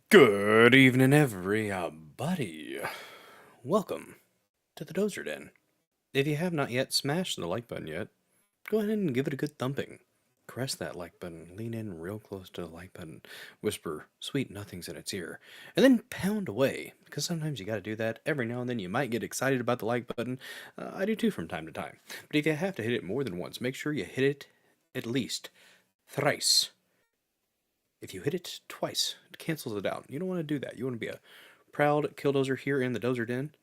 Good evening, everybody. Welcome to the Dozer Den. If you have not yet smashed the like button yet, go ahead and give it a good thumping. Caress that like button, lean in real close to the like button, whisper sweet nothings in its ear, and then pound away, because sometimes you gotta do that. Every now and then you might get excited about the like button. I do too from time to time. But if you have to hit it more than once, make sure you hit it at least thrice. If you hit it twice, it cancels it out. You don't want to do that. You want to be a proud killdozer here in the Dozer Den.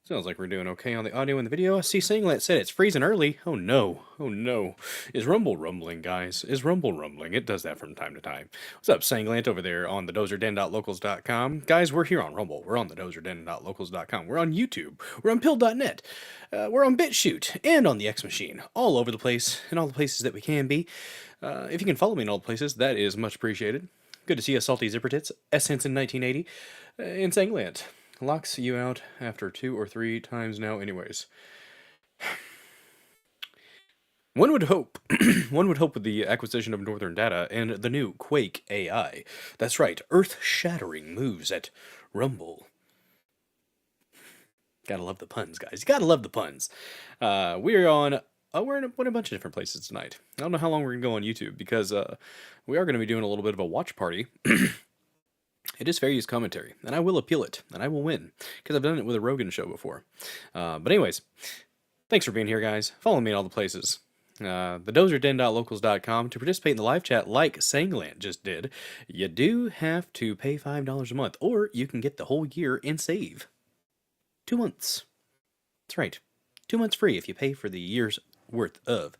Sounds like we're doing okay on the audio and the video. I see Singlet said it's freezing early. Oh no. Oh no. Is Rumble rumbling, guys? Is Rumble rumbling? It does that from time to time. What's up, Sanglant over there on the dozerden.locals.com? Guys, we're here on Rumble. We're on the dozerden.locals.com. We're on YouTube. We're on pill.net. We're on BitChute and on the X Machine. All over the place, in all the places that we can be. If you can follow me in all the places, that is much appreciated. Good to see you, Salty Zipper Tits, Essence in 1980, in Sanglant. Locks you out after 2 or 3 times now anyways. One would hope with the acquisition of Northern Data and the new Quake AI. That's right, earth-shattering moves at Rumble. Gotta love the puns, guys. You gotta love the puns. We're in a bunch of different places tonight. I don't know how long we're going to go on YouTube, because we are going to be doing a little bit of a watch party. It is fair use commentary, and I will appeal it, and I will win, because I've done it with a Rogan show before. But anyways, thanks for being here, guys. Follow me in all the places. thedozerden.locals.com. To participate in the live chat like Sanglant just did, you do have to pay $5 a month, or you can get the whole year and save 2 months. That's right. 2 months free if you pay for the year's worth of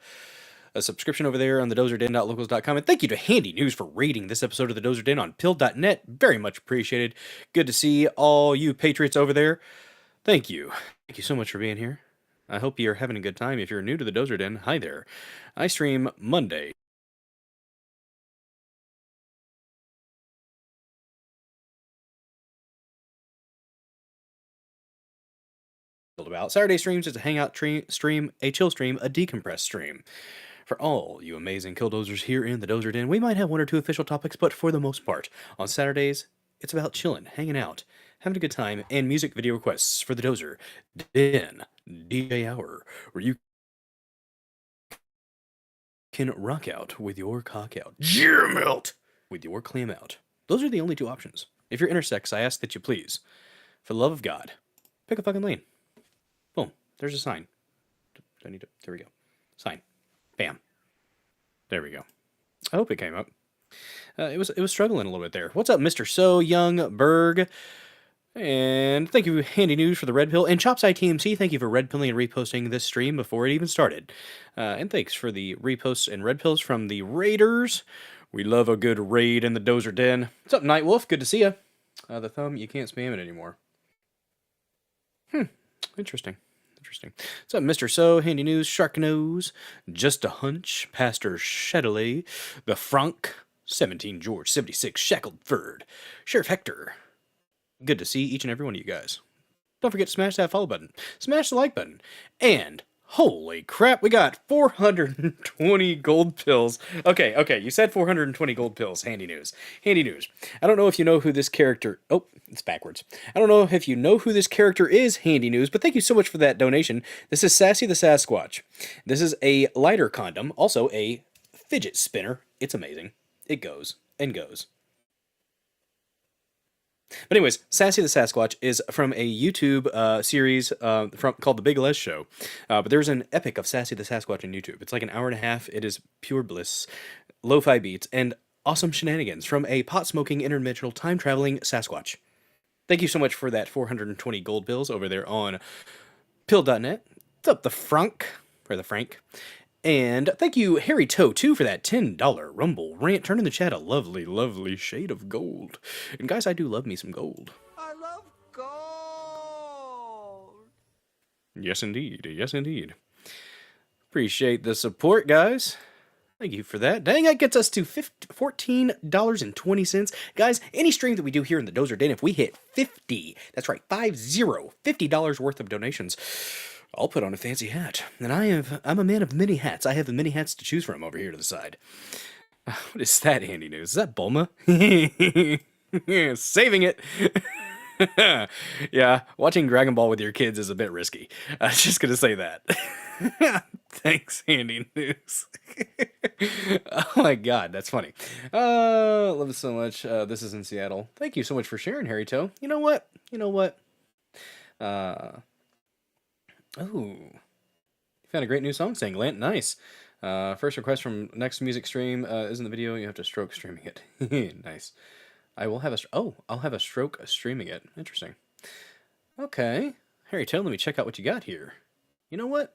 a subscription over there on the dozerden.locals.com. And thank you to Handy News for rating this episode of the Dozer Den on pill.net. Very much appreciated. Good to see all you patriots over there. Thank you. Thank you so much for being here. I hope you're having a good time. If you're new to the Dozer Den, hi there. I stream Monday. About Saturday streams, it's a hangout stream, a chill stream, a decompress stream. For all you amazing killdozers here in the Dozer Den, we might have one or two official topics, but for the most part, on Saturdays, it's about chilling, hanging out, having a good time, and music video requests for the Dozer Den DJ Hour, where you can rock out with your cock out, jam out with your clam out. Those are the only two options. If you're intersex, I ask that you please, for the love of God, pick a fucking lane. Boom. There's a sign. There we go. Sign. Bam. There we go. I hope it came up. It was struggling a little bit there. What's up, Mr. So Young Berg? And thank you, Handy News, for the red pill. And Chopside TMC, thank you for red pilling and reposting this stream before it even started. And thanks for the reposts and red pills from the Raiders. We love a good raid in the Dozer Den. What's up, Nightwolf? Good to see you. The thumb, you can't spam it anymore. Interesting. What's up, Mr. So, Handy News, Shark Nose, Just a Hunch, Pastor Shadowley, The Frank, 17 George, 76, Shackleford, Sheriff Hector. Good to see each and every one of you guys. Don't forget to smash that follow button, smash the like button, and holy crap, we got 420 gold pills. Okay, you said 420 gold pills, Handy News. I don't know if you know who this character... Oh, it's backwards. I don't know if you know who this character is, Handy News, but thank you so much for that donation. This is Sassy the Sasquatch. This is a lighter condom, also a fidget spinner. It's amazing. It goes and goes. But anyways, Sassy the Sasquatch is from a YouTube series called The Big Les Show. But there's an epic of Sassy the Sasquatch on YouTube. It's like an hour and a half. It is pure bliss, lo-fi beats, and awesome shenanigans from a pot-smoking, interdimensional, time-traveling Sasquatch. Thank you so much for that 420 gold pills over there on pill.net. What's up, the Frank? And thank you, Harry Toe, too, for that $10 Rumble rant. Turn in the chat a lovely, lovely shade of gold. And guys, I do love me some gold. I love gold. Yes, indeed. Appreciate the support, guys. Thank you for that. Dang, that gets us to $14.20. Guys, any stream that we do here in the Dozer Den, if we hit 50, that's right, $50 worth of donations, I'll put on a fancy hat. And I'm a man of many hats. I have many hats to choose from over here to the side. What is that, Handy News? Is that Bulma? Saving it. Yeah, watching Dragon Ball with your kids is a bit risky. I was just going to say that. Thanks, Handy News. Oh my god, that's funny. Love it so much. This is in Seattle. Thank you so much for sharing, Harry Toe. You know what? Oh, found a great new song, Sanglant. Nice. First request from next music stream isn't the video. You have to stroke streaming it. Nice. I'll have a stroke streaming it. Interesting. Okay, Harry Toe, let me check out what you got here. You know what?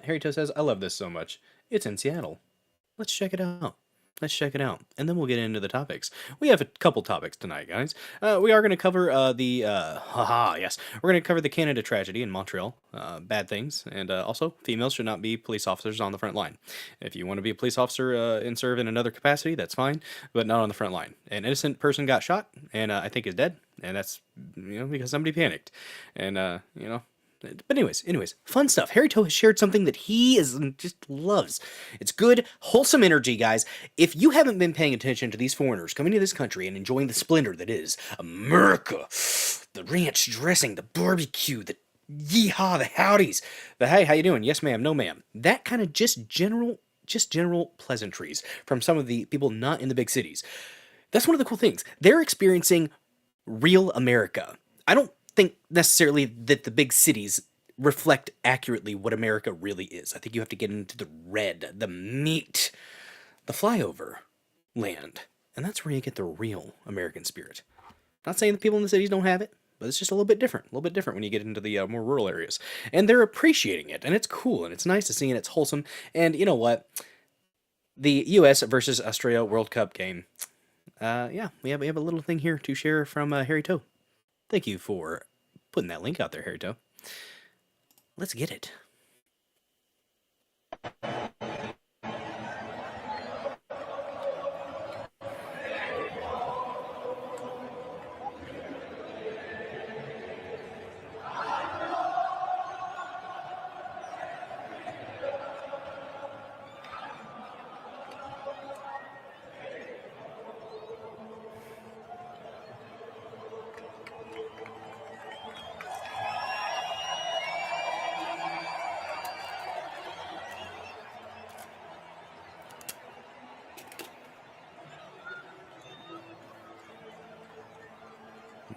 Harry Toe says, I love this so much. It's in Seattle. Let's check it out. And then we'll get into the topics. We have a couple topics tonight, guys. We are going to cover we're going to cover the Canada tragedy in Montreal, bad things, and also females should not be police officers on the front line. If you want to be a police officer and serve in another capacity, that's fine, but not on the front line. An innocent person got shot, and I think is dead, and that's because somebody panicked, and But anyways, fun stuff. Harry Toe has shared something that he just loves. It's good, wholesome energy, guys. If you haven't been paying attention to these foreigners coming to this country and enjoying the splendor that is America, the ranch dressing, the barbecue, the yeehaw, the howdies, the hey, how you doing? Yes, ma'am, no, ma'am. That kind of just general pleasantries from some of the people not in the big cities. That's one of the cool things. They're experiencing real America. I don't think necessarily that the big cities reflect accurately what America really is. I think you have to get into the red, the meat, the flyover land. And that's where you get the real American spirit. Not saying the people in the cities don't have it, but it's just a little bit different when you get into the more rural areas. And they're appreciating it, and it's cool, and it's nice to see, and it's wholesome. And you know what? The U.S. versus Australia World Cup game. We have a little thing here to share from Harry Toe. Thank you for putting that link out there, Harry Toe. Let's get it.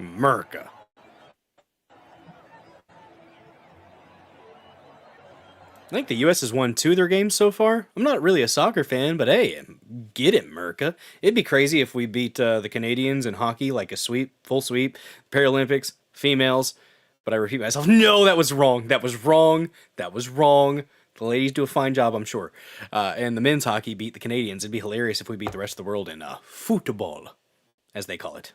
America. I think the U.S. has won 2 of their games so far. I'm not really a soccer fan, but hey, get it, America. It'd be crazy if we beat the Canadians in hockey, like a sweep, full sweep, Paralympics, females. But I repeat myself, no, that was wrong. That was wrong. That was wrong. The ladies do a fine job, I'm sure. And the men's hockey beat the Canadians. It'd be hilarious if we beat the rest of the world in football, as they call it.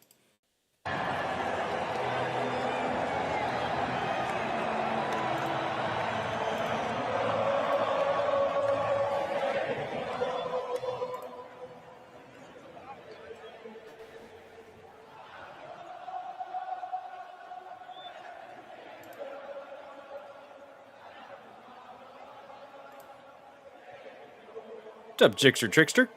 What's up, Jixter Trickster?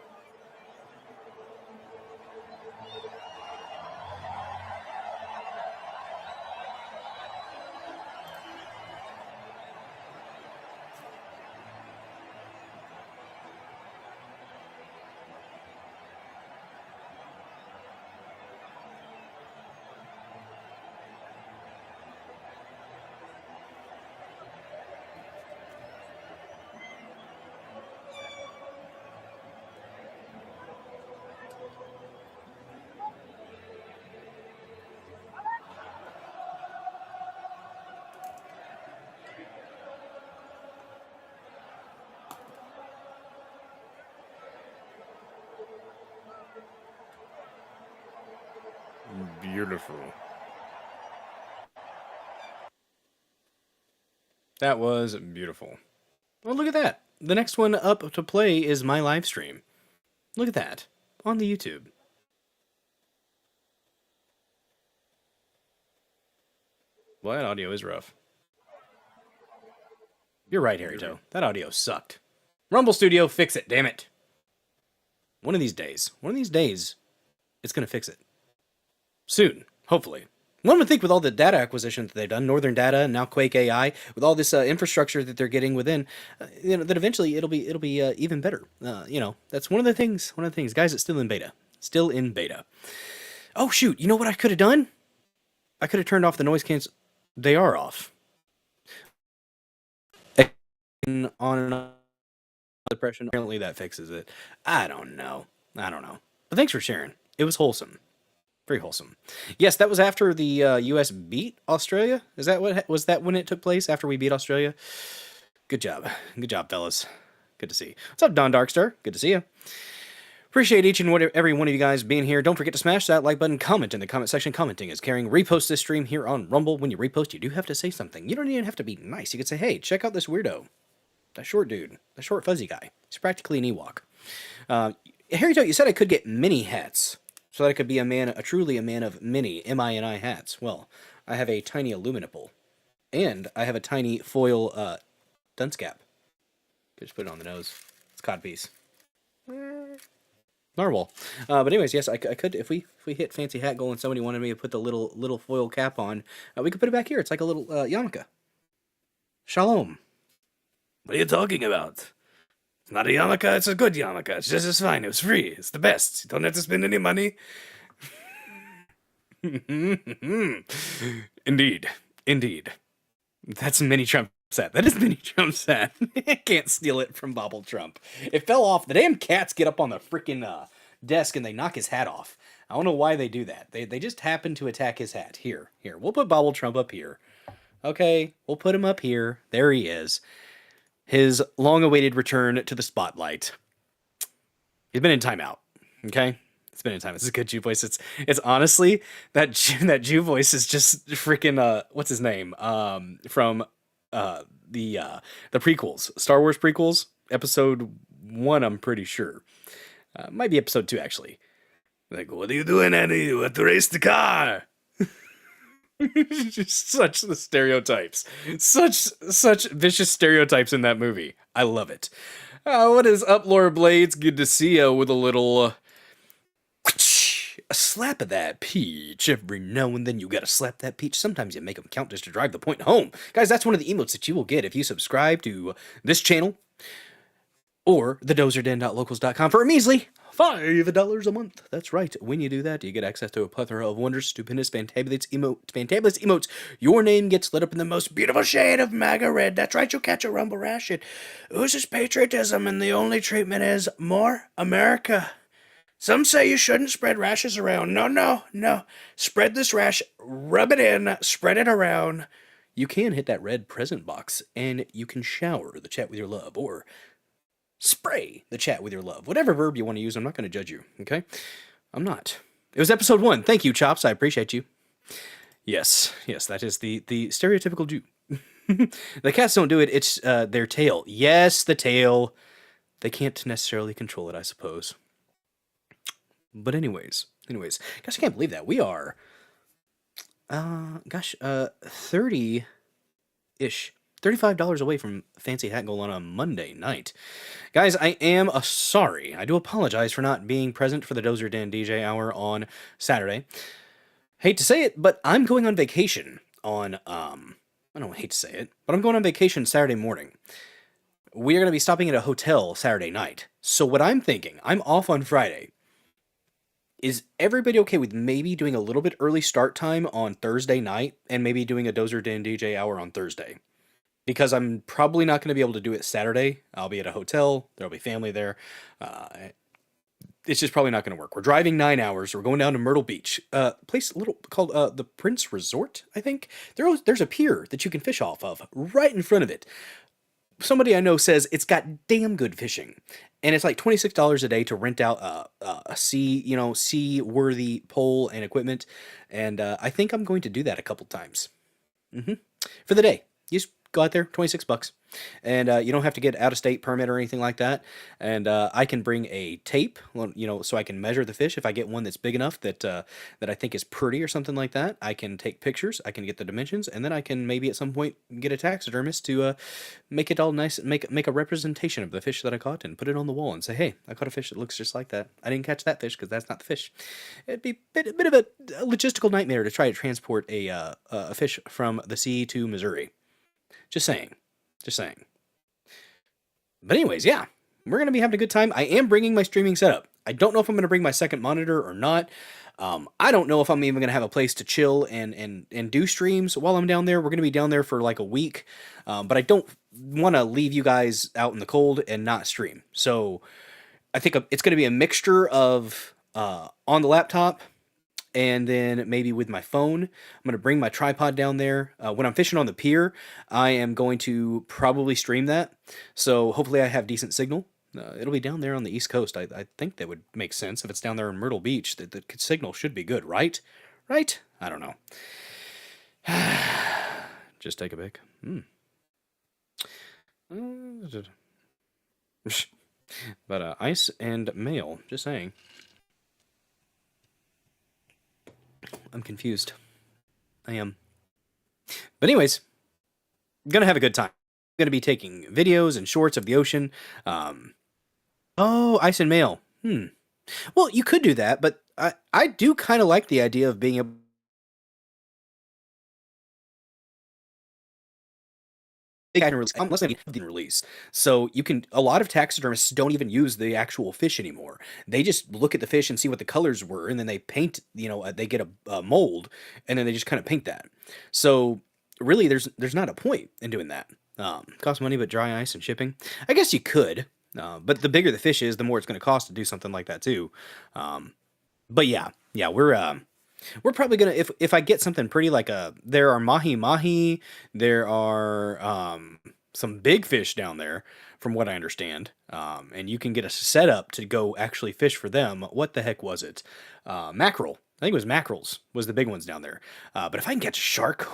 Beautiful. That was beautiful. Well, look at that. The next one up to play is my live stream. Look at that. On the YouTube. Well, that audio is rough. You're right, Harryto. That audio sucked. Rumble Studio, fix it, damn it. One of these days, it's going to fix it. Soon, hopefully. One would think with all the data acquisition that they've done, Northern Data and now Quake AI, with all this infrastructure that they're getting within, that eventually it'll be even better. That's one of the things. Guys, it's still in beta. Oh shoot! You know what I could have done? I could have turned off the noise cancel. They are off. On and on. Depression. Apparently that fixes it. I don't know. But thanks for sharing. It was wholesome. Very wholesome. Yes, that was after the U.S. beat Australia. Is that what was that when it took place? After we beat Australia? Good job, fellas. Good to see. What's up, Don Darkstar? Good to see you. Appreciate each and every one of you guys being here. Don't forget to smash that like button, comment in the comment section. Commenting is caring. Repost this stream here on Rumble. When you repost, you do have to say something. You don't even have to be nice. You could say, hey, check out this weirdo. That short dude. That short fuzzy guy. He's practically an Ewok. Harry, you said I could get mini hats. So that I could be truly a man of many M-I-N-I hats. Well, I have a tiny Illuminapple. And I have a tiny foil dunce cap. Just put it on the nose. It's codpiece. Narwhal. But anyways, yes, I could, if we hit fancy hat goal and somebody wanted me to put the little foil cap on, we could put it back here. It's like a little yarmulke. Shalom. What are you talking about? It's not a yarmulke, it's a good yarmulke. It's just as fine. It was free. It's the best. You don't have to spend any money. Indeed. That's Mini Trump's hat. That is Mini Trump's hat. Can't steal it from Bobble Trump. It fell off. The damn cats get up on the freaking desk and they knock his hat off. I don't know why they do that. They just happen to attack his hat. Here. We'll put Bobble Trump up here. Okay, we'll put him up here. There he is. His long-awaited return to the spotlight. He's been in timeout. Okay, it's been in timeout. This is a good Jew voice. It's honestly that Jew voice is just freaking what's his name from the prequels, Star Wars prequels, episode 1. I'm pretty sure. Might be episode 2 actually. Like, what are you doing, Annie? You have to race the car. Such the stereotypes. Such vicious stereotypes in that movie. I love it. What is up, Laura Blades? Good to see you with a little... a slap of that peach. Every now and then you gotta slap that peach. Sometimes you make them count just to drive the point home. Guys, that's one of the emotes that you will get if you subscribe to this channel or thedozerden.locals.com for a measly $5 a month. That's right. When you do that, you get access to a plethora of wondrous, stupendous, fantabulous emotes. Your name gets lit up in the most beautiful shade of MAGA red. That's right, you'll catch a rumble rash. It oozes patriotism, and the only treatment is more America. Some say you shouldn't spread rashes around. No, no, no. Spread this rash, rub it in, spread it around. You can hit that red present box, and you can shower the chat with your love, or spray the chat with your love. Whatever verb you want to use, I'm not going to judge you, okay? I'm not. It was episode 1. Thank you, Chops. I appreciate you. Yes, that is the stereotypical Jew. The cats don't do it. It's their tail. Yes, the tail. They can't necessarily control it, I suppose. But anyways, gosh, I can't believe that. We are, 30-ish, $35 away from Fancy Hat Goal on a Monday night. Guys, I am sorry. I do apologize for not being present for the Dozer Den DJ Hour on Saturday. Hate to say it, but I'm going on vacation on, I don't hate to say it, but I'm going on vacation Saturday morning. We are going to be stopping at a hotel Saturday night. So what I'm thinking, I'm off on Friday. Is everybody okay with maybe doing a little bit early start time on Thursday night and maybe doing a Dozer Den DJ Hour on Thursday? Because I'm probably not going to be able to do it Saturday. I'll be at a hotel. There'll be family there. It's just probably not going to work. We're driving 9 hours. We're going down to Myrtle Beach. Place little called the Prince Resort, I think. There's a pier that you can fish off of right in front of it. Somebody I know says it's got damn good fishing, and it's like $26 a day to rent out a sea-worthy pole and equipment, and I think I'm going to do that a couple times. For the day. You just go out there, $26. And you don't have to get out-of-state permit or anything like that. And I can bring a tape, so I can measure the fish. If I get one that's big enough that I think is pretty or something like that, I can take pictures, I can get the dimensions, and then I can maybe at some point get a taxidermist to make it all nice, make a representation of the fish that I caught and put it on the wall and say, hey, I caught a fish that looks just like that. I didn't catch that fish because that's not the fish. It'd be a bit of a logistical nightmare to try to transport a fish from the sea to Missouri. Just saying. But anyways, yeah, we're going to be having a good time. I am bringing my streaming setup. I don't know if I'm going to bring my second monitor or not. I don't know if I'm even going to have a place to chill and do streams while I'm down there. We're going to be down there for like a week. But I don't want to leave you guys out in the cold and not stream. So I think it's going to be a mixture of on the laptop, and then maybe with my phone. I'm going to bring my tripod down there. When I'm fishing on the pier, I am going to probably stream that. So hopefully I have decent signal. It'll be down there on the East Coast. I think that would make sense. If it's down there in Myrtle Beach, the signal should be good, right? Right? I don't know. Just take a pic. But ice and mail, just saying. I'm confused. I am. But anyways, gonna have a good time. Gonna be taking videos and shorts of the ocean. Oh, ice and mail. Well, you could do that, but I do kind of like the idea of being able unless they didn't release. So you can, a lot of taxidermists don't even use the actual fish anymore. They just look at the fish and see what the colors were, and then they paint, they get a mold, and then they just kind of paint that. So really, there's not a point in doing that. Costs money, but dry ice and shipping. I guess you could, but the bigger the fish is, the more it's going to cost to do something like that too. But yeah, we're probably gonna, if I get something pretty like there are mahi, there are some big fish down there, from what I understand, and you can get a setup to go actually fish for them. What the heck was it? Mackerel. I think it was mackerels was the big ones down there. But if I can catch a shark,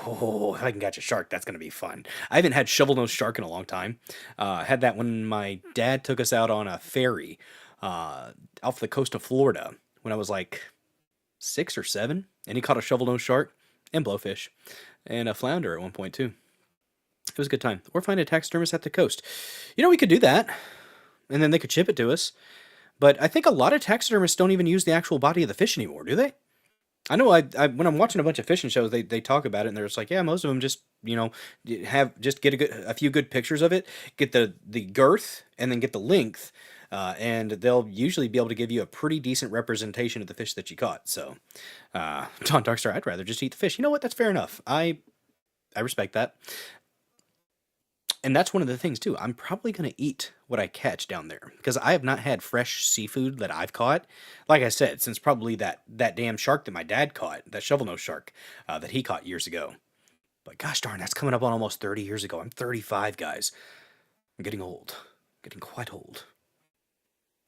that's gonna be fun. I haven't had shovel-nosed shark in a long time. Had that when my dad took us out on a ferry off the coast of Florida when I was like 6 or 7, and he caught a shovel-nosed shark and blowfish and a flounder at one point too. It was a good time. Or find a taxidermist at the coast. We could do that, and then they could ship it to us. But I think a lot of taxidermists don't even use the actual body of the fish anymore, do they? I know I when I'm watching a bunch of fishing shows, they talk about it, and they're just like, yeah, most of them just get a few good pictures of it, get the girth, and then get the length. and they'll usually be able to give you a pretty decent representation of the fish that you caught. So, Don Darkstar, I'd rather just eat the fish. You know what? That's fair enough. I respect that. And that's one of the things too. I'm probably going to eat what I catch down there because I have not had fresh seafood that I've caught. Like I said, since probably that damn shark that my dad caught, that shovel-nose shark that he caught years ago. But gosh darn, that's coming up on almost 30 years ago. I'm 35, guys. I'm getting old. Getting quite old.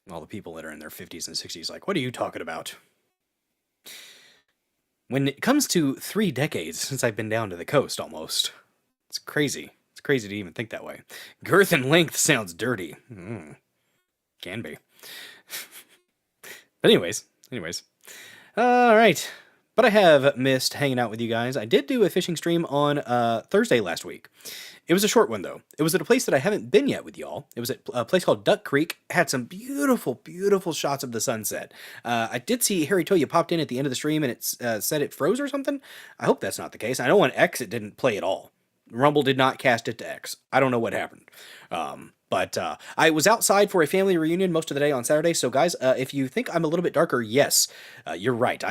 All the people that are in their 50s and 60s like, what are you talking about? When it comes to 3 decades since I've been down to the coast almost, it's crazy. It's crazy to even think that way. Girth and length sounds dirty. Can be. But anyways. All right. But I have missed hanging out with you guys. I did do a fishing stream on Thursday last week. It was a short one, though. It was at a place that I haven't been yet with y'all. It was at a place called Duck Creek. Had some beautiful, beautiful shots of the sunset. I did see Harry Toya popped in at the end of the stream and it said it froze or something. I hope that's not the case. I know on X it didn't play at all. Rumble did not cast it to X. I don't know what happened. But I was outside for a family reunion most of the day on Saturday. So guys, if you think I'm a little bit darker, yes, you're right.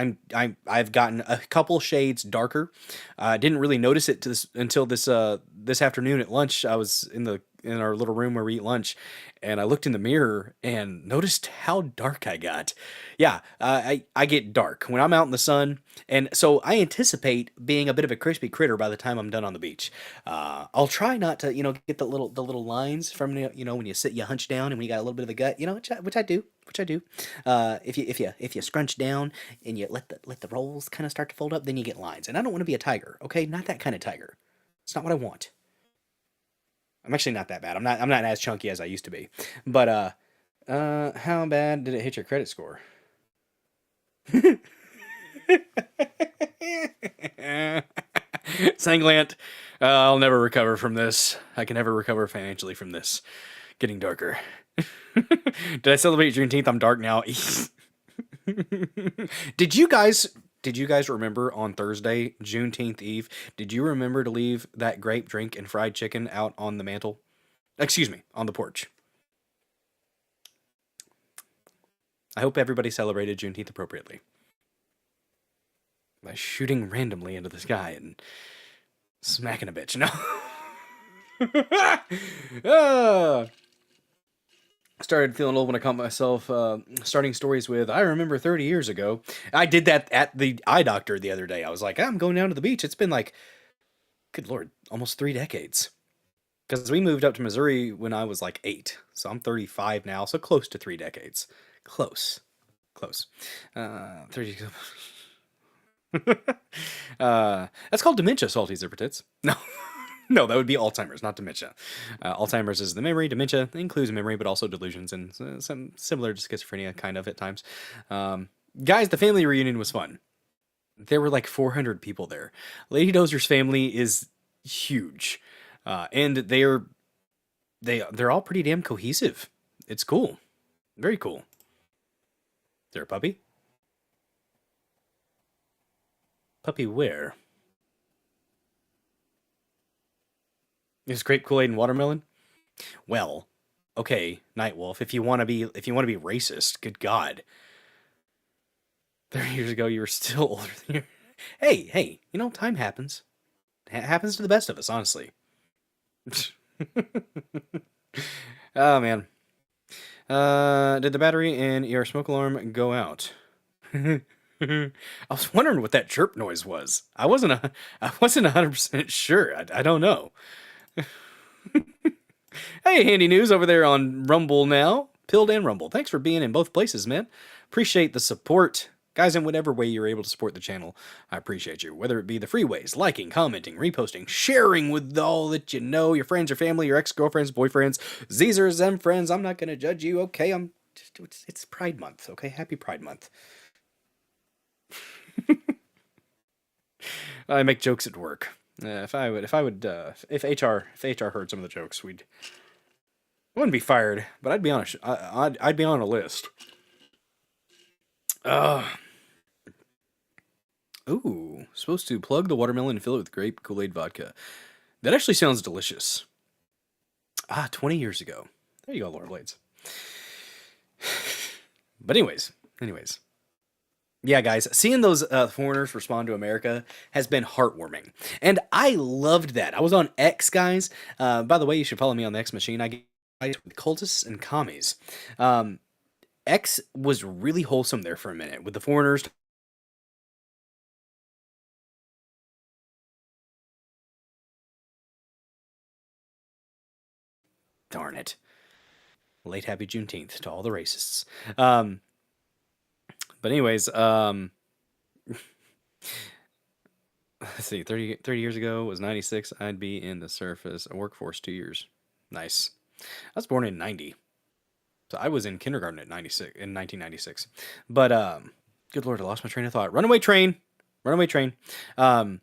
I've gotten a couple shades darker. I didn't really notice it until this afternoon at lunch. I was in our little room where we eat lunch, and I looked in the mirror and noticed how dark I got. Yeah, I get dark when I'm out in the sun, and so I anticipate being a bit of a crispy critter by the time I'm done on the beach. I'll try not to, get the little lines from when you hunch down and when you got a little bit of a gut, which I do. If you scrunch down and you let the rolls kind of start to fold up, then you get lines. And I don't want to be a tiger, okay? Not that kind of tiger. It's not what I want. I'm actually not that bad. I'm not as chunky as I used to be. But how bad did it hit your credit score? Sanglant, I'll never recover from this. I can never recover financially from this. Getting darker. Did I celebrate Juneteenth? I'm dark now. Did you guys remember on Thursday, Juneteenth Eve, did you remember to leave that grape drink and fried chicken out on the mantle? Excuse me, on the porch. I hope everybody celebrated Juneteenth appropriately. By shooting randomly into the sky and smacking a bitch. No. Started feeling old when I caught myself starting stories with, I remember 30 years ago. I did that at the eye doctor the other day. I was like, I'm going down to the beach. It's been like, good Lord, almost 3 decades. Because we moved up to Missouri when I was like 8. So I'm 35 now, so close to 3 decades. Close. 30. That's called dementia, salty zipper tits. No. No, that would be Alzheimer's, not dementia. Alzheimer's is the memory. Dementia includes memory, but also delusions and some similar to schizophrenia, kind of, at times. Guys, the family reunion was fun. There were like 400 people there. Lady Dozer's family is huge. And they're all pretty damn cohesive. It's cool. Very cool. Is there a puppy? Puppy where? Is grape Kool-Aid and watermelon? Well, okay, Nightwolf, if you want to be racist, good God. 30 years ago, you were still older than you. Hey, time happens. It happens to the best of us, honestly. Oh, man. Did the battery in your smoke alarm go out? I was wondering what that chirp noise was. I wasn't 100% sure. I don't know. Hey, handy news over there on Rumble now. Pilled and Rumble. Thanks for being in both places, man. Appreciate the support. Guys, in whatever way you're able to support the channel, I appreciate you. Whether it be the freeways, liking, commenting, reposting, sharing with all that you know, your friends, your family, your ex-girlfriends, boyfriends, Zers, them friends. I'm not going to judge you, okay? It's Pride Month, okay? Happy Pride Month. I make jokes at work. If HR heard some of the jokes, I wouldn't be fired, but I'd be on I'd be on a list. Ooh, supposed to plug the watermelon and fill it with grape Kool-Aid vodka. That actually sounds delicious. 20 years ago. There you go, Laura Blades. But anyways, yeah, guys, seeing those foreigners respond to America has been heartwarming, and I loved that. I was on X, guys. By the way, you should follow me on the X machine. I get fights with cultists and commies. Um, X was really wholesome there for a minute with the foreigners. Darn it! Late happy Juneteenth to all the racists. Um, but anyways, let's see, 30 years ago was 96. I'd be in the surface workforce 2 years. Nice. I was born in 90. So I was in kindergarten at 96 in 1996. But good lord, I lost my train of thought. Runaway train. Runaway train. Um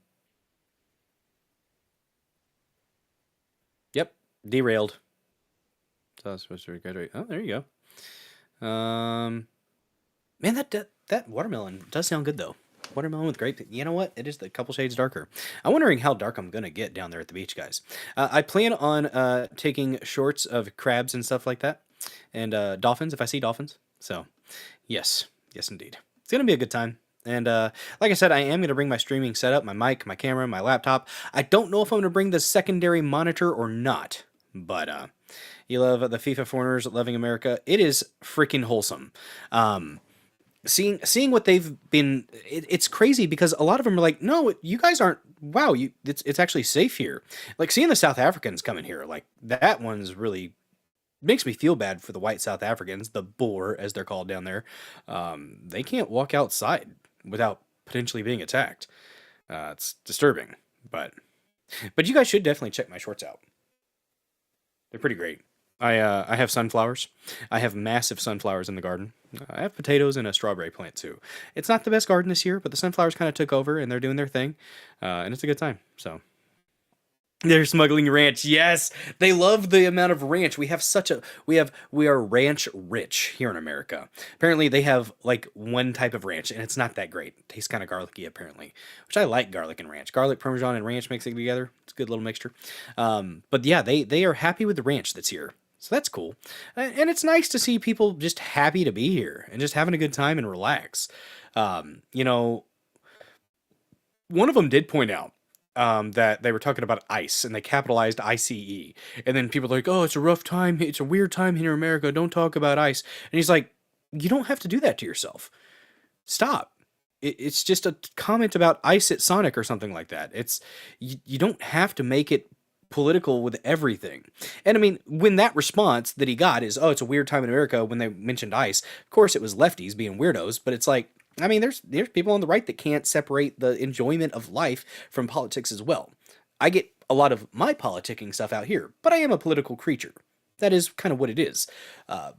yep, derailed. So I was supposed to graduate. Oh, there you go. Man, that watermelon does sound good though. Watermelon with grape. You know what? It is a couple shades darker. I'm wondering how dark I'm gonna get down there at the beach, guys. I plan on taking shorts of crabs and stuff like that, and dolphins if I see dolphins. So, yes, yes indeed, it's gonna be a good time. And like I said, I am gonna bring my streaming setup, my mic, my camera, my laptop. I don't know if I'm gonna bring the secondary monitor or not, but you love the FIFA foreigners loving America. It is freaking wholesome. Seeing what they've been, it's crazy because a lot of them are like, no, you guys aren't. Wow, it's actually safe here. Like seeing the South Africans coming here, like that one's really makes me feel bad for the white South Africans, the Boer as they're called down there. They can't walk outside without potentially being attacked. It's disturbing, but you guys should definitely check my shorts out. They're pretty great. I have sunflowers. I have massive sunflowers in the garden. I have potatoes and a strawberry plant too. It's not the best garden this year, but the sunflowers kind of took over and they're doing their thing, and it's a good time. So they're smuggling ranch. Yes, they love the amount of ranch. We have such a we are ranch rich here in America. Apparently, they have like one type of ranch, and it's not that great. It tastes kind of garlicky, apparently, which I like garlic and ranch. Garlic, Parmesan, and ranch mixing together. It's a good little mixture. But yeah, they are happy with the ranch that's here. So that's cool. And it's nice to see people just happy to be here and just having a good time and relax. You know, one of them did point out that they were talking about ICE and they capitalized ICE. And then people are like, oh, it's a rough time. It's a weird time here in America. Don't talk about ICE. And he's like, you don't have to do that to yourself. Stop. It's just a comment about ice at Sonic or something like that. You don't have to make it political with everything. And I mean, when that response that he got is, oh, it's a weird time in America when they mentioned ICE, of course it was lefties being weirdos, but it's like, I mean, there's people on the right that can't separate the enjoyment of life from politics as well. I get a lot of my politicking stuff out here, but I am a political creature. That is kind of what it is. Uh,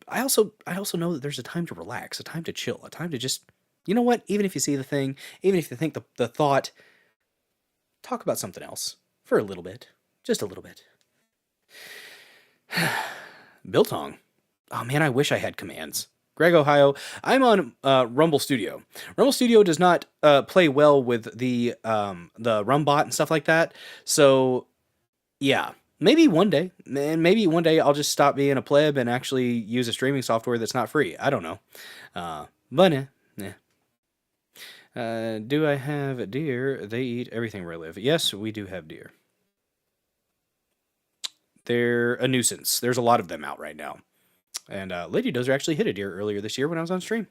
I also know that there's a time to relax, a time to chill, a time to just, you know what? Even if you see the thing, even if you think the thought, talk about something else for a little bit, just a little bit. Biltong. Oh man, I wish I had commands. Greg, Ohio. I'm on Rumble Studio. Rumble Studio does not play well with the Rumbot and stuff like that. So yeah, maybe one day, and maybe one day I'll just stop being a pleb and actually use a streaming software that's not free. I don't know, but eh. Do I have deer? They eat everything where I live. Yes, we do have deer. They're a nuisance. There's a lot of them out right now. And Lady Dozer actually hit a deer earlier this year when I was on stream.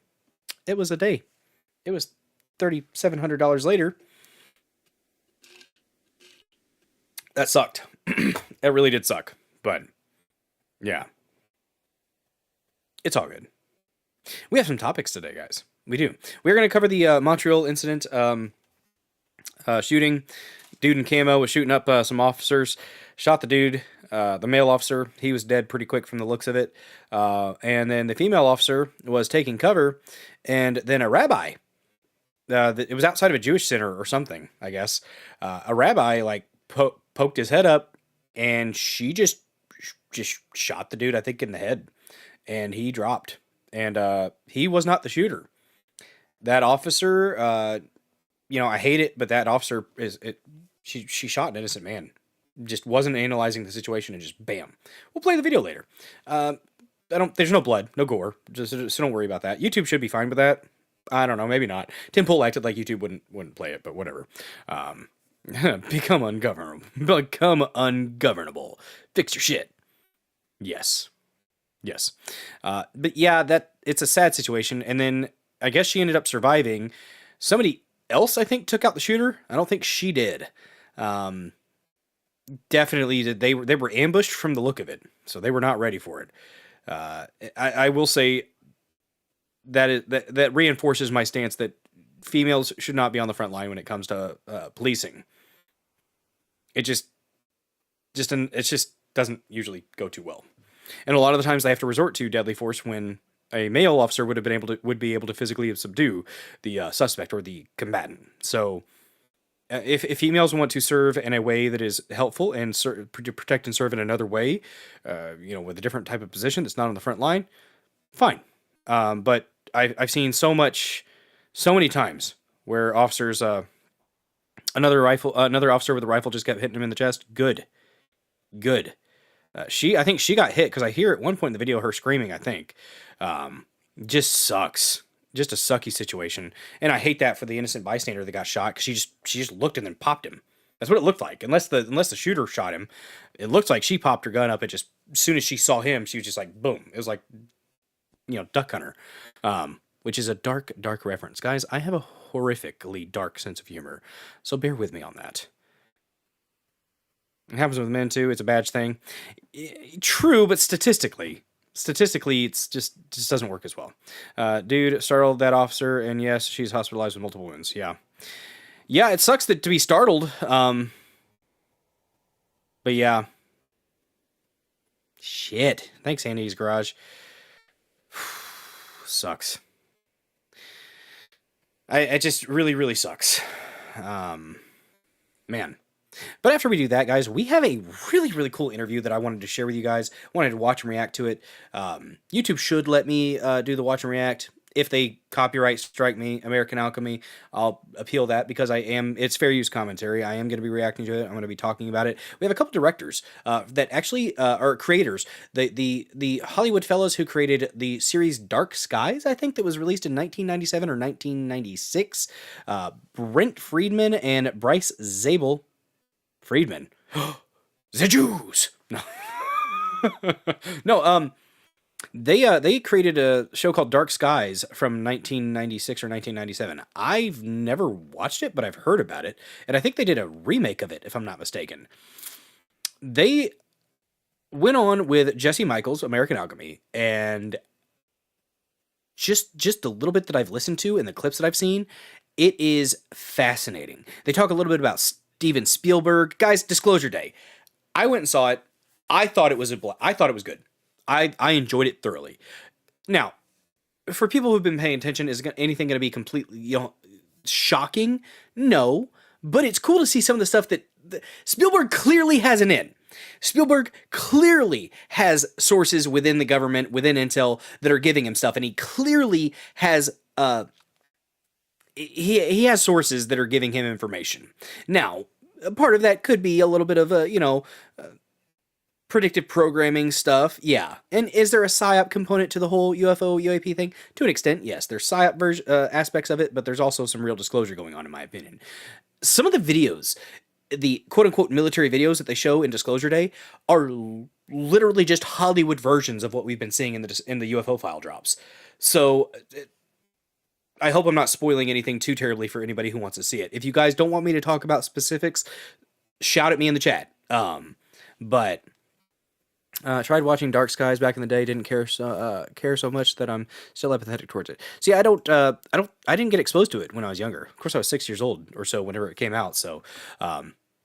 It was a day. It was $3,700 later. That sucked. It really did suck. But yeah, it's all good. We have some topics today, guys. We do. We're going to cover the Montreal incident shooting. Dude in camo was shooting up some officers. Shot the dude, the male officer. He was dead pretty quick from the looks of it. And then the female officer was taking cover. And then a rabbi, it was outside of a Jewish center or something, I guess. A rabbi like poked his head up and she just shot the dude, I think, in the head. And he dropped. And he was not the shooter. That officer, I hate it, but that officer she shot an innocent man. Just wasn't analyzing the situation and just bam. We'll play the video later. I don't. There's no blood, no gore. Just don't worry about that. YouTube should be fine with that. I don't know, maybe not. Tim Pool acted like YouTube wouldn't play it, but whatever. Um, become ungovernable. Become ungovernable. Fix your shit. Yes, yes. But yeah, that it's a sad situation. And then I guess she ended up surviving. Somebody else, I think, took out the shooter. I don't think she did. Um, Definitely, they were ambushed from the look of it, so they were not ready for it. I will say that reinforces my stance that females should not be on the front line when it comes to policing. It just doesn't usually go too well, and a lot of the times they have to resort to deadly force when a male officer would be able to physically subdue the suspect or the combatant. So if females want to serve in a way that is helpful and protect and serve in another way, with a different type of position that's not on the front line, fine. But I've seen so many times where officers, another officer with a rifle just kept hitting him in the chest. Good, good. I think she got hit because I hear at one point in the video her screaming. I think, just sucks. Just a sucky situation, and I hate that for the innocent bystander that got shot because she just looked and then popped him. That's what it looked like. Unless the shooter shot him, it looked like she popped her gun up. And just as soon as she saw him, she was just like boom. It was like Duck Hunter, which is a dark reference, guys. I have a horrifically dark sense of humor, so bear with me on that. It happens with men too. It's a badge thing. True, but statistically, it's just doesn't work as well. Dude startled that officer, and yes, she's hospitalized with multiple wounds. Yeah, it sucks to be startled. But yeah, shit. Thanks, Andy's Garage. Sucks. It just really sucks. Man. But after we do that, guys, we have a really cool interview that I wanted to share with you guys. Wanted to watch and react to it. YouTube should let me do the watch and react. If they copyright strike me, American Alchemy, I'll appeal that because it's fair use commentary. I am going to be reacting to it. I'm going to be talking about it. We have a couple directors that actually are creators. The Hollywood fellows who created the series Dark Skies, I think, that was released in 1997 or 1996. Brent Friedman and Bryce Zabel. Friedman. The Jews. No. No, they created a show called Dark Skies from 1996 or 1997. I've never watched it, but I've heard about it, and I think they did a remake of it, if I'm not mistaken. They went on with Jesse Michaels, American Alchemy, and just a little bit that I've listened to and the clips that I've seen, it is fascinating. They talk a little bit about Steven Spielberg. Guys, disclosure day. I went and saw it. I thought it was good. I enjoyed it thoroughly. Now, for people who've been paying attention, is anything going to be completely shocking? No, but it's cool to see some of the stuff that Spielberg clearly has an in. Spielberg clearly has sources within the government, within Intel, that are giving him stuff, and he clearly has he has sources that are giving him information. Now, part of that could be a little bit of predictive programming stuff, yeah. And is there a PSYOP component to the whole UFO, UAP thing? To an extent, yes. There's PSYOP aspects of it, but there's also some real disclosure going on, in my opinion. Some of the videos, the quote-unquote military videos that they show in Disclosure Day, are literally just Hollywood versions of what we've been seeing in the UFO file drops. So I hope I'm not spoiling anything too terribly for anybody who wants to see it. If you guys don't want me to talk about specifics, shout at me in the chat. But tried watching Dark Skies back in the day. Didn't care so much that I'm still apathetic towards it. See, I didn't get exposed to it when I was younger. Of course, I was 6 years old or so whenever it came out. So,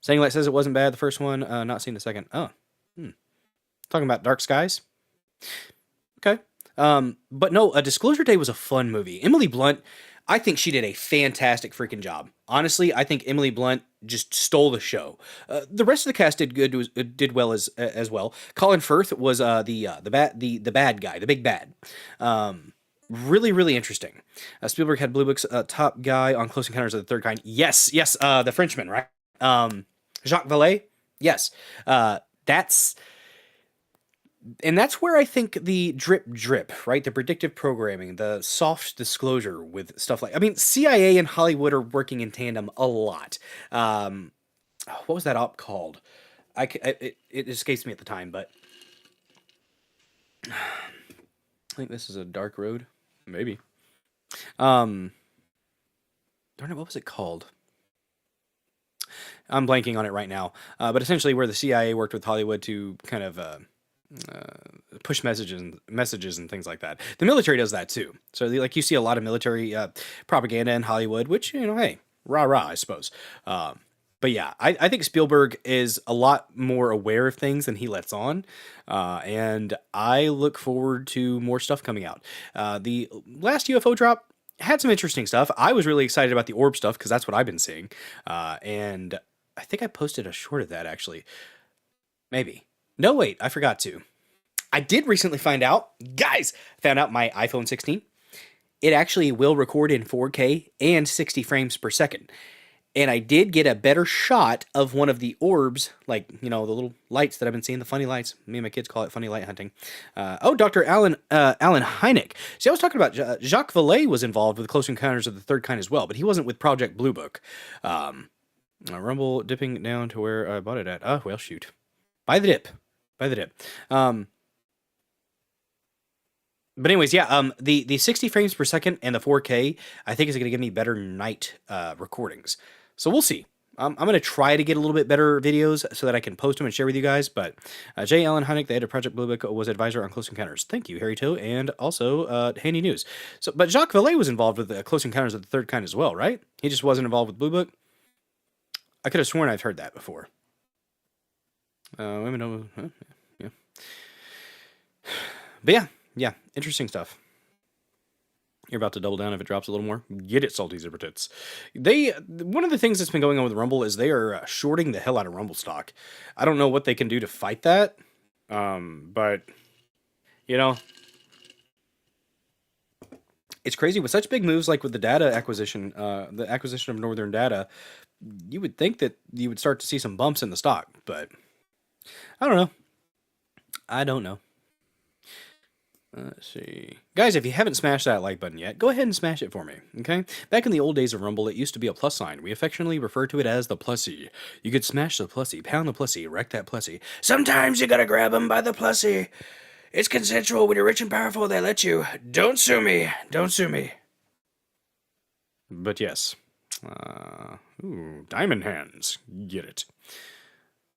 saying that says it wasn't bad the first one. Not seen the second. Talking about Dark Skies. Okay. But no, A Disclosure Day was a fun movie. Emily Blunt, I think she did a fantastic freaking job. Honestly, I think Emily Blunt just stole the show. The rest of the cast did well as well. Colin Firth was the bad guy, the big bad. Really interesting. Spielberg had Blue Book's top guy on Close Encounters of the Third Kind. Yes, the Frenchman, right? Jacques Vallée. Yes, And that's where I think the drip drip, right? The predictive programming, the soft disclosure with stuff like, I mean, CIA and Hollywood are working in tandem a lot. Um, what was that op called? It escapes me at the time, but I think this is a dark road. Maybe. Um, darn it, what was it called? I'm blanking on it right now. But essentially, where the CIA worked with Hollywood to kind of push messages and things like that. The military does that too. So, like, you see a lot of military propaganda in Hollywood, which, hey, rah rah, I suppose. But yeah, I think Spielberg is a lot more aware of things than he lets on, and I look forward to more stuff coming out. The last UFO drop had some interesting stuff. I was really excited about the orb stuff because that's what I've been seeing, and I think I posted a short of that actually. Maybe. No, wait, I forgot to. I did recently find out, guys, found out my iPhone 16. It actually will record in 4K and 60 frames per second. And I did get a better shot of one of the orbs, like, the little lights that I've been seeing, the funny lights. Me and my kids call it funny light hunting. Dr. Alan Hynek. See, I was talking about Jacques Vallée was involved with Close Encounters of the Third Kind as well, but he wasn't with Project Blue Book. Rumble dipping down to where I bought it at. Oh, well, shoot. Buy the dip. But anyways, yeah, the 60 frames per second and the 4K, I think is going to give me better night recordings. So we'll see. I'm going to try to get a little bit better videos so that I can post them and share with you guys. But J. Allen Hynek, the head of Project Blue Book, was advisor on Close Encounters. Thank you, Harry Toe, and also handy news. But Jacques Vallée was involved with Close Encounters of the Third Kind as well, right? He just wasn't involved with Blue Book. I could have sworn I've heard that before. Women don't. Yeah. But yeah, interesting stuff. You're about to double down if it drops a little more. Get it, salty zipper tits. One of the things that's been going on with Rumble is they are shorting the hell out of Rumble stock. I don't know what they can do to fight that, but it's crazy with such big moves like with the data acquisition, the acquisition of Northern Data. You would think that you would start to see some bumps in the stock, but I don't know. Let's see. Guys, if you haven't smashed that like button yet, go ahead and smash it for me, okay? Back in the old days of Rumble, it used to be a plus sign. We affectionately refer to it as the plussy. You could smash the plussy, pound the plussy, wreck that plussy. Sometimes you gotta grab them by the plussy. It's consensual. When you're rich and powerful, they let you. Don't sue me. Don't sue me. But yes. Diamond hands. Get it.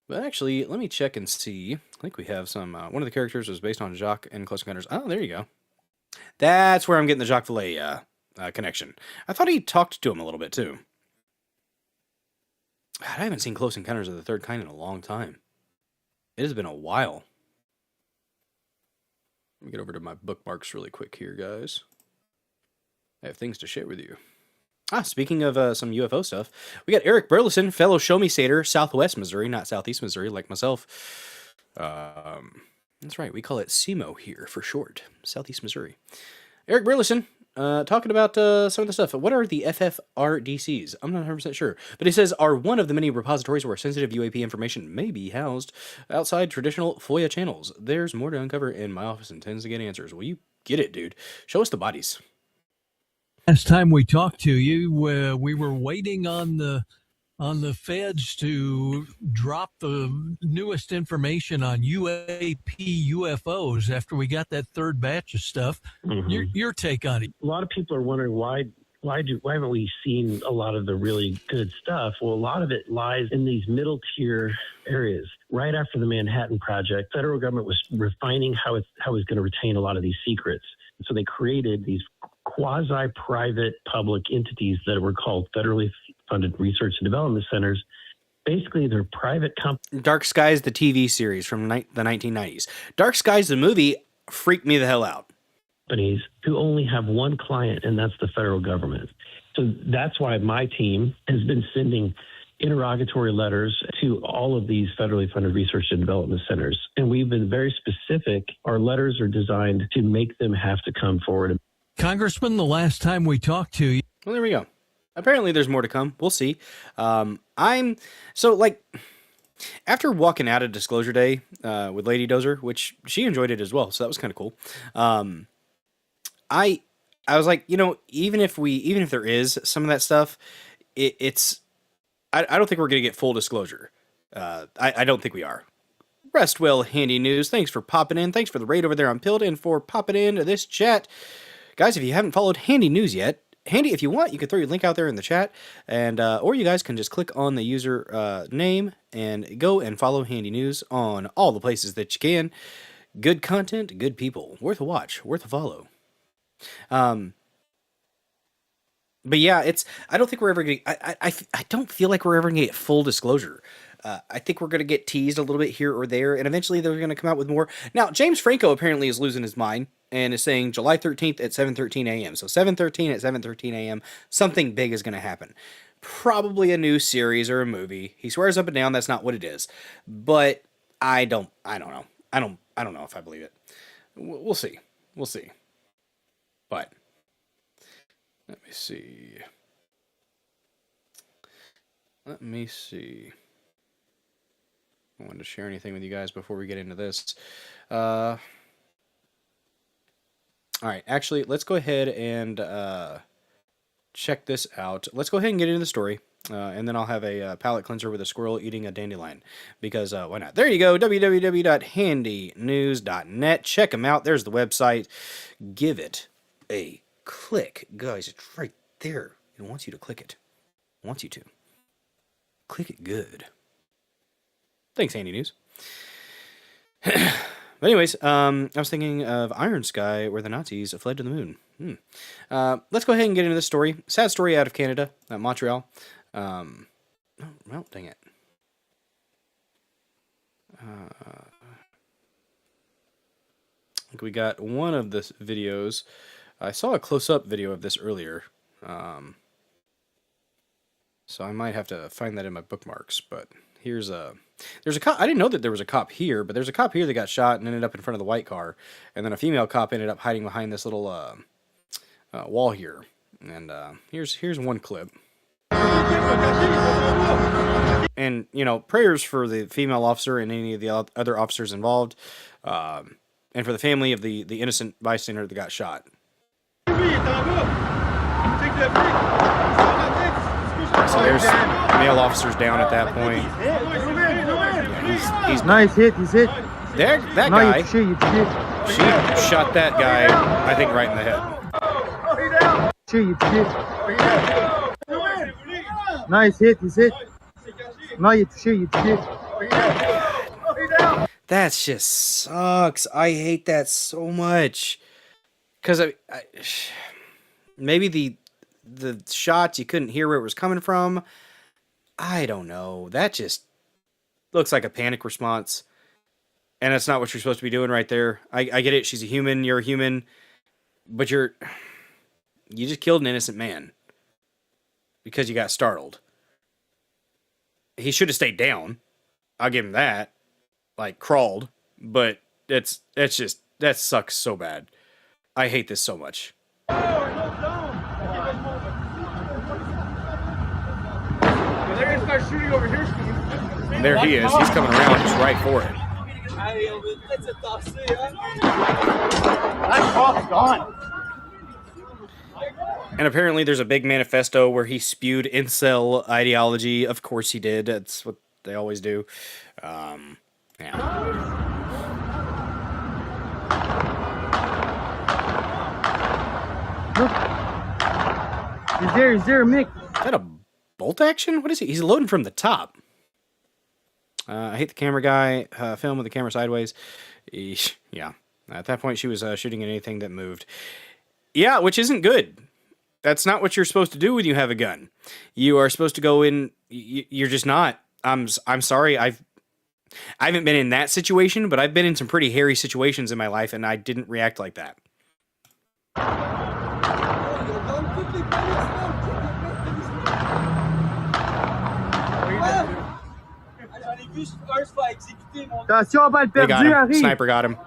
But actually, let me check and see. I think we have some. One of the characters was based on Jacques in Close Encounters. Oh, there you go. That's where I'm getting the Jacques Vallée connection. I thought he talked to him a little bit too. God, I haven't seen Close Encounters of the Third Kind in a long time. It has been a while. Let me get over to my bookmarks really quick here, guys. I have things to share with you. Speaking of some UFO stuff, we got Eric Burleson, fellow Show Me Stater, Southwest Missouri, not Southeast Missouri like myself. That's right, we call it SEMO here for short, Southeast Missouri. Eric Burleson, talking about some of the stuff. What are the FFRDCs? I'm not 100% sure. But he says, are one of the many repositories where sensitive UAP information may be housed outside traditional FOIA channels. There's more to uncover, and my office intends to get answers. Well, you get it, dude. Show us the bodies. Last time we talked to you, we were waiting on the feds to drop the newest information on UAP UFOs after we got that third batch of stuff. Mm-hmm. Your take on it? A lot of people are wondering why haven't we seen a lot of the really good stuff? Well, a lot of it lies in these middle tier areas. Right after the Manhattan Project, federal government was refining how it's going to retain a lot of these secrets. So they created these quasi-private public entities that were called federally funded research and development centers. Basically, they're private companies. Dark Skies, the TV series from the 1990s. Dark Skies, the movie, freaked me the hell out. Companies who only have one client, and that's the federal government. So that's why my team has been sending interrogatory letters to all of these federally funded research and development centers. And we've been very specific. Our letters are designed to make them have to come forward. Congressman, the last time we talked to you. Well, there we go. Apparently there's more to come. We'll see. After walking out of Disclosure Day with Lady Dozer, which she enjoyed it as well, so that was kind of cool. I I was like, even if there is some of that stuff, it's I don't think we're gonna get full disclosure. I don't think we are. Rest well, Handy News. Thanks for popping in. Thanks for the raid over there on Pilled and for popping into this chat. Guys, if you haven't followed Handy News yet, Handy, if you want, you can throw your link out there in the chat, and or you guys can just click on the user name and go and follow Handy News on all the places that you can. Good content, good people, worth a watch, worth a follow. But yeah, I don't think we're ever going. I don't feel like we're ever going to get full disclosure. I think we're going to get teased a little bit here or there, and eventually they're going to come out with more. Now, James Franco apparently is losing his mind and is saying July 13th at 7:13 a.m. So 7:13 at 7:13 a.m. Something big is going to happen. Probably a new series or a movie. He swears up and down that's not what it is, but I don't know. I don't know if I believe it. We'll see. We'll see. But let me see. I wanted to share anything with you guys before we get into this. All right, actually, let's go ahead and check this out. Let's go ahead and get into the story, and then I'll have a palate cleanser with a squirrel eating a dandelion, because why not? There you go, www.handynews.net. Check them out. There's the website. Give it a click. Guys, it's right there. It wants you to click it. It wants you to. Click it good. Thanks, Handy News. But anyways, I was thinking of Iron Sky, where the Nazis fled to the moon. Let's go ahead and get into this story. Sad story out of Canada, Montreal. Oh, well, dang it. We got one of the videos. I saw a close-up video of this earlier. So I might have to find that in my bookmarks, but there's a cop. I didn't know that there was a cop here, but there's a cop here that got shot and ended up in front of the white car, and then a female cop ended up hiding behind this little wall here. And here's one clip. And prayers for the female officer and any of the other officers involved, and for the family of the innocent bystander that got shot. So there's male officers down at that point. Yeah, he's nice hit. He's hit. There, that guy. She shot that guy, I think, right in the head. Nice hit. He's hit. That just sucks. I hate that so much. Because maybe the shots, you couldn't hear where it was coming from. I don't know. That just looks like a panic response. And that's not what you're supposed to be doing right there. I get it. She's a human. You're a human. But you just killed an innocent man. Because you got startled. He should have stayed down. I'll give him that. Like, crawled. But that sucks so bad. I hate this so much. Shooting over here, Steve. There he is. He's coming around just right for it. That cop's gone. And apparently there's a big manifesto where he spewed incel ideology. Of course he did. That's what they always do. Yeah. Look. He's there, Mick. Is that a bolt action? What is he? He's loading from the top. I hate the camera guy. Film with the camera sideways. Eesh. Yeah. At that point, she was shooting at anything that moved. Yeah, which isn't good. That's not what you're supposed to do when you have a gun. You are supposed to go in. You're just not. I'm sorry. I haven't been in that situation, but I've been in some pretty hairy situations in my life, and I didn't react like that. The guy, sniper got him.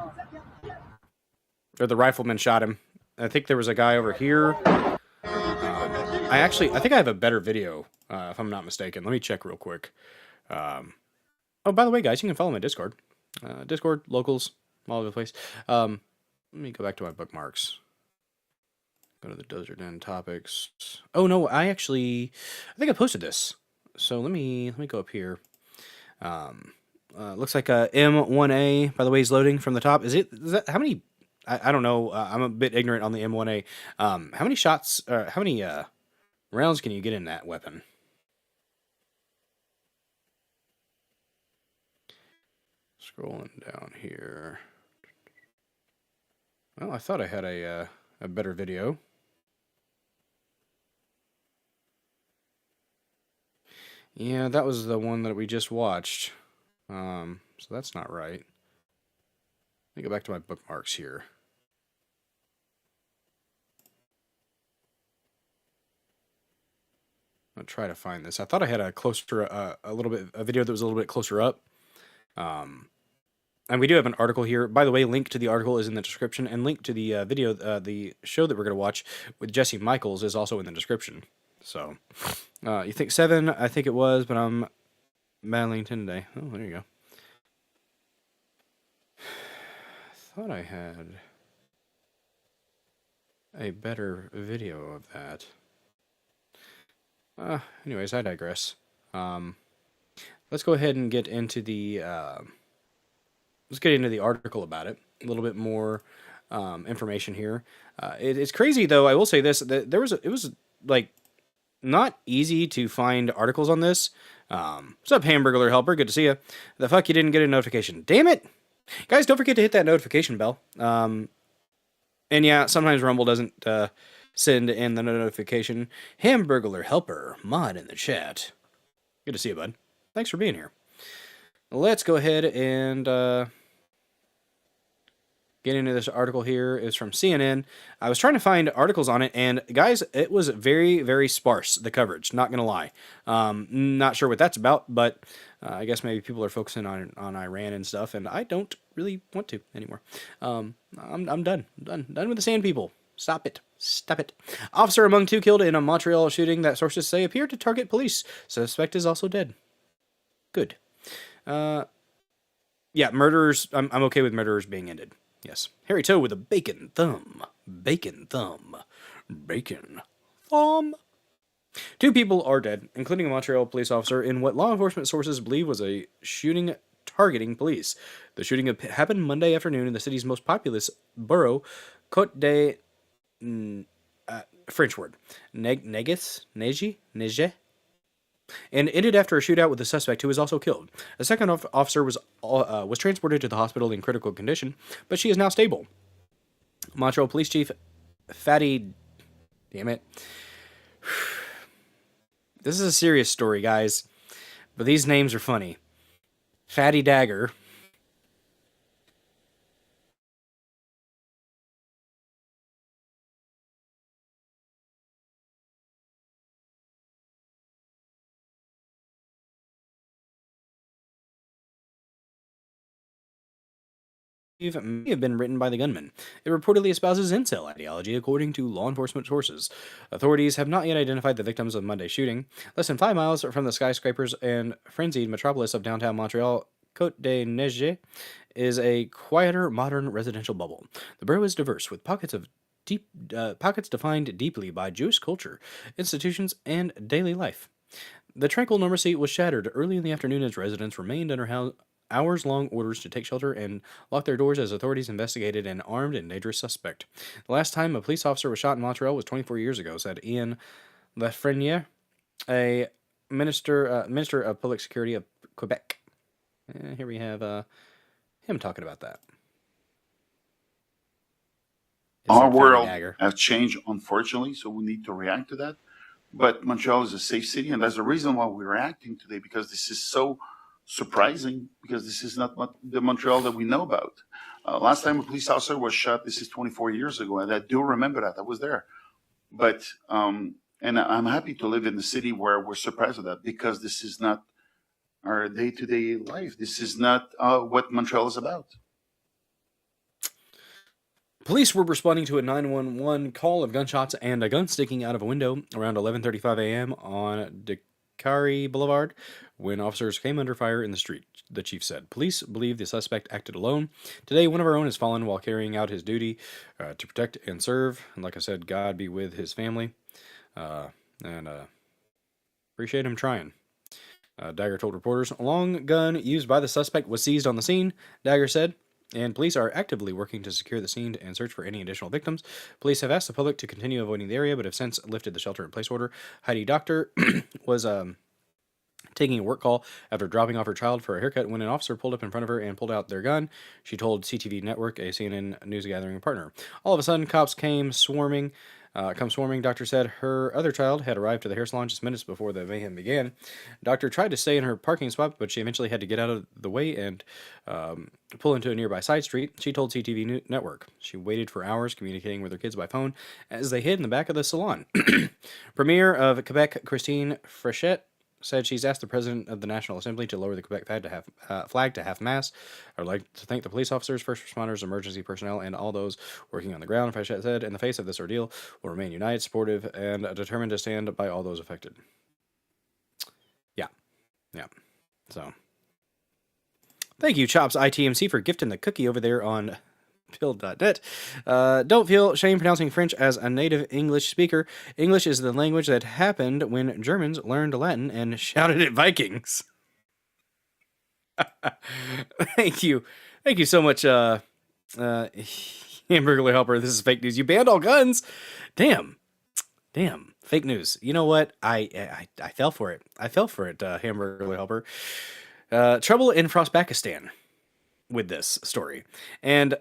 Or the rifleman shot him. I think there was a guy over here. I think I have a better video, if I'm not mistaken. Let me check real quick. Oh, by the way, guys, you can follow my Discord. Discord, locals, all over the place. Let me go back to my bookmarks. Go to the Dozer Den topics. Oh no, I think I posted this. So let me go up here. Looks like M1A, by the way, is loading from the top. Is that how many? I don't know. I'm a bit ignorant on the M1A. How many shots? How many rounds can you get in that weapon? Scrolling down here. Well, I thought I had a better video. Yeah, that was the one that we just watched. So that's not right. Let me go back to my bookmarks here. I'll try to find this. I thought I had a video that was a little bit closer up. And we do have an article here. By the way, link to the article is in the description, and link to the video, the show that we're going to watch with Jesse Michaels is also in the description. So, you think 7? I think it was, but I'm battling 10 today. Oh, there you go. I thought I had a better video of that. Anyways, I digress. Let's go ahead and get into the article about it. A little bit more information here. It's crazy though. I will say this: that it was like not easy to find articles on this. What's up, Hamburglar Helper? Good to see you. The fuck you didn't get a notification? Damn it, guys! Don't forget to hit that notification bell. And yeah, sometimes Rumble doesn't send in the notification. Hamburglar Helper mod in the chat. Good to see you, bud. Thanks for being here. Let's go ahead and get into this article here. It's from CNN. I was trying to find articles on it, and guys, it was very, very sparse, the coverage, not going to lie. Not sure what that's about, but I guess maybe people are focusing on Iran and stuff, and I don't really want to anymore. I'm done. Done with the sand people. Stop it. Stop it. Officer among 2 killed in a Montreal shooting that sources say appeared to target police. Suspect is also dead. Good. Yeah, murderers. I'm okay with murderers being ended. Yes. Harry Toe with a bacon thumb. Bacon thumb. Bacon thumb. 2 people are dead, including a Montreal police officer, in what law enforcement sources believe was a shooting targeting police. The shooting happened Monday afternoon in the city's most populous borough, Côte de French word. Neges? And ended after a shootout with the suspect, who was also killed. A second officer was transported to the hospital in critical condition, but she is now stable. Montreal Police Chief Fatty... Damn it. This is a serious story, guys, but these names are funny. Fatty Dagger... may have been written by the gunman. It reportedly espouses incel ideology, according to law enforcement sources. Authorities have not yet identified the victims of Monday's shooting. Less than 5 miles from the skyscrapers and frenzied metropolis of downtown Montreal, Côte de Neige is a quieter, modern residential bubble. The borough is diverse, with pockets defined deeply by Jewish culture, institutions, and daily life. The tranquil normalcy was shattered early in the afternoon as residents remained under hours-long orders to take shelter and lock their doors as authorities investigated an armed and dangerous suspect. The last time a police officer was shot in Montreal was 24 years ago, said Ian Lafreniere, a minister of public security of Quebec. Here we have him talking about that. Our world has changed, unfortunately, so we need to react to that. But Montreal is a safe city, and that's the reason why we're acting today, because this is so surprising, because this is not the Montreal that we know about. Last time a police officer was shot, this is 24 years ago, and I do remember that. I was there. But, and I'm happy to live in the city where we're surprised with that, because this is not our day-to-day life. This is not what Montreal is about. Police were responding to a 911 call of gunshots and a gun sticking out of a window around 11:35 a.m. on Kari Boulevard when officers came under fire in the street. The chief said, "Police believe the suspect acted alone. Today, one of our own has fallen while carrying out his duty to protect and serve. And like I said, God be with his family. And appreciate him trying." Dagger told reporters, "A long gun used by the suspect was seized on the scene," Dagger said, "and police are actively working to secure the scene and search for any additional victims. Police have asked the public to continue avoiding the area, but have since lifted the shelter-in-place order." Heidi Doctor was taking a work call after dropping off her child for a haircut when an officer pulled up in front of her and pulled out their gun. She told CTV Network, a CNN news gathering partner. "All of a sudden, cops came swarming. Doctor said her other child had arrived to the hair salon just minutes before the mayhem began. Doctor tried to stay in her parking spot, but she eventually had to get out of the way and pull into a nearby side street," she told CTV Network. She waited for hours communicating with her kids by phone as they hid in the back of the salon. Premier of Quebec, Christine Frechette, said she's asked the president of the National Assembly to lower the Quebec flag to half mast. "I would like to thank the police officers, first responders, emergency personnel, and all those working on the ground," Frechette said. "In the face of this ordeal, we'll remain united, supportive, and determined to stand by all those affected." Yeah. So, thank you, Chops ITMC, for gifting the cookie over there on pill.net. "Don't feel shame pronouncing French as a native English speaker. English is the language that happened when Germans learned Latin and shouted at Vikings." Thank you. Thank you so much, Hamburger Helper. This is fake news. You banned all guns. Damn. Fake news. You know what? I fell for it. Hamburger Helper. Trouble in Frostbakistan with this story. And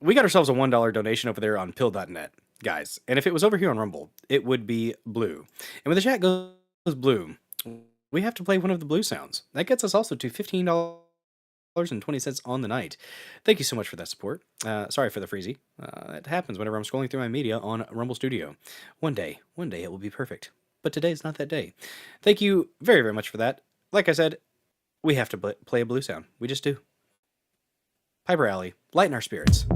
we got ourselves a $1 donation over there on pill.net, guys. And if it was over here on Rumble, it would be blue. And when the chat goes blue, we have to play one of the blue sounds. That gets us also to $15.20 on the night. Thank you so much for that support. Sorry for the freezy. It happens whenever I'm scrolling through my media on Rumble Studio. One day it will be perfect. But today is not that day. Thank you very, very much for that. Like I said, we have to play a blue sound. We just do. Piper Alley, lighten our spirits.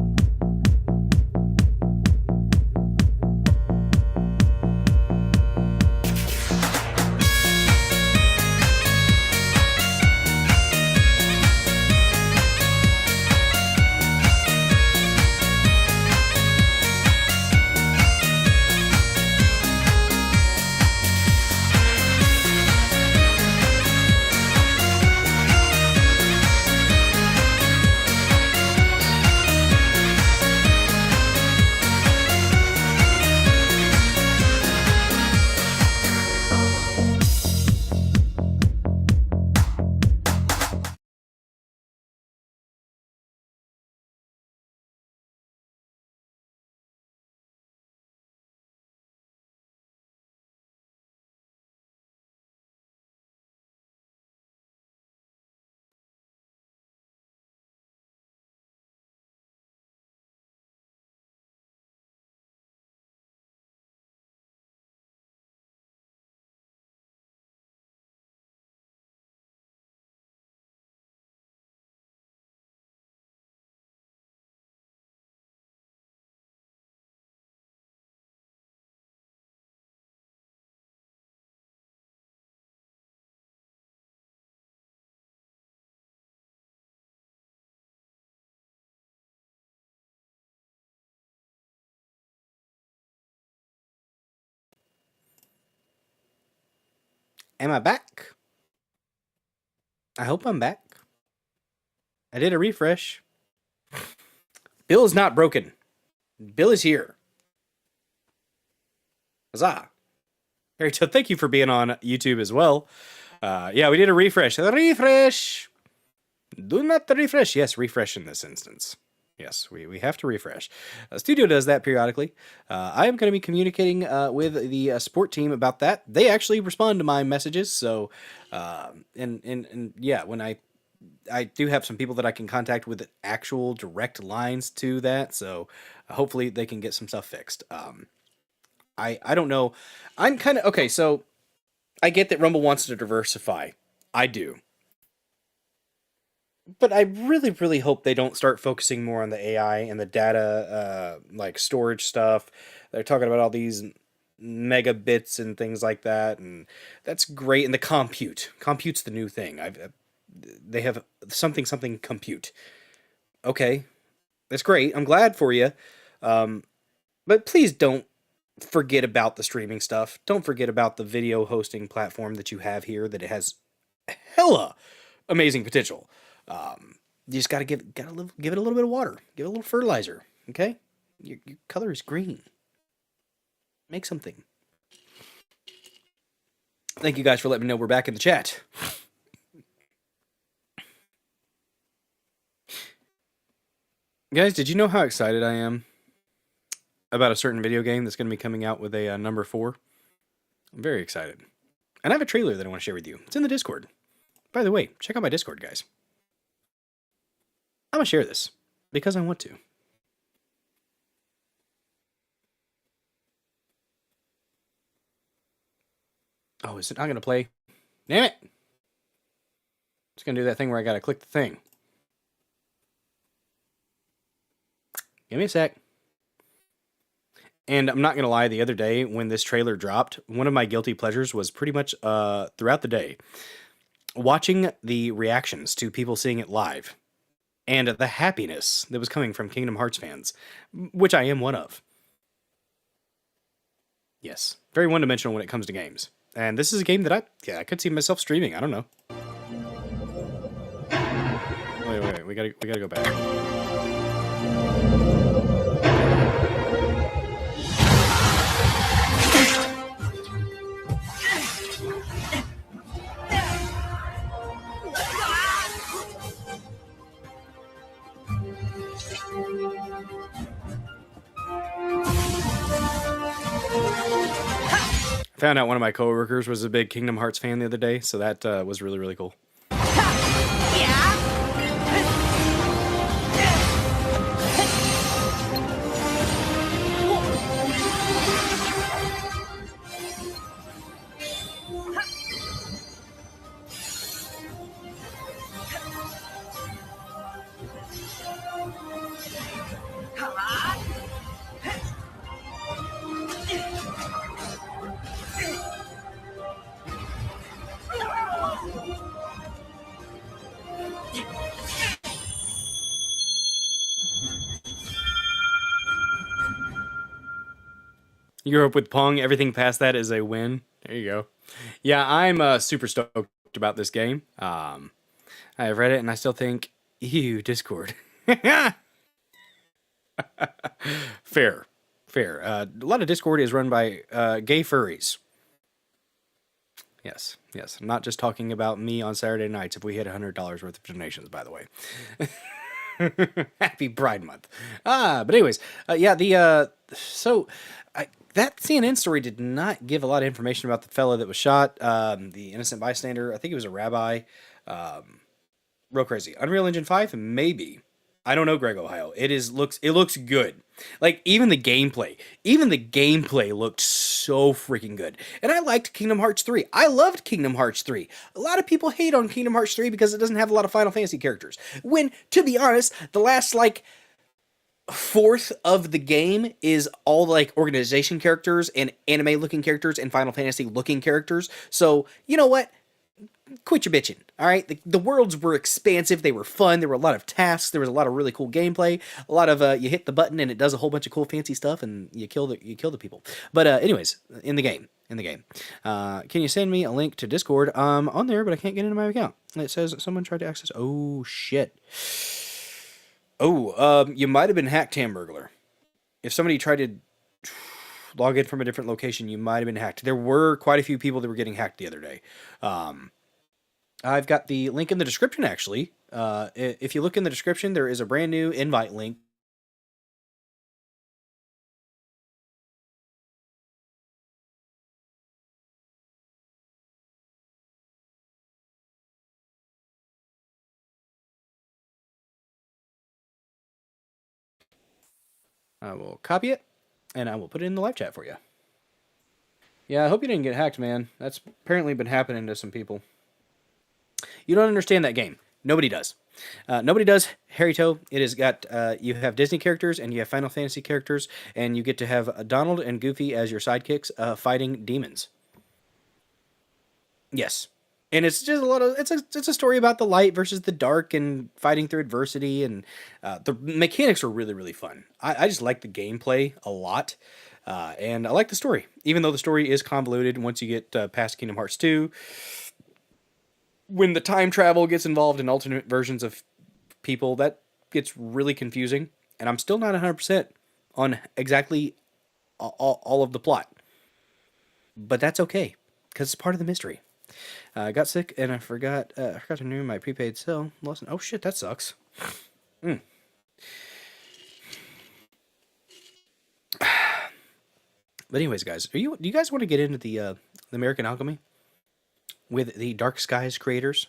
Am I back? I hope I'm back. I did a refresh. Bill is not broken. Bill is here. Huzzah. Harry, thank you for being on YouTube as well. Yeah, we did a refresh. Refresh! Do not refresh. Yes, refresh in this instance. Yes, we have to refresh. Studio does that periodically. I am going to be communicating with the sport team about that. They actually respond to my messages. So, and yeah, when I do have some people that I can contact with actual direct lines to that. So hopefully they can get some stuff fixed. I don't know. I'm kind of okay. So I get that Rumble wants to diversify. I do. But I really, really hope they don't start focusing more on the AI and the data, like storage stuff. They're talking about all these megabits and things like that, and that's great. And the compute's the new thing. They have something compute. Okay, that's great. I'm glad for you. But please don't forget about the streaming stuff. Don't forget about the video hosting platform that you have here, that it has hella amazing potential. You just gotta give it a little bit of water, give it a little fertilizer. Okay, your color is green. Make something. Thank you guys for letting me know we're back in the chat. Guys, did you know how excited I am about a certain video game that's going to be coming out with a number 4? I'm very excited. And I have a trailer that I want to share with you. It's in the Discord. By the way, check out my Discord, guys. I'm going to share this because I want to. Oh, is it not going to play? Damn it! It's going to do that thing where I got to click the thing. Give me a sec. And I'm not going to lie, the other day when this trailer dropped, one of my guilty pleasures was pretty much throughout the day watching the reactions to people seeing it live and the happiness that was coming from Kingdom Hearts fans, which I am one of. Yes, very one-dimensional when it comes to games. And this is a game that I could see myself streaming. I don't know. Wait. We gotta go back. Found out one of my coworkers was a big Kingdom Hearts fan the other day, so that was really, really cool. You grew up with Pong. Everything past that is a win. There you go. Yeah, I'm super stoked about this game. I've read it, and I still think, ew, Discord. Fair. A lot of Discord is run by gay furries. Yes. I'm not just talking about me on Saturday nights if we hit $100 worth of donations, by the way. Happy Pride Month. But anyways, that CNN story did not give a lot of information about the fella that was shot, the innocent bystander. I think he was a rabbi. Real crazy. Unreal Engine 5, maybe. I don't know, Greg Ohio. It looks good. Like, even the gameplay looked so freaking good. And I liked Kingdom Hearts 3. I loved Kingdom Hearts 3. A lot of people hate on Kingdom Hearts 3 because it doesn't have a lot of Final Fantasy characters. When, to be honest, the last, fourth of the game is all, organization characters and anime-looking characters and Final Fantasy-looking characters. So, you know what? Quit your bitching, all right? The worlds were expansive. They were fun. There were a lot of tasks. There was a lot of really cool gameplay. A lot of you hit the button and it does a whole bunch of cool fancy stuff and you kill the people. But anyways, in the game, can you send me a link to Discord? On there, but I can't get into my account. It says someone tried to access. Oh shit. Oh, you might have been hacked, Hamburglar. If somebody tried to log in from a different location, you might have been hacked. There were quite a few people that were getting hacked the other day. I've got the link in the description, actually. If you look in the description, there is a brand new invite link. I will copy it, and I will put it in the live chat for you. Yeah, I hope you didn't get hacked, man. That's apparently been happening to some people. You don't understand that game. Nobody does. Nobody does Harryto. It has got you have Disney characters and you have Final Fantasy characters, and you get to have Donald and Goofy as your sidekicks fighting demons. Yes, and it's just a lot of it's a story about the light versus the dark and fighting through adversity, and the mechanics are really fun. I just like the gameplay a lot, and I like the story, even though the story is convoluted once you get past Kingdom Hearts 2. When the time travel gets involved in alternate versions of people, that gets really confusing, and I'm still not 100% on exactly all of the plot. But that's okay, because it's part of the mystery. I got sick, and I forgot to renew my prepaid cell. Oh shit, that sucks. But anyways, guys, do you guys want to get into the American Alchemy with the Dark Skies creators?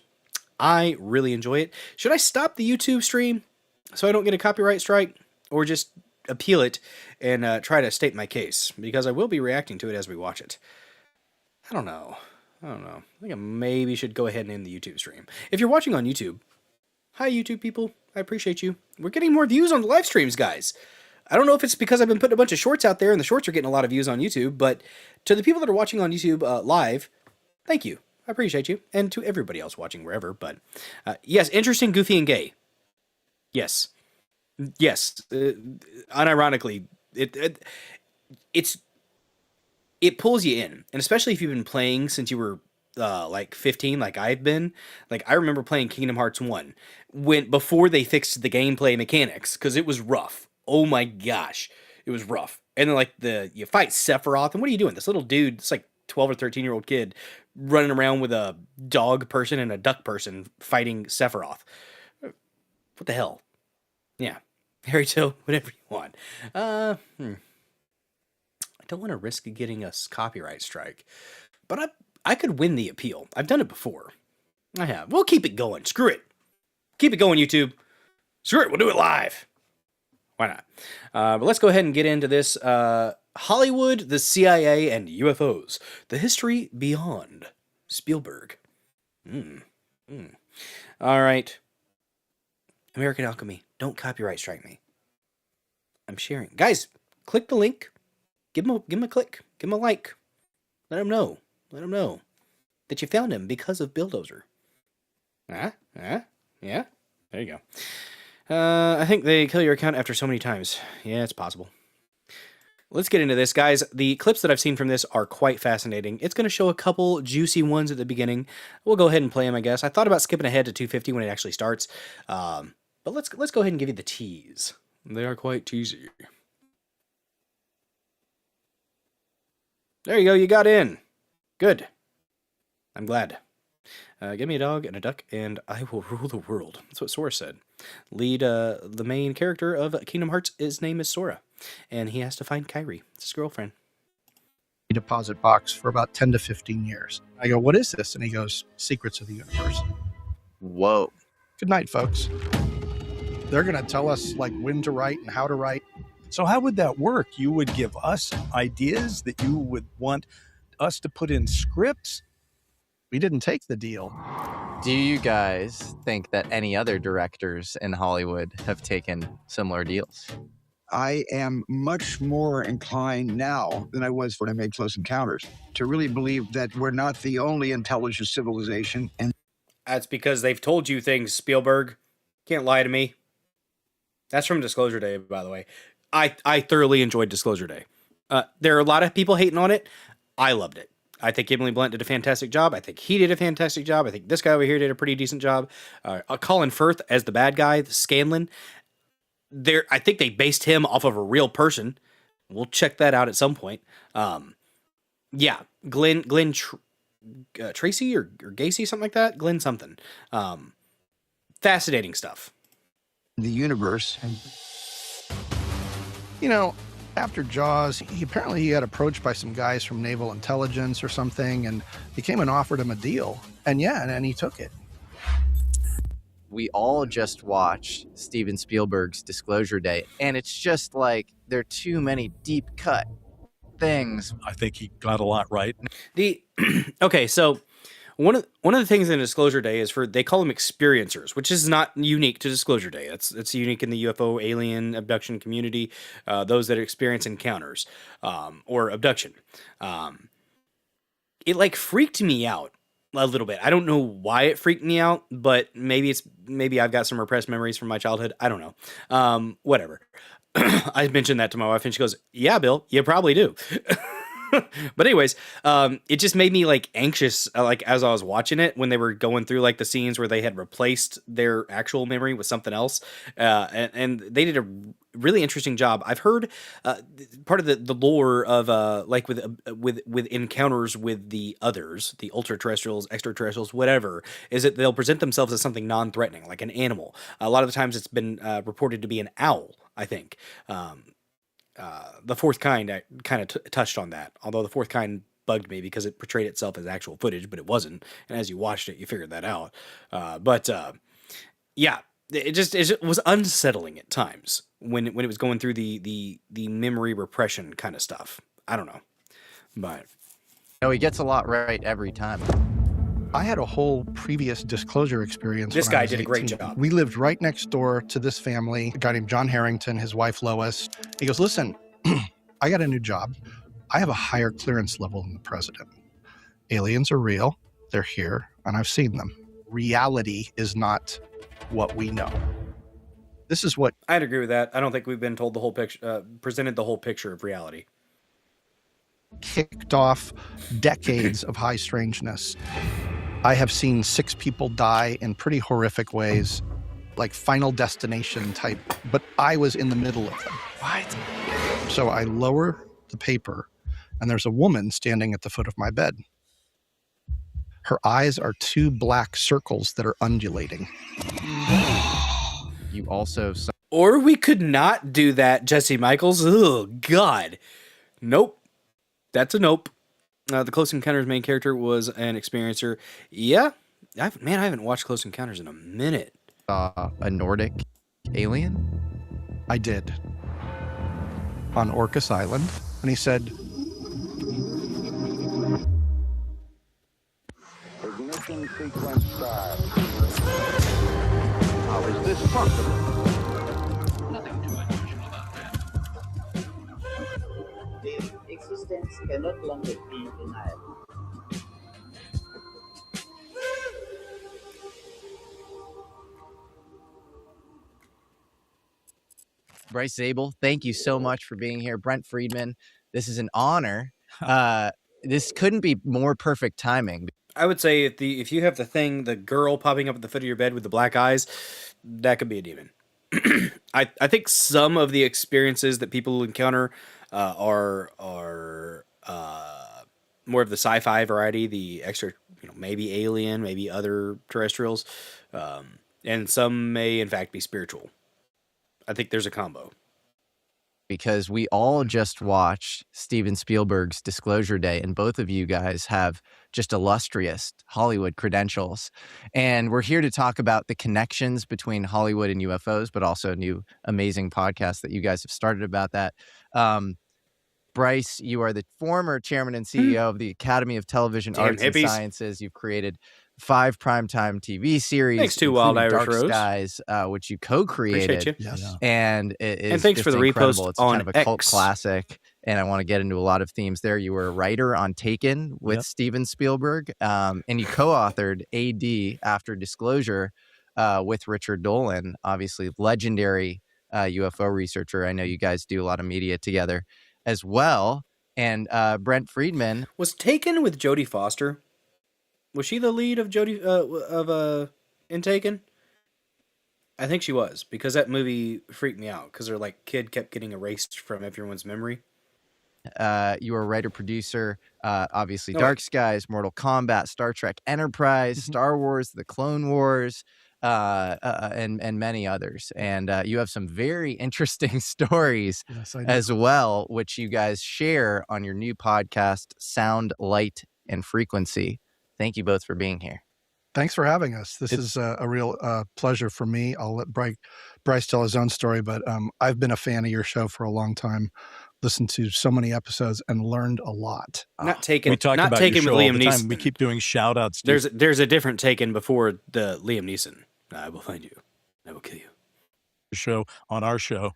I really enjoy it. Should I stop the YouTube stream so I don't get a copyright strike, or just appeal it and try to state my case? Because I will be reacting to it as we watch it. I don't know. I think I maybe should go ahead and end the YouTube stream. If you're watching on YouTube, hi YouTube people. I appreciate you. We're getting more views on the live streams, guys. I don't know if it's because I've been putting a bunch of shorts out there and the shorts are getting a lot of views on YouTube, but to the people that are watching on YouTube live, thank you. I appreciate you. And to everybody else watching wherever, but yes, interesting, goofy, and gay. Yes. Yes. Unironically, it pulls you in, and especially if you've been playing since you were like 15, like I've been. Like, I remember playing Kingdom Hearts 1 before they fixed the gameplay mechanics, because it was rough. Oh my gosh, it was rough. And then like you fight Sephiroth, and what are you doing? This little dude, it's like 12 or 13-year-old kid running around with a dog person and a duck person fighting Sephiroth. What the hell? Yeah, Harryto, whatever you want. I don't want to risk getting a copyright strike, but I could win the appeal. I've done it before. I have. We'll keep it going. Screw it. Keep it going, YouTube. Screw it. We'll do it live. Why not? But let's go ahead and get into this. Hollywood, the CIA, and UFOs. The history beyond Spielberg. All right. American Alchemy. Don't copyright strike me. I'm sharing. Guys, click the link. Give him a click. Give him a like. Let him know. Let him know that you found him because of Bulldozer. Yeah. There you go. I think they kill your account after so many times. Yeah, it's possible. Let's get into this, guys. The clips that I've seen from this are quite fascinating. It's going to show a couple juicy ones at the beginning. We'll go ahead and play them, I guess. I thought about skipping ahead to 250 when it actually starts. But let's go ahead and give you the tease. They are quite teasy. There you go. You got in. Good. I'm glad. Give me a dog and a duck, and I will rule the world. That's what Sora said. The main character of Kingdom Hearts, his name is Sora, and he has to find Kairi. It's his girlfriend. Deposit box for about 10 to 15 years. I go, what is this? And he goes, Secrets of the Universe. Whoa. Good night, folks. They're going to tell us like when to write and how to write. So how would that work? You would give us ideas that you would want us to put in scripts? We didn't take the deal. Do you guys think that any other directors in Hollywood have taken similar deals? I am much more inclined now than I was when I made Close Encounters to really believe that we're not the only intelligent civilization. And that's because they've told you things, Spielberg. Can't lie to me. That's from Disclosure Day, by the way. I thoroughly enjoyed Disclosure Day. There are a lot of people hating on it. I loved it. I think Emily Blunt did a fantastic job. I think he did a fantastic job. I think this guy over here did a pretty decent job. Colin Firth as the bad guy, Scanlan. I think they based him off of a real person. We'll check that out at some point. Yeah, Glenn Tracy or Gacy, something like that. Glenn something. Fascinating stuff. the universe. You know, after Jaws, he had approached by some guys from Naval Intelligence or something, and he came and offered him a deal. And and he took it. We all just watched Steven Spielberg's Disclosure Day, and it's just like there are too many deep cut things. I think he got a lot right. Okay, so One of the things in Disclosure Day is they call them experiencers, which is not unique to Disclosure Day. It's unique in the UFO alien abduction community. Those that experience encounters or abduction. It like freaked me out a little bit. I don't know why it freaked me out, but maybe I've got some repressed memories from my childhood. I don't know. Whatever. I mentioned that to my wife, and she goes, "Yeah, Bill, you probably do." But anyways, it just made me like anxious, like as I was watching it when they were going through like the scenes where they had replaced their actual memory with something else, and they did a really interesting job. I've heard part of the lore of like with encounters with the others, the ultra terrestrials, extraterrestrials, whatever, is that they'll present themselves as something non-threatening, like an animal. A lot of the times it's been reported to be an owl, I think. The Fourth Kind kind of touched on that, although The Fourth Kind bugged me because it portrayed itself as actual footage, but it wasn't. And as you watched it, you figured that out. Yeah, it was unsettling at times when it was going through the memory repression kind of stuff. I don't know, but No, he gets a lot right every time. I had a whole previous disclosure experience. This when guy I was did a great 18. job. We lived right next door to this family, a guy named John Harrington, his wife Lois. He goes, "Listen, I got a new job. I have a higher clearance level than the president. Aliens are real. They're here, and I've seen them. Reality is not what we know." This is what I'd agree with that. I don't think we've been told the whole picture, presented the whole picture of reality. kicked off decades of high strangeness. I have seen 6 people die in pretty horrific ways, like Final Destination type, but I was in the middle of them. What? So I lower the paper, and there's a woman standing at the foot of my bed. Her eyes are 2 black circles that are undulating. You also Or we could not do that, Jesse Michaels. Oh, God. Nope. That's a nope. The Close Encounters main character was an experiencer. Yeah. I haven't watched Close Encounters in a minute. saw a Nordic alien. I did. On Orcas Island. And he said, Ignition sequence start. How is this possible? Nothing too unusual about that. Their existence cannot longer be denied. Bryce Zabel, thank you so much for being here. Brent Friedman, this is an honor. This couldn't be more perfect timing. I would say if you have the girl popping up at the foot of your bed with the black eyes, that could be a demon. I think some of the experiences that people encounter are more of the sci-fi variety, the extra, maybe alien, maybe other terrestrials, and some may in fact be spiritual. I think there's a combo. Because we all just watched Steven Spielberg's Disclosure Day, and both of you guys have just illustrious Hollywood credentials. And we're here to talk about the connections between Hollywood and UFOs, but also a new amazing podcast that you guys have started about that. Bryce, you are the former chairman and CEO of the Academy of Television Arts and Sciences. You've created 5 primetime TV series. Thanks to Wild Irish Dark Rose. Skies, which you co-created. Appreciate you. Yes. And it is And thanks just for the incredible. repost It's on kind of a cult X. classic, and I want to get into a lot of themes there. You were a writer on Taken with Steven Spielberg, and you co-authored AD After Disclosure with Richard Dolan, obviously legendary UFO researcher. I know you guys do a lot of media together as well. And Brent Friedman was Taken with Jodie Foster. Was she the lead of in Taken? I think she was, because that movie freaked me out because her kid kept getting erased from everyone's memory. You were a writer-producer, obviously Dark Skies, Mortal Kombat, Star Trek Enterprise, Star Wars, The Clone Wars, and many others. And you have some very interesting stories as well, which you guys share on your new podcast, Sound, Light, and Frequency. Thank you both for being here. Thanks for having us. This is a real pleasure for me. I'll let Bryce tell his own story, but I've been a fan of your show for a long time. Listened to so many episodes and learned a lot. Not Taken. We talk not about Taken your with show all Liam the time. Neeson. We keep doing shout outs. There's a different Taken before the Liam Neeson. I will find you. I will kill you. Show on our show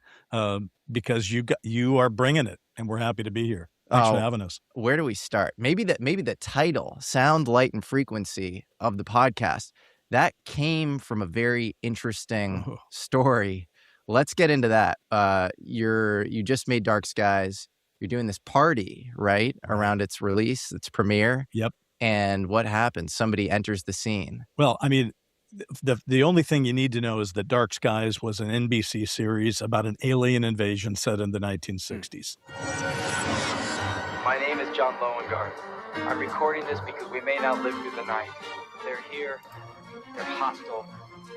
because you are bringing it, and we're happy to be here. Thanks for having us. Where do we start? Maybe the title, Sound, Light, and Frequency of the podcast, that came from a very interesting story. Let's get into that. You just made Dark Skies. You're doing this party, right? Around its release, its premiere. Yep. And what happens? Somebody enters the scene. Well, I mean, the only thing you need to know is that Dark Skies was an NBC series about an alien invasion set in the 1960s. My name is John Lowengarth. I'm recording this because we may not live through the night. They're here, they're hostile,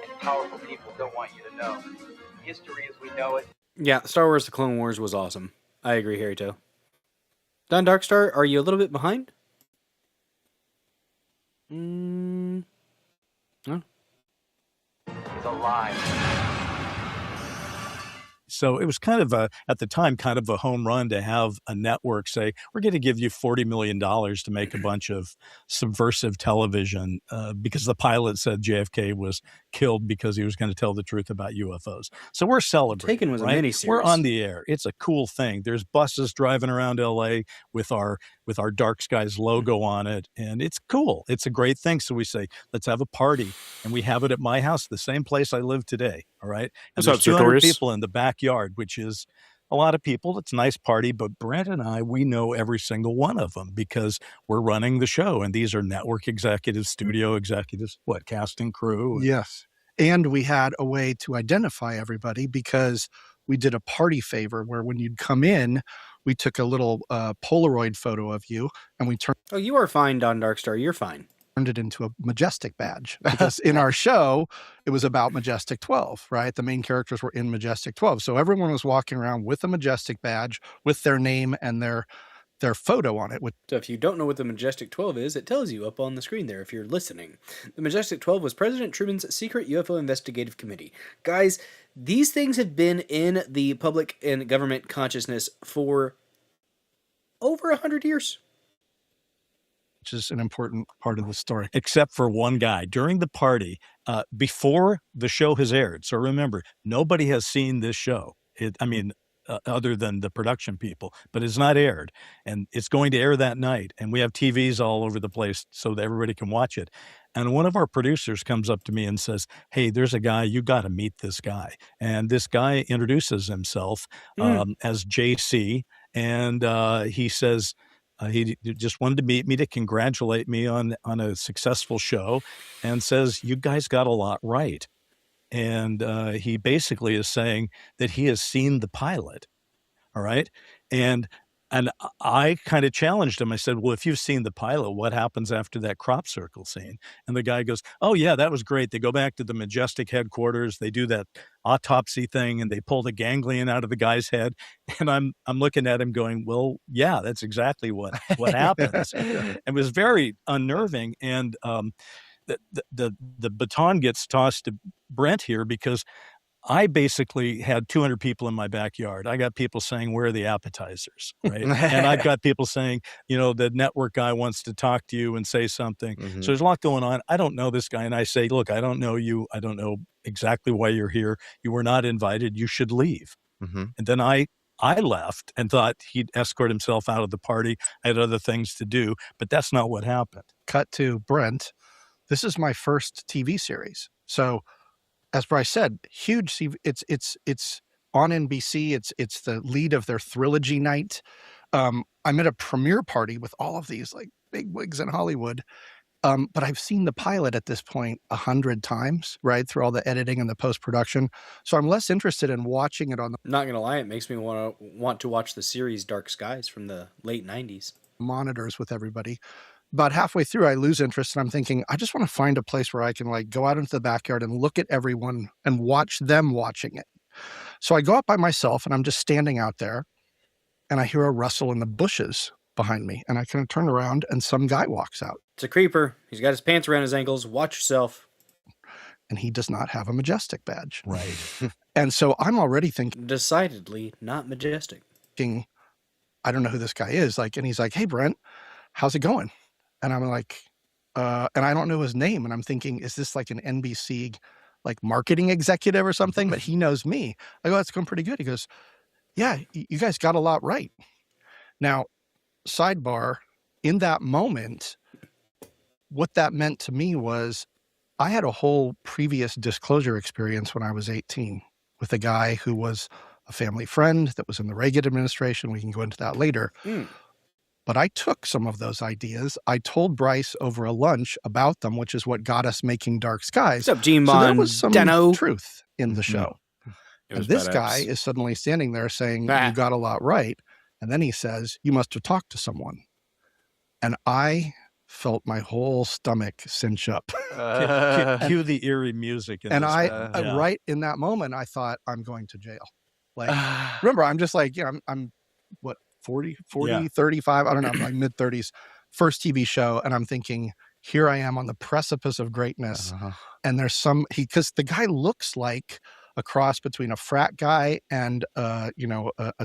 and powerful people don't want you to know. History as we know it. Yeah, Star Wars The Clone Wars was awesome. I agree, Harry Toe. Don Darkstar, are you a little bit behind? No. It's alive. So it was kind of at the time, kind of a home run to have a network say, we're going to give you $40 million to make a bunch of subversive television because the pilot said JFK was killed because he was going to tell the truth about UFOs. So we're celebrating. Taken was right? a miniseries. We're on the air. It's a cool thing. There's buses driving around LA with our Dark Skies logo on it. And it's cool. It's a great thing. So we say, let's have a party. And we have it at my house, the same place I live today. All right. And there's 200 people in the backyard, which is a lot of people. It's a nice party. But Brent and I, we know every single one of them because we're running the show. And these are network executives, studio executives, casting crew. Yes. And we had a way to identify everybody because we did a party favor where when you'd come in, we took a little Polaroid photo of you and we turned. Oh, you are fine, Don Darkstar. You're fine. Turned it into a Majestic badge because in our show, it was about Majestic 12, right? The main characters were in Majestic 12. So everyone was walking around with a Majestic badge with their name and their photo on it. So if you don't know what the Majestic 12 is, it tells you up on the screen there if you're listening. The Majestic 12 was President Truman's secret UFO investigative committee. Guys, these things have been in the public and government consciousness for over 100 years. Which is an important part of the story. Except for one guy. During the party, before the show has aired. So remember, nobody has seen this show. Other than the production people, but it's not aired. And it's going to air that night. And we have TVs all over the place so that everybody can watch it. And one of our producers comes up to me and says, hey, there's a guy, you got to meet this guy. And this guy introduces himself as JC. And he says, he just wanted to meet me to congratulate me on a successful show and says, you guys got a lot right. And he basically is saying that he has seen the pilot. All right. And I kind of challenged him. I said, well, if you've seen the pilot, what happens after that crop circle scene? And the guy goes, oh, yeah, that was great. They go back to the Majestic headquarters. They do that autopsy thing and they pull the ganglion out of the guy's head. And I'm looking at him going, well, yeah, that's exactly what happens. It was very unnerving. And the baton gets tossed to Brent here because I basically had 200 people in my backyard. I got people saying, where are the appetizers, right? And I've got people saying, the network guy wants to talk to you and say something. Mm-hmm. So there's a lot going on. I don't know this guy. And I say, look, I don't know you. I don't know exactly why you're here. You were not invited. You should leave. Mm-hmm. And then I left and thought he'd escort himself out of the party. I had other things to do, but that's not what happened. Cut to Brent. This is my first TV series. So as Bryce said, huge. It's on NBC. It's the lead of their trilogy night. I'm at a premiere party with all of these like big wigs in Hollywood. But I've seen the pilot at this point 100 times, right, through all the editing and the post-production. So I'm less interested in watching it on the... Not going to lie, it makes me want to watch the series Dark Skies from the late 90s. Monitors with everybody. About halfway through, I lose interest, and I'm thinking, I just want to find a place where I can like go out into the backyard and look at everyone and watch them watching it. So I go out by myself, and I'm just standing out there, and I hear a rustle in the bushes behind me. And I kind of turn around and some guy walks out. It's a creeper. He's got his pants around his ankles. Watch yourself. And he does not have a Majestic badge. Right. And so I'm already thinking, decidedly not Majestic. I don't know who this guy is. Like, and he's like, hey, Brent, how's it going? And I'm like, and I don't know his name. And I'm thinking, is this like an NBC like marketing executive or something? But he knows me. I go, that's going pretty good. He goes, yeah, you guys got a lot right. Now, sidebar, in that moment, what that meant to me was I had a whole previous disclosure experience when I was 18 with a guy who was a family friend that was in the Reagan administration. We can go into that later. But I took some of those ideas. I told Bryce over a lunch about them, which is what got us making Dark Skies. What's up, Gene So there was some Dano? truth in the show. And this guy is suddenly standing there saying, you got a lot right. And then he says, you must have talked to someone. And I felt my whole stomach cinch up. Cue the eerie music. And right in that moment, I thought, I'm going to jail. Like, remember, I'm just like, I'm what, 40, 35, I don't know, I'm like mid 30s, first TV show. And I'm thinking, here I am on the precipice of greatness. And there's because the guy looks like a cross between a frat guy and, a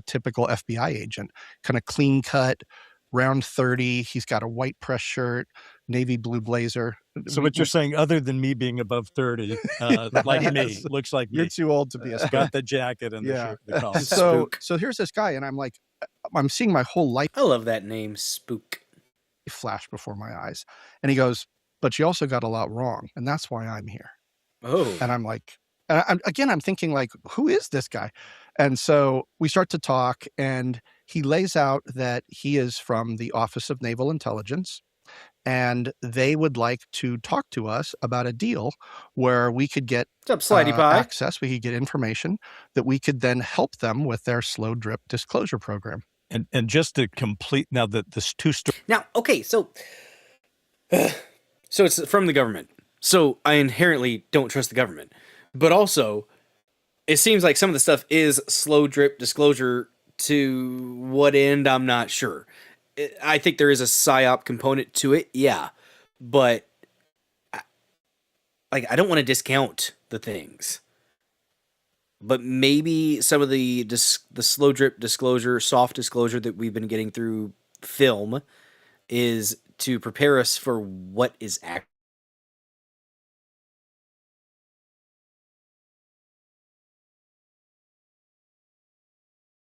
typical FBI agent, kind of clean cut, round 30. He's got a white press shirt, navy blue blazer. So what you're saying, other than me being above 30, like me, looks like me. You're too old to be a spook. Got the jacket and the shirt, the collar. So here's this guy, and I'm like, I'm seeing my whole life. I love that name, Spook. Flash before my eyes. And he goes, but you also got a lot wrong. And that's why I'm here. Oh. And I'm like, I'm thinking like, who is this guy? And so we start to talk, and he lays out that he is from the Office of Naval Intelligence, and they would like to talk to us about a deal where we could get access, we could get information that we could then help them with their slow drip disclosure program. And just to complete now that this now, okay, so it's from the government. So I inherently don't trust the government. But also, it seems like some of the stuff is slow drip disclosure. To what end, I'm not sure. I think there is a PSYOP component to it, yeah. But I don't want to discount the things. But maybe some of the slow drip disclosure, soft disclosure that we've been getting through film is to prepare us for what is actually.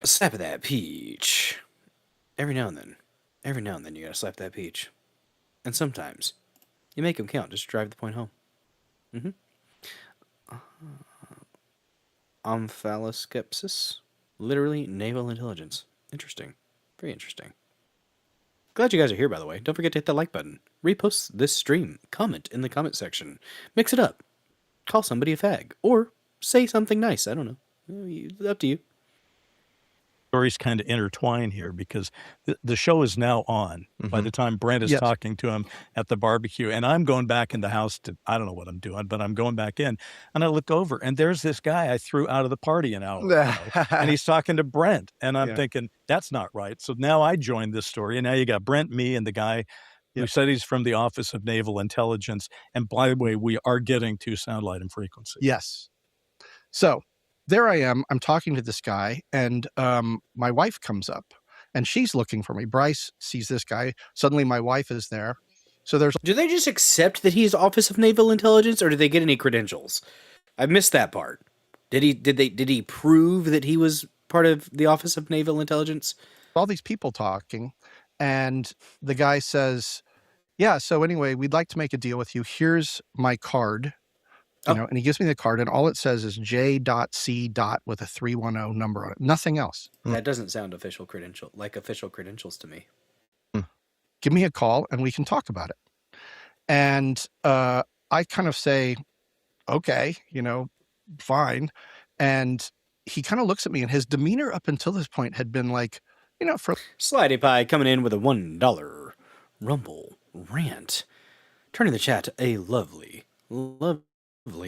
Slap of that peach. Every now and then you gotta slap that peach. And sometimes you make them count, just drive the point home. Omphaloskepsis. Literally naval intelligence. Interesting. Very interesting. Glad you guys are here, by the way. Don't forget to hit that like button. Repost this stream. Comment in the comment section. Mix it up. Call somebody a fag. Or say something nice. I don't know. Up to you. Stories kind of intertwine here because the show is now on by the time Brent is talking to him at the barbecue, and I'm going back in the house to, I don't know what I'm doing, but I'm going back in, and I look over and there's this guy I threw out of the party an hour ago, and he's talking to Brent, and I'm thinking that's not right. So now I joined this story, and now you got Brent, me, and the guy who said he's from the Office of Naval Intelligence. And by the way, we are getting to sound, light, and frequency. Yes. So there I am. I'm talking to this guy, and my wife comes up, and she's looking for me. Bryce sees this guy. Suddenly, my wife is there. So there's. Do they just accept that he's Office of Naval Intelligence, or do they get any credentials? I missed that part. Did he prove that he was part of the Office of Naval Intelligence? All these people talking, and the guy says, "Yeah. So anyway, we'd like to make a deal with you. Here's my card." And he gives me the card, and all it says is J.C. with a 310 number on it. Nothing else. That doesn't sound official credentials to me. Give me a call, and we can talk about it. And I kind of say, okay, fine. And he kind of looks at me, and his demeanor up until this point had been like, for Slidey Pie coming in with a $1 Rumble rant, turning the chat a lovely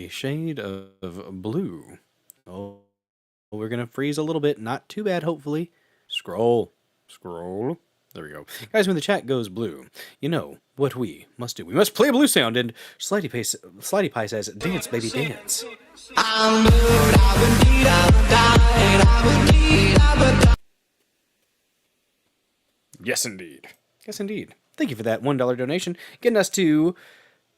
shade of blue. Oh, we're gonna freeze a little bit. Not too bad, hopefully. Scroll. There we go. Guys, when the chat goes blue, you know what we must do. We must play a blue sound, and Slidey Pie says, dance, baby, dance. Yes, indeed. Yes, indeed. Thank you for that $1 donation, getting us to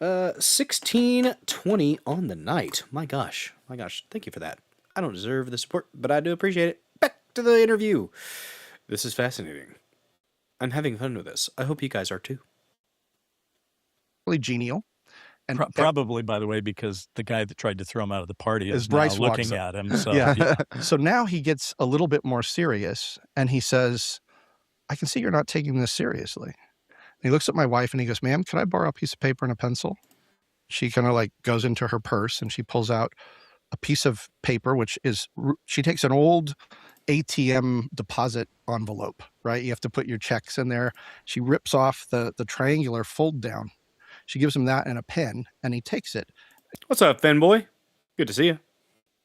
16.20 on the night. My gosh. Thank you for that. I don't deserve the support, but I do appreciate it. Back to the interview. This is fascinating. I'm having fun with this. I hope you guys are too. Really genial. And probably, by the way, because the guy that tried to throw him out of the party is Bryce now looking at him. So, yeah. So now he gets a little bit more serious, and he says, I can see you're not taking this seriously. And he looks at my wife and he goes, ma'am, can I borrow a piece of paper and a pencil? She kind of like goes into her purse and she pulls out a piece of paper, which is, she takes an old ATM deposit envelope, right? You have to put your checks in there. She rips off the triangular fold down. She gives him that and a pen, and he takes it. What's up, fanboy? Good to see you.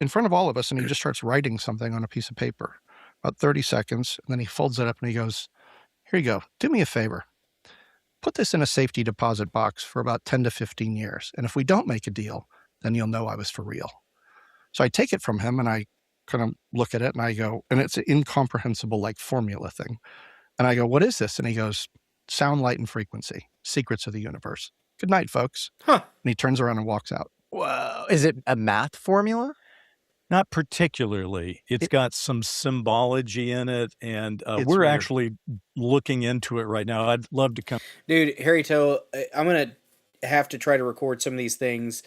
In front of all of us, and he just starts writing something on a piece of paper. About 30 seconds, and then he folds it up and he goes, here you go. Do me a favor. Put this in a safety deposit box for about 10 to 15 years. And if we don't make a deal, then you'll know I was for real. So I take it from him and I kind of look at it and I go, and it's an incomprehensible like formula thing. And I go, what is this? And he goes, sound, light, and frequency, secrets of the universe. Good night, folks. Huh. And he turns around and walks out. Whoa. Is it a math formula? Not particularly. It's got some symbology in it, and we're weird. actually looking into it right now. I'd love to come. Dude, Harry Toe, I'm going to have to try to record some of these things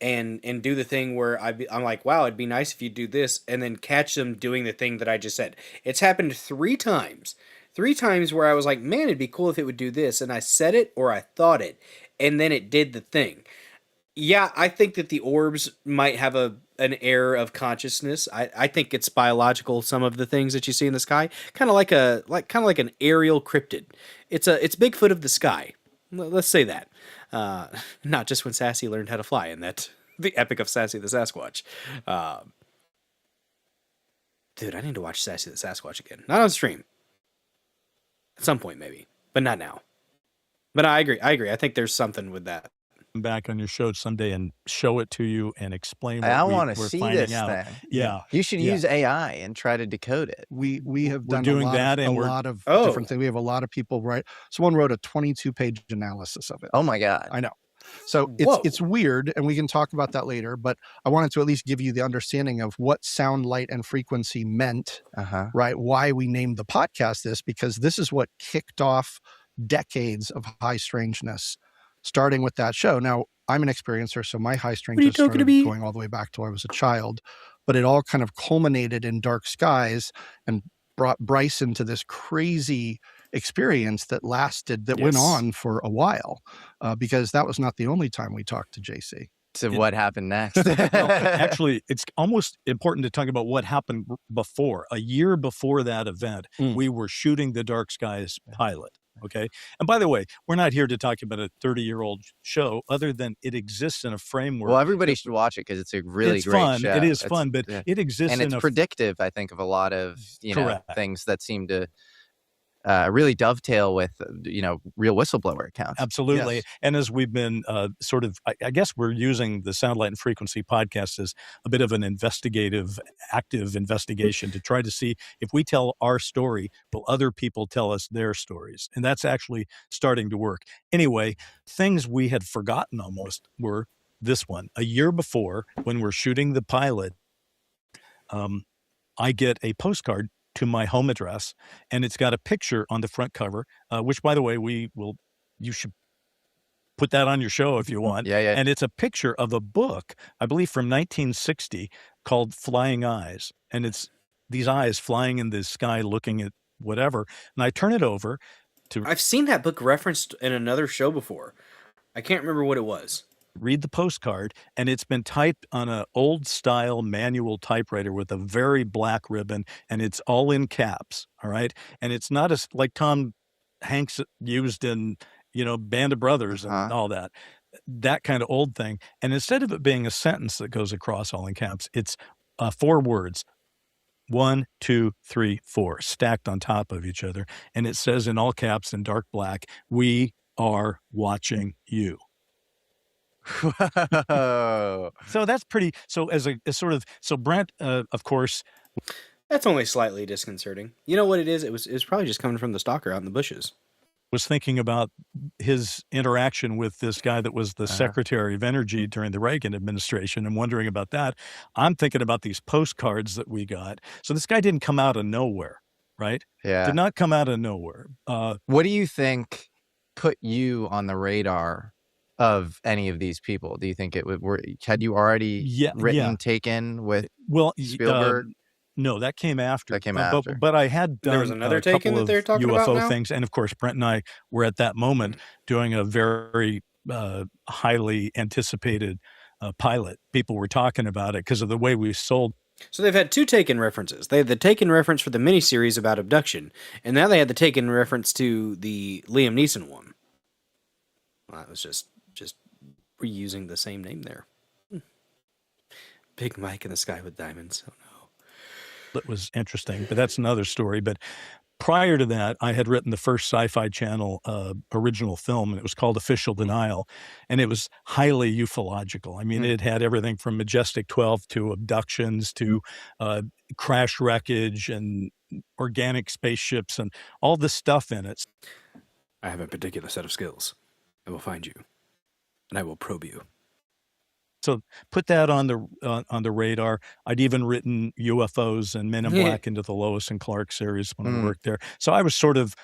and do the thing where I'm like, wow, it'd be nice if you do this, and then catch them doing the thing that I just said. It's happened 3 times. 3 times where I was like, man, it'd be cool if it would do this, and I said it or I thought it, and then it did the thing. Yeah, I think that the orbs might have an air of consciousness. I think it's biological. Some of the things that you see in the sky, kind of like an aerial cryptid. It's Bigfoot of the sky. Let's say that. Not just when Sassy learned how to fly, in that the Epic of Sassy the Sasquatch. Dude, I need to watch Sassy the Sasquatch again. Not on stream. At some point, maybe, but not now. But I agree. I think there's something with that. Back on your show someday and show it to you and explain what I we're want to see finding this out. thing. Yeah. You should use AI and try to decode it. We have We're done doing a lot that, of, and a we're lot of different things. We have a lot of people write. Someone wrote a 22-page analysis of it. Oh my God. I know. So it's weird, and we can talk about that later, but I wanted to at least give you the understanding of what sound, light, and frequency meant, right? Why we named the podcast this, because this is what kicked off decades of high strangeness, starting with that show. Now, I'm an experiencer, so my high strangeness started going all the way back to when I was a child, but it all kind of culminated in Dark Skies and brought Bryce into this crazy experience that went on for a while, because that was not the only time we talked to JC. So what happened next? Well, actually, it's almost important to talk about what happened before. A year before that event, we were shooting the Dark Skies pilot. Okay. And by the way, we're not here to talk about a 30-year-old show, other than it exists in a framework. Well, everybody should watch it because it's a really great fun. show. It is fun, but it exists and it's predictive, I think, of a lot of things that seem to really dovetail with real whistleblower accounts. Absolutely. Yes. And as we've been sort of, I guess we're using the Sound, Light, and Frequency podcast as a bit of an investigative, active investigation to try to see if we tell our story, will other people tell us their stories? And that's actually starting to work. Anyway, things we had forgotten almost were this one. A year before, when we're shooting the pilot, I get a postcard to my home address, and it's got a picture on the front cover, which, by the way, you should put that on your show if you want. Yeah. And it's a picture of a book, I believe from 1960, called Flying Eyes. And it's these eyes flying in the sky looking at whatever. And I turn it over to... I've seen that book referenced in another show before. I can't remember what it was. Read the postcard, and it's been typed on an old style manual typewriter with a very black ribbon, and it's all in caps. All right. And it's not like Tom Hanks used in, Band of Brothers and all that kind of old thing. And instead of it being a sentence that goes across all in caps, it's 4 words: 1, 2, 3, 4, stacked on top of each other. And it says in all caps in dark black, "We are watching you." Whoa. So that's pretty. So as sort of, so Brent, of course, That's only slightly disconcerting. You know what it is? It was probably just coming from the stalker out in the bushes. was thinking about his interaction with this guy that was the Secretary of Energy during the Reagan administration and wondering about that. I'm thinking about these postcards that we got. So this guy didn't come out of nowhere, right? Yeah. Did not come out of nowhere. What do you think put you on the radar of any of these people? Do you think it would, had you already written Taken with Spielberg? No, that came after. That came after. But I had done There was another a Taken couple that they're of talking about UFO now? things. And of course, Brent and I were at that moment doing a very highly anticipated pilot. People were talking about it because of the way we sold. So they've had two Taken references. They had the Taken reference for the miniseries about abduction, and now they had the Taken reference to the Liam Neeson one. Well, that was just reusing the same name there. Big Mike in the Sky with Diamonds. Oh no. That was interesting, but that's another story. But prior to that, I had written the first Sci-Fi Channel original film, and it was called Official Denial, and it was highly ufological. I mean, it had everything from Majestic 12 to abductions to crash wreckage and organic spaceships and all this stuff in it. I have a particular set of skills. I will find you, and I will probe you. So put that on the radar. I'd even written UFOs and Men in Black into the Lois and Clark series when I worked there. So I was sort of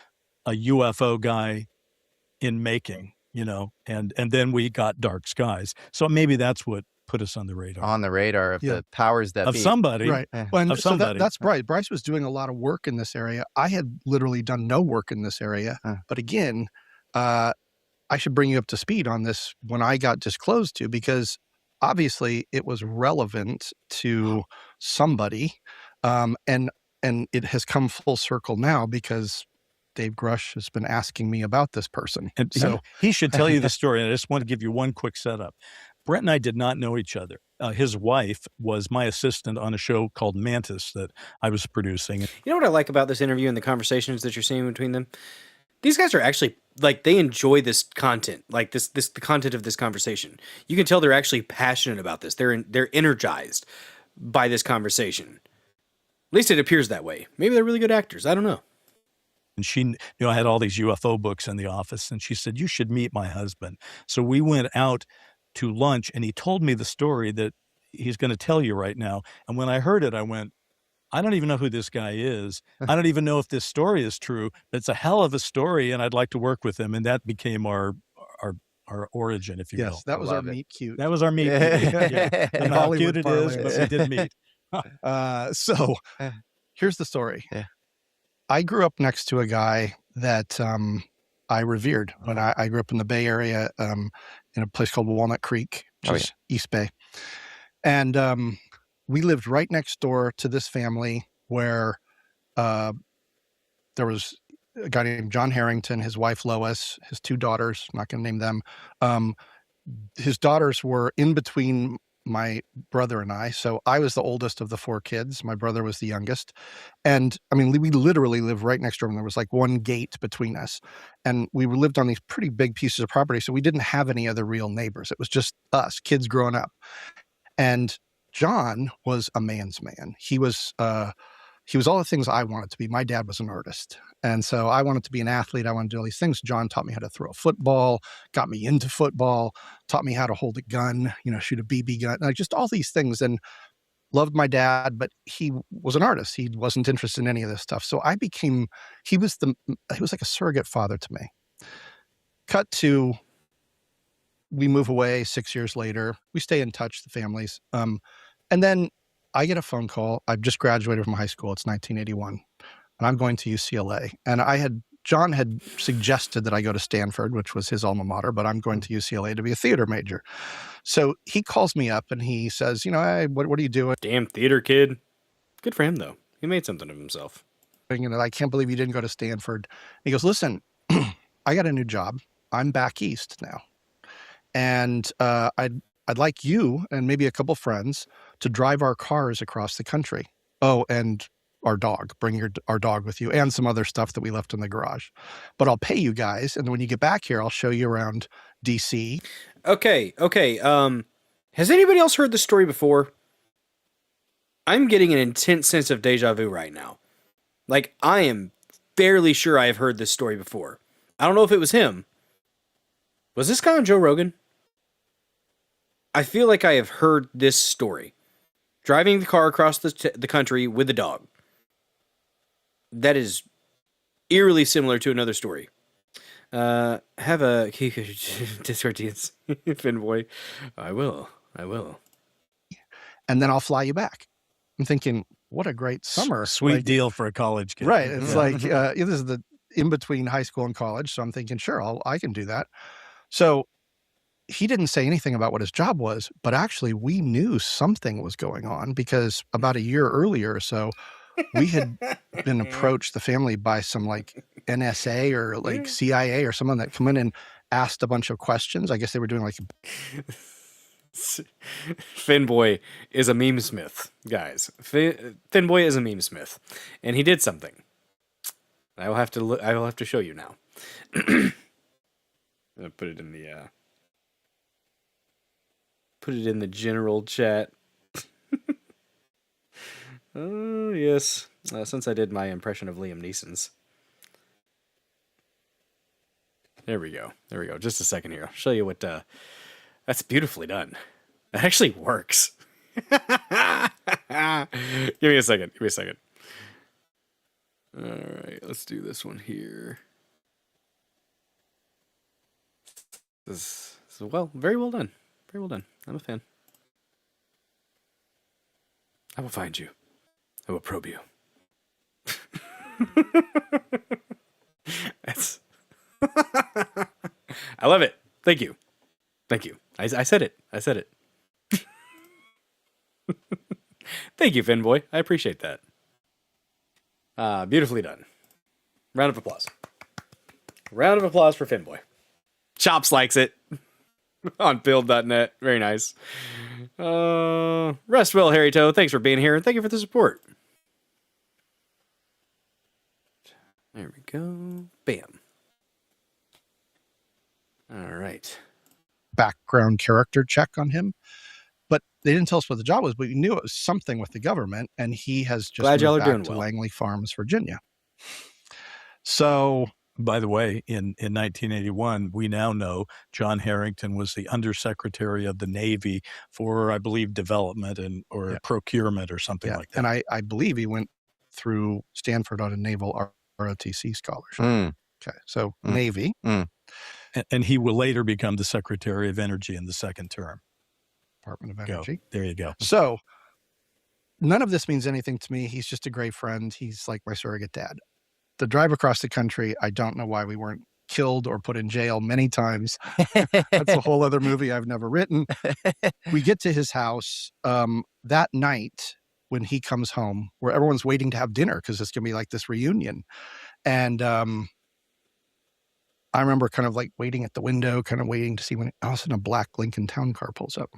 a UFO guy in making, you know, and then we got Dark Skies. So maybe that's what put us on the radar. On the radar of the powers that of be. somebody. Right. Of somebody. That's right. Bryce was doing a lot of work in this area. I had literally done no work in this area. But again, I should bring you up to speed on this when I got disclosed to, because obviously it was relevant to somebody. And it has come full circle now because Dave Grush has been asking me about this person. And so he should tell you the story. And I just want to give you one quick setup. Brent and I did not know each other. His wife was my assistant on a show called Mantis that I was producing. You know what I like about this interview and the conversations that you're seeing between them? These guys are actually, like, they enjoy this content, like the content of this conversation. You can tell they're actually passionate about this. They're energized by this conversation. At least it appears that way. Maybe they're really good actors. I don't know. And she, you know, I had all these UFO books in the office, and she said, "You should meet my husband." So we went out to lunch, and he told me the story that he's going to tell you right now. And when I heard it, I went, I don't even know who this guy is. I don't even know if this story is true, but it's a hell of a story, and I'd like to work with him. And that became our origin, if you will. Yes, that was our meet cute. That was our meet cute. Yeah. I don't know how cute it is, but we did meet. So here's the story. Yeah. I grew up next to a guy that I revered when I grew up in the Bay Area in a place called Walnut Creek, which is East Bay. And we lived right next door to this family where there was a guy named John Harrington, his wife Lois, his two daughters, I'm not going to name them. His daughters were in between my brother and I. So I was the oldest of the four kids. My brother was the youngest. And I mean, we literally lived right next door. And there was like one gate between us. And we lived on these pretty big pieces of property. So we didn't have any other real neighbors. It was just us, kids growing up. And John was a man's man. He was all the things I wanted to be. My dad was an artist. And so I wanted to be an athlete. I wanted to do all these things. John taught me how to throw a football, got me into football, taught me how to hold a gun, you know, shoot a BB gun, like just all these things. And loved my dad, but he was an artist. He wasn't interested in any of this stuff. So he was like a surrogate father to me. Cut to, we move away 6 years later. We stay in touch, the families. And then I get a phone call. I've just graduated from high school. It's 1981. And I'm going to UCLA. And John had suggested that I go to Stanford, which was his alma mater, but I'm going to UCLA to be a theater major. So he calls me up and he says, you know, hey, what are you doing? Damn theater kid. Good for him, though. He made something of himself. And I can't believe you didn't go to Stanford. He goes, listen, I got a new job. I'm back east now. And I'd like you and maybe a couple friends to drive our cars across the country. Oh, and our dog. Bring our dog with you and some other stuff that we left in the garage. But I'll pay you guys, and when you get back here, I'll show you around DC. Okay. Has anybody else heard this story before? I'm getting an intense sense of deja vu right now. Like, I am fairly sure I have heard this story before. I don't know if it was him. Was this guy on Joe Rogan? I feel like I have heard this story. Driving the car across the country with the dog. That is eerily similar to another story. Have a discardians, Finboy. I will. And then I'll fly you back. I'm thinking, what a great summer. Sweet deal for a college kid. Right. It's like, this is the in between high school and college. So I'm thinking, sure, I can do that. So he didn't say anything about what his job was, but actually we knew something was going on because about a year earlier or so, we had been approached, the family, by some like NSA or like CIA or someone that come in and asked a bunch of questions. I guess they were doing like... Finboy is a meme smith, guys. Finboy is a meme smith, and he did something. I will have to show you now. I'm gonna put it in the general chat. Oh yes, since I did my impression of Liam Neeson's. There we go. Just a second here. I'll show you what. That's beautifully done. It actually works. Give me a second. All right, let's do this one here. This is very well done. Very well done. I'm a fan. I will find you. I will probe you. I love it. Thank you. I said it. Thank you, Finboy. I appreciate that. Beautifully done. Round of applause. Round of applause for Finboy. Chops likes it. On build.net. Very nice. Rest well, Harry Toe. Thanks for being here, and thank you for the support. There we go. Bam. All right. Background character check on him, but they didn't tell us what the job was, but we knew it was something with the government, and he has just moved back to Langley Farms, Virginia. So, by the way, in 1981, we now know John Harrington was the Undersecretary of the Navy for, I believe, development or procurement or something like that. And I believe he went through Stanford on a naval ROTC scholarship. Okay, so Navy. And he will later become the Secretary of Energy in the second term. Department of Energy. There you go. So none of this means anything to me. He's just a great friend. He's like my surrogate dad. The drive across the country, I don't know why we weren't killed or put in jail many times. That's a whole other movie I've never written. We get to his house that night when he comes home, where everyone's waiting to have dinner because it's going to be like this reunion. And I remember kind of like waiting at the window, kind of waiting to see when all of a sudden a black Lincoln Town car pulls up.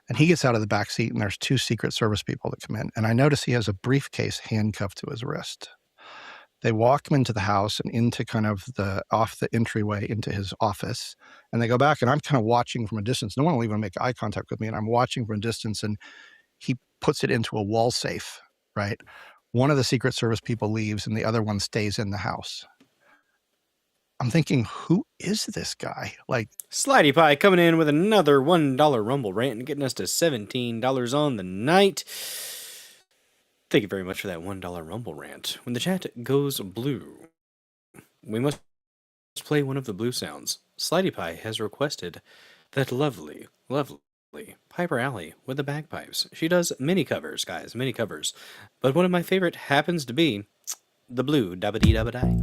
And he gets out of the back seat, and there's two Secret Service people that come in. And I notice he has a briefcase handcuffed to his wrist. They walk him into the house and into kind of off the entryway into his office. And they go back, and I'm kind of watching from a distance. No one will even make eye contact with me. And I'm watching from a distance, and he puts it into a wall safe, right? One of the Secret Service people leaves, and the other one stays in the house. I'm thinking, who is this guy? Like, Slidey Pie coming in with another $1 Rumble rant and getting us to $17 on the night. Thank you very much for that $1 Rumble rant. When the chat goes blue, we must play one of the blue sounds. Slidey Pie has requested that lovely Piper Alley with the bagpipes. She does many covers, guys, many covers. But one of my favorite happens to be the blue dabba-dee-dabba-die.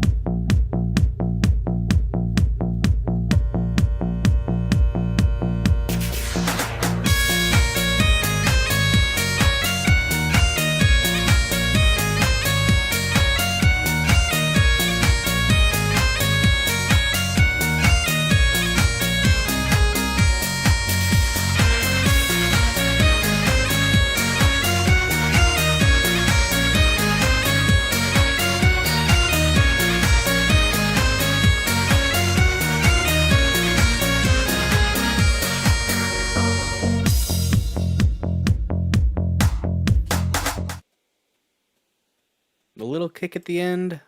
kick at the end,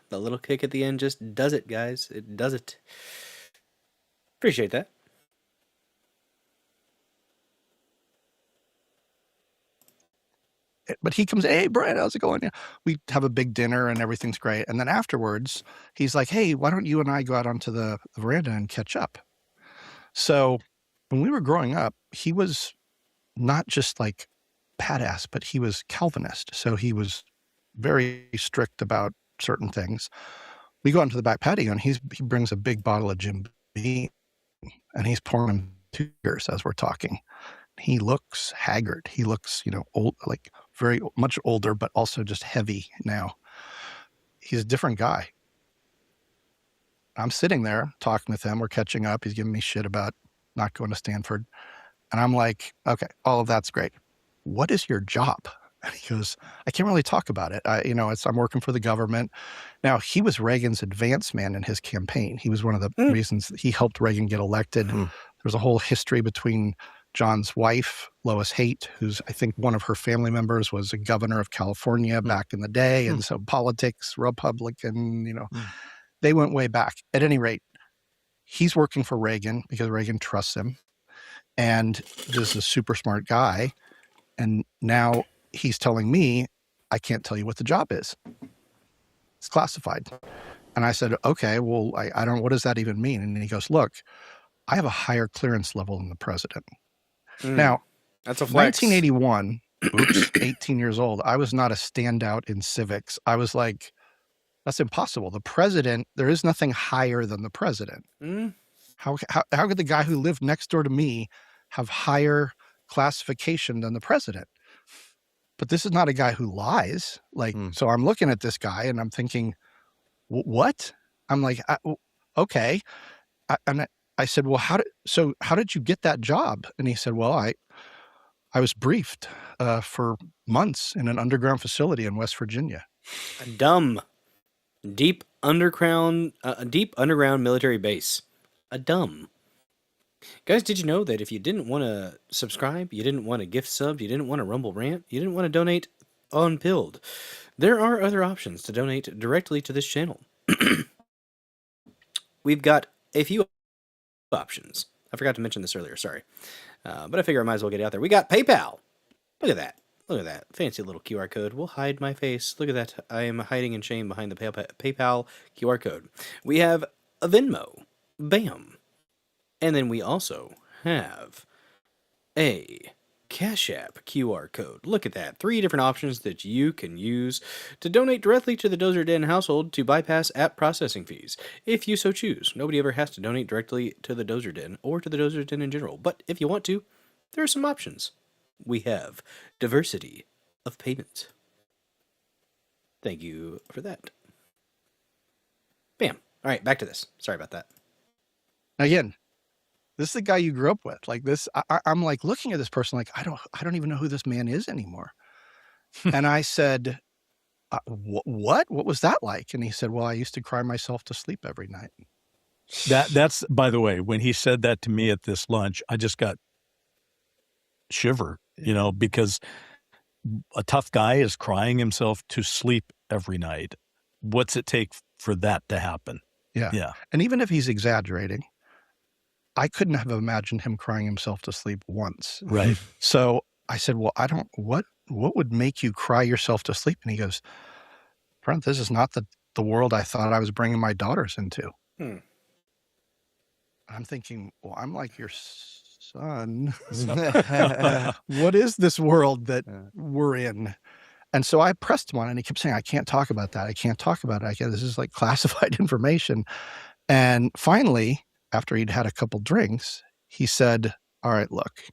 just does it, guys. It does it. Appreciate that. But he comes, hey, Brian, how's it going? We have a big dinner and everything's great. And then afterwards, he's like, hey, why don't you and I go out onto the veranda and catch up? So when we were growing up, he was not just like badass, but he was Calvinist. So he was very strict about certain things. We go out into the back patio and he brings a big bottle of Jim Beam and he's pouring him tears as we're talking. He looks haggard. He looks, old, like very much older, but also just heavy now. He's a different guy. I'm sitting there talking with him. We're catching up. He's giving me shit about not going to Stanford. And I'm like, okay, all of that's great. What is your job? And he goes, I can't really talk about it. I'm working for the government. Now, he was Reagan's advance man in his campaign. He was one of the reasons that he helped Reagan get elected. There's a whole history between John's wife, Lois Haight, who's, I think one of her family members was a governor of California back in the day. And so politics, Republican, they went way back. At any rate, he's working for Reagan because Reagan trusts him. And this is a super smart guy. And now he's telling me, I can't tell you what the job is. It's classified. And I said, okay, well, I don't, what does that even mean? And he goes, look, I have a higher clearance level than the president. Now, that's a flex. 1981, 18 years old, I was not a standout in civics. I was like, that's impossible. The president, there is nothing higher than the president. How could the guy who lived next door to me have higher classification than the president? But this is not a guy who lies. So I'm looking at this guy and I'm thinking, what? I'm like, okay. I said, well, how did you get that job? And he said, well, I was briefed for months in an underground facility in West Virginia. A deep underground military base. Guys, did you know that if you didn't want to subscribe, you didn't want to gift sub, you didn't want to rumble rant, you didn't want to donate on Pilled, there are other options to donate directly to this channel. We've got a few options. I forgot to mention this earlier, sorry. But I figure I might as well get it out there. We got PayPal. Look at that. Look at that. Fancy little QR code. We'll hide my face. Look at that. I am hiding in shame behind the PayPal QR code. We have a Venmo. Bam. And then we also have a Cash App QR code. Look at that. 3 different options that you can use to donate directly to the Dozer Den household to bypass app processing fees, if you so choose. Nobody ever has to donate directly to the Dozer Den or to the Dozer Den in general. But if you want to, there are some options. We have diversity of payment. Thank you for that. Bam. All right, back to this. Sorry about that. Again, this is the guy you grew up with. Like this, I'm like looking at this person like, I don't even know who this man is anymore. And I said, what was that like? And he said, well, I used to cry myself to sleep every night. That's, by the way, when he said that to me at this lunch, I just got shiver, because a tough guy is crying himself to sleep every night. What's it take for that to happen? Yeah. And even if he's exaggerating, I couldn't have imagined him crying himself to sleep once. Right. So I said, well, what would make you cry yourself to sleep? And he goes, Brent, this is not the world I thought I was bringing my daughters into. I'm thinking, well, I'm like your son. What is this world that we're in? And so I pressed him on it, and he kept saying, I can't talk about that. I can't talk about it. This is like classified information. And finally, after he'd had a couple drinks, he said, all right, look,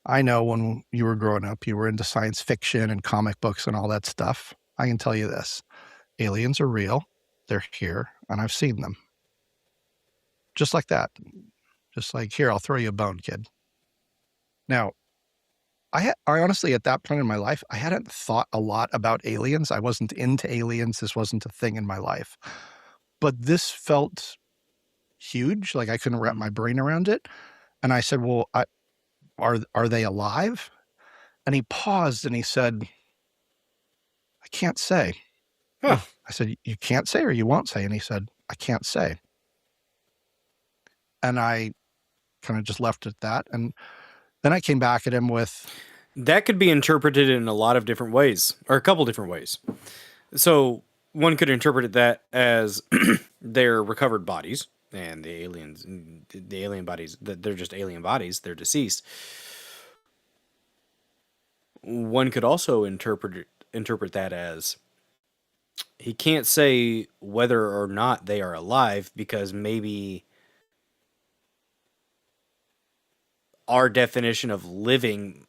I know when you were growing up, you were into science fiction and comic books and all that stuff. I can tell you this. Aliens are real. They're here, and I've seen them. Just like that. Just like, here, I'll throw you a bone, kid. Now, I honestly, at that point in my life, I hadn't thought a lot about aliens. I wasn't into aliens. This wasn't a thing in my life. But this felt huge. Like I couldn't wrap my brain around it. And I said, well, are they alive? And he paused and he said, I can't say. Huh. I said, you can't say or you won't say. And he said, I can't say. And I kind of just left it at that. And then I came back at him with... That could be interpreted in a lot of different ways, or a couple different ways. So one could interpret that as they're recovered bodies, and the alien bodies, they're just alien bodies, they're deceased. One could also interpret that as he can't say whether or not they are alive because maybe our definition of living,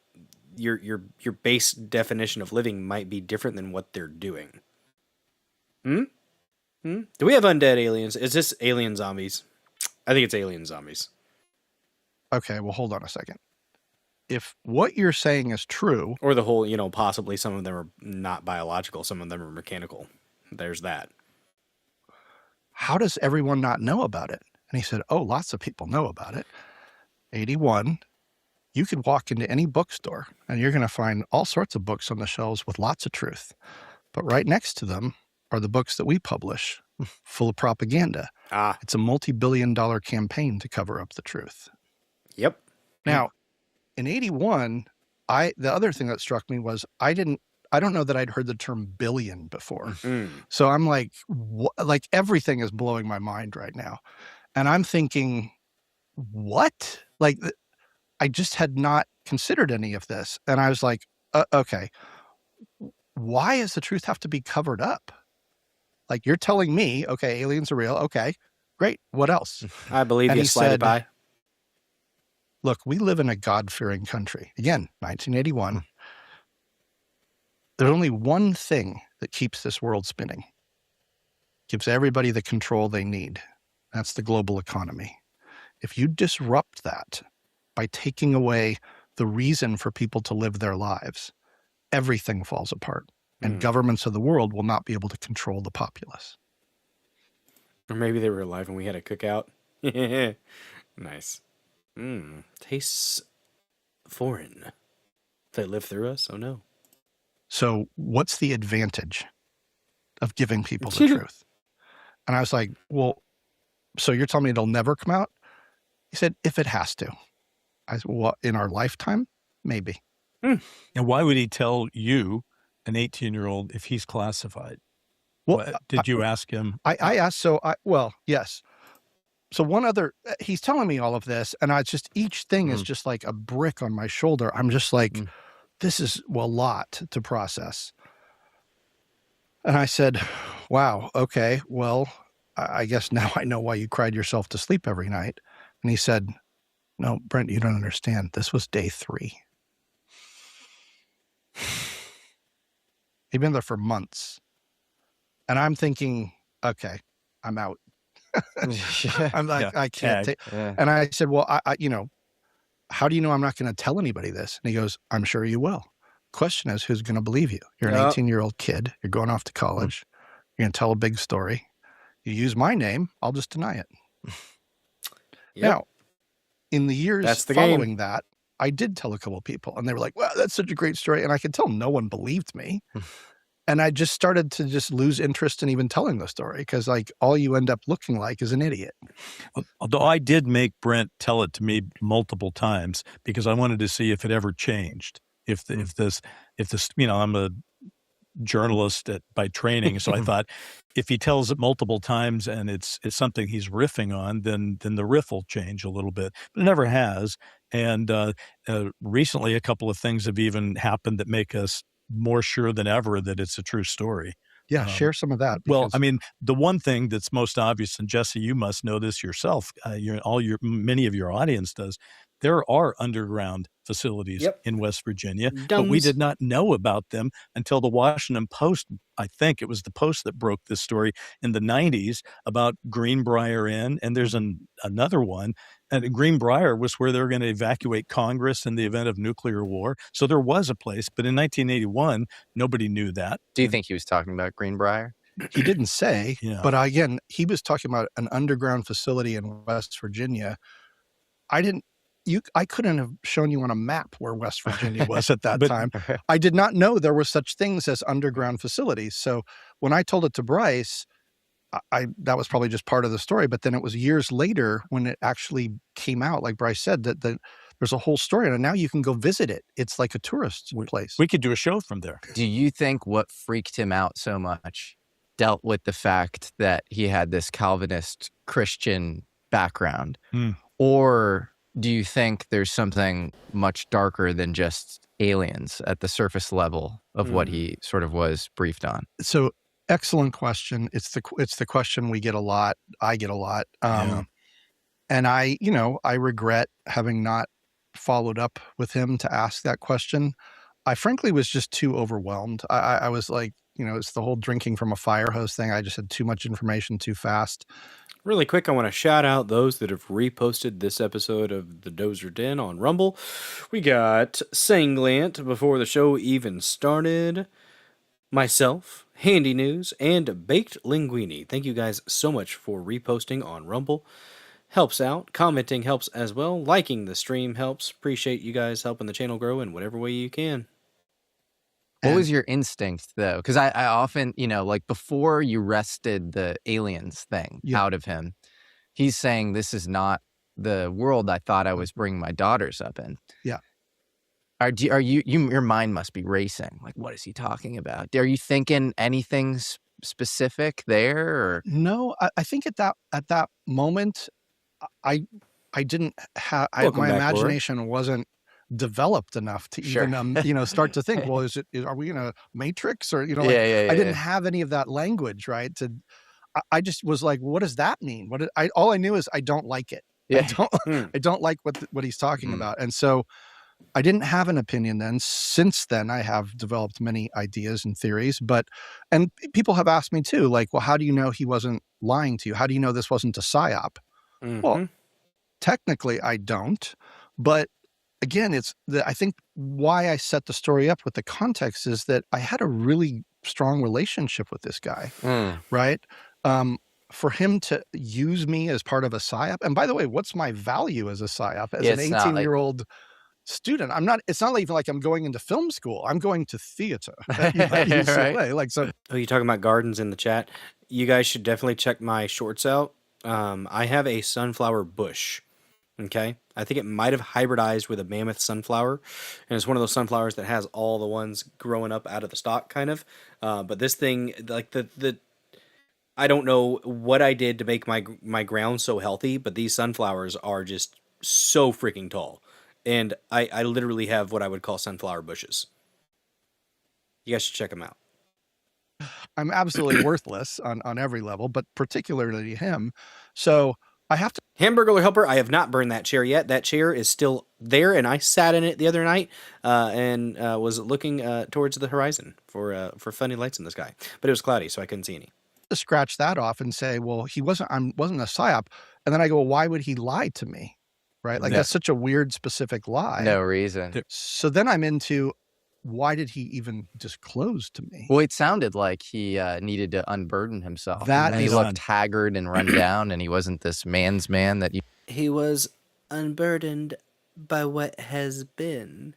your base definition of living, might be different than what they're doing. Do we have undead aliens? Is this alien zombies? I think it's alien zombies. Okay, well, hold on a second. If what you're saying is true... Or the whole, possibly some of them are not biological, some of them are mechanical. There's that. How does everyone not know about it? And he said, oh, lots of people know about it. 81, you could walk into any bookstore and you're going to find all sorts of books on the shelves with lots of truth. But right next to them are the books that we publish, full of propaganda. It's a multi-billion-dollar campaign to cover up the truth. Yep. Now, in 81, the other thing that struck me was I don't know that I'd heard the term billion before. So I'm like, like everything is blowing my mind right now. And I'm thinking, what? Like, I just had not considered any of this. And I was like, okay, why does the truth have to be covered up? Like, you're telling me, okay, aliens are real. Okay, great. What else? I believe and you, he slide it said, by. Look, we live in a God-fearing country. Again, 1981. There's only one thing that keeps this world spinning. Gives everybody the control they need. That's the global economy. If you disrupt that by taking away the reason for people to live their lives, everything falls apart. And governments of the world will not be able to control the populace. Or maybe they were alive and we had a cookout. Nice. Tastes foreign. They live through us? Oh no. So what's the advantage of giving people the truth? And I was like, well, so you're telling me it'll never come out? He said, if it has to. I said, well, in our lifetime? Maybe. And why would he tell you, an 18-year-old, if he's classified? Well, did you ask him? I asked, well, yes. So one other, he's telling me all of this, and each thing is just like a brick on my shoulder. I'm just like, this is a lot to process. And I said, wow, okay, well, I guess now I know why you cried yourself to sleep every night. And he said, no, Brent, you don't understand. This was day 3. He'd been there for months. And I'm thinking, okay, I'm out. I'm like, I can't take. And I said, well, I how do you know I'm not going to tell anybody this? And he goes, I'm sure you will. Question is, who's going to believe you? You're an 18-year-old kid. You're going off to college. You're going to tell a big story. You use my name, I'll just deny it. Now, in the years following that, I did tell a couple of people, and they were like, wow, that's such a great story. And I could tell no one believed me. And I just started to just lose interest in even telling the story because, like, all you end up looking like is an idiot. Although I did make Brent tell it to me multiple times because I wanted to see if it ever changed. If this, I'm a journalist by training, so I thought if he tells it multiple times and it's something he's riffing on, then the riff will change a little bit. But it never has. And recently, a couple of things have even happened that make us more sure than ever that it's a true story. Yeah, share some of that. Well, I mean, the one thing that's most obvious, and Jesse, you must know this yourself, many of your audience does, there are underground facilities in West Virginia, but we did not know about them until the Washington Post. I think it was the Post that broke this story in the 90s about Greenbrier Inn, and there's another one. And Greenbrier was where they were going to evacuate Congress in the event of nuclear war. So there was a place, but in 1981, nobody knew that. Do you think he was talking about Greenbrier? He didn't say, but again, he was talking about an underground facility in West Virginia. I couldn't have shown you on a map where West Virginia was at that time. I did not know there were such things as underground facilities. So when I told it to Bryce, that was probably just part of the story. But then it was years later when it actually came out, like Bryce said, that there's a whole story, and now you can go visit it. It's like a tourist place. We could do a show from there. Do you think what freaked him out so much dealt with the fact that he had this Calvinist Christian background? Or do you think there's something much darker than just aliens at the surface level of what he sort of was briefed on? So excellent question. It's the question we get a lot. I get a lot. And I regret having not followed up with him to ask that question. I frankly was just too overwhelmed. I was like, it's the whole drinking from a fire hose thing. I just had too much information too fast. Really quick, I want to shout out those that have reposted this episode of the Dozer Den on Rumble. We got Sanglant before the show even started, myself, Handy News, and Baked Linguini. Thank you guys so much for reposting on Rumble. Helps out. Commenting helps as well. Liking the stream helps. Appreciate you guys helping the channel grow in whatever way you can. What was your instinct, though? Because I often, like before you wrested the aliens thing out of him, he's saying this is not the world I thought I was bringing my daughters up in. Yeah. Are you your mind must be racing. Like, what is he talking about? Are you thinking anything specific there? Or? No, I think at that moment, I didn't have my imagination wasn't developed enough to even start to think, well, are we in a matrix, or I didn't have any of that language, right? I just was like, what does that mean? All I knew is I don't like it. I don't like what he's talking about. And so I didn't have an opinion then. Since then, I have developed many ideas and theories, and people have asked me too, like, well, how do you know he wasn't lying to you? How do you know this wasn't a psyop? Well, technically I don't, but again, I think why I set the story up with the context is that I had a really strong relationship with this guy, right? For him to use me as part of a psyop, and by the way, what's my value as a psyop? As an 18-year-old student, it's not even like I'm going into film school. I'm going to theater at UCLA. Like, so. Oh, you talking about gardens in the chat? You guys should definitely check my shorts out. I have a sunflower bush. Okay, I think it might have hybridized with a mammoth sunflower, and it's one of those sunflowers that has all the ones growing up out of the stalk, kind of. But this thing, like I don't know what I did to make my ground so healthy, but these sunflowers are just so freaking tall, and I literally have what I would call sunflower bushes. You guys should check them out. I'm absolutely worthless on every level, but particularly him. So I have to. Hamburger Helper, I have not burned that chair yet. That chair is still there, and I sat in it the other night and was looking towards the horizon for funny lights in the sky. But it was cloudy, so I couldn't see any. To scratch that off and say, well, I wasn't a psyop. And then I go, well, why would he lie to me? Right? Like, that's such a weird, specific lie. No reason. So then I'm into, why did he even disclose to me? Well, it sounded like he needed to unburden himself. He looked haggard and run down, and he wasn't this man's man that He was unburdened by what has been.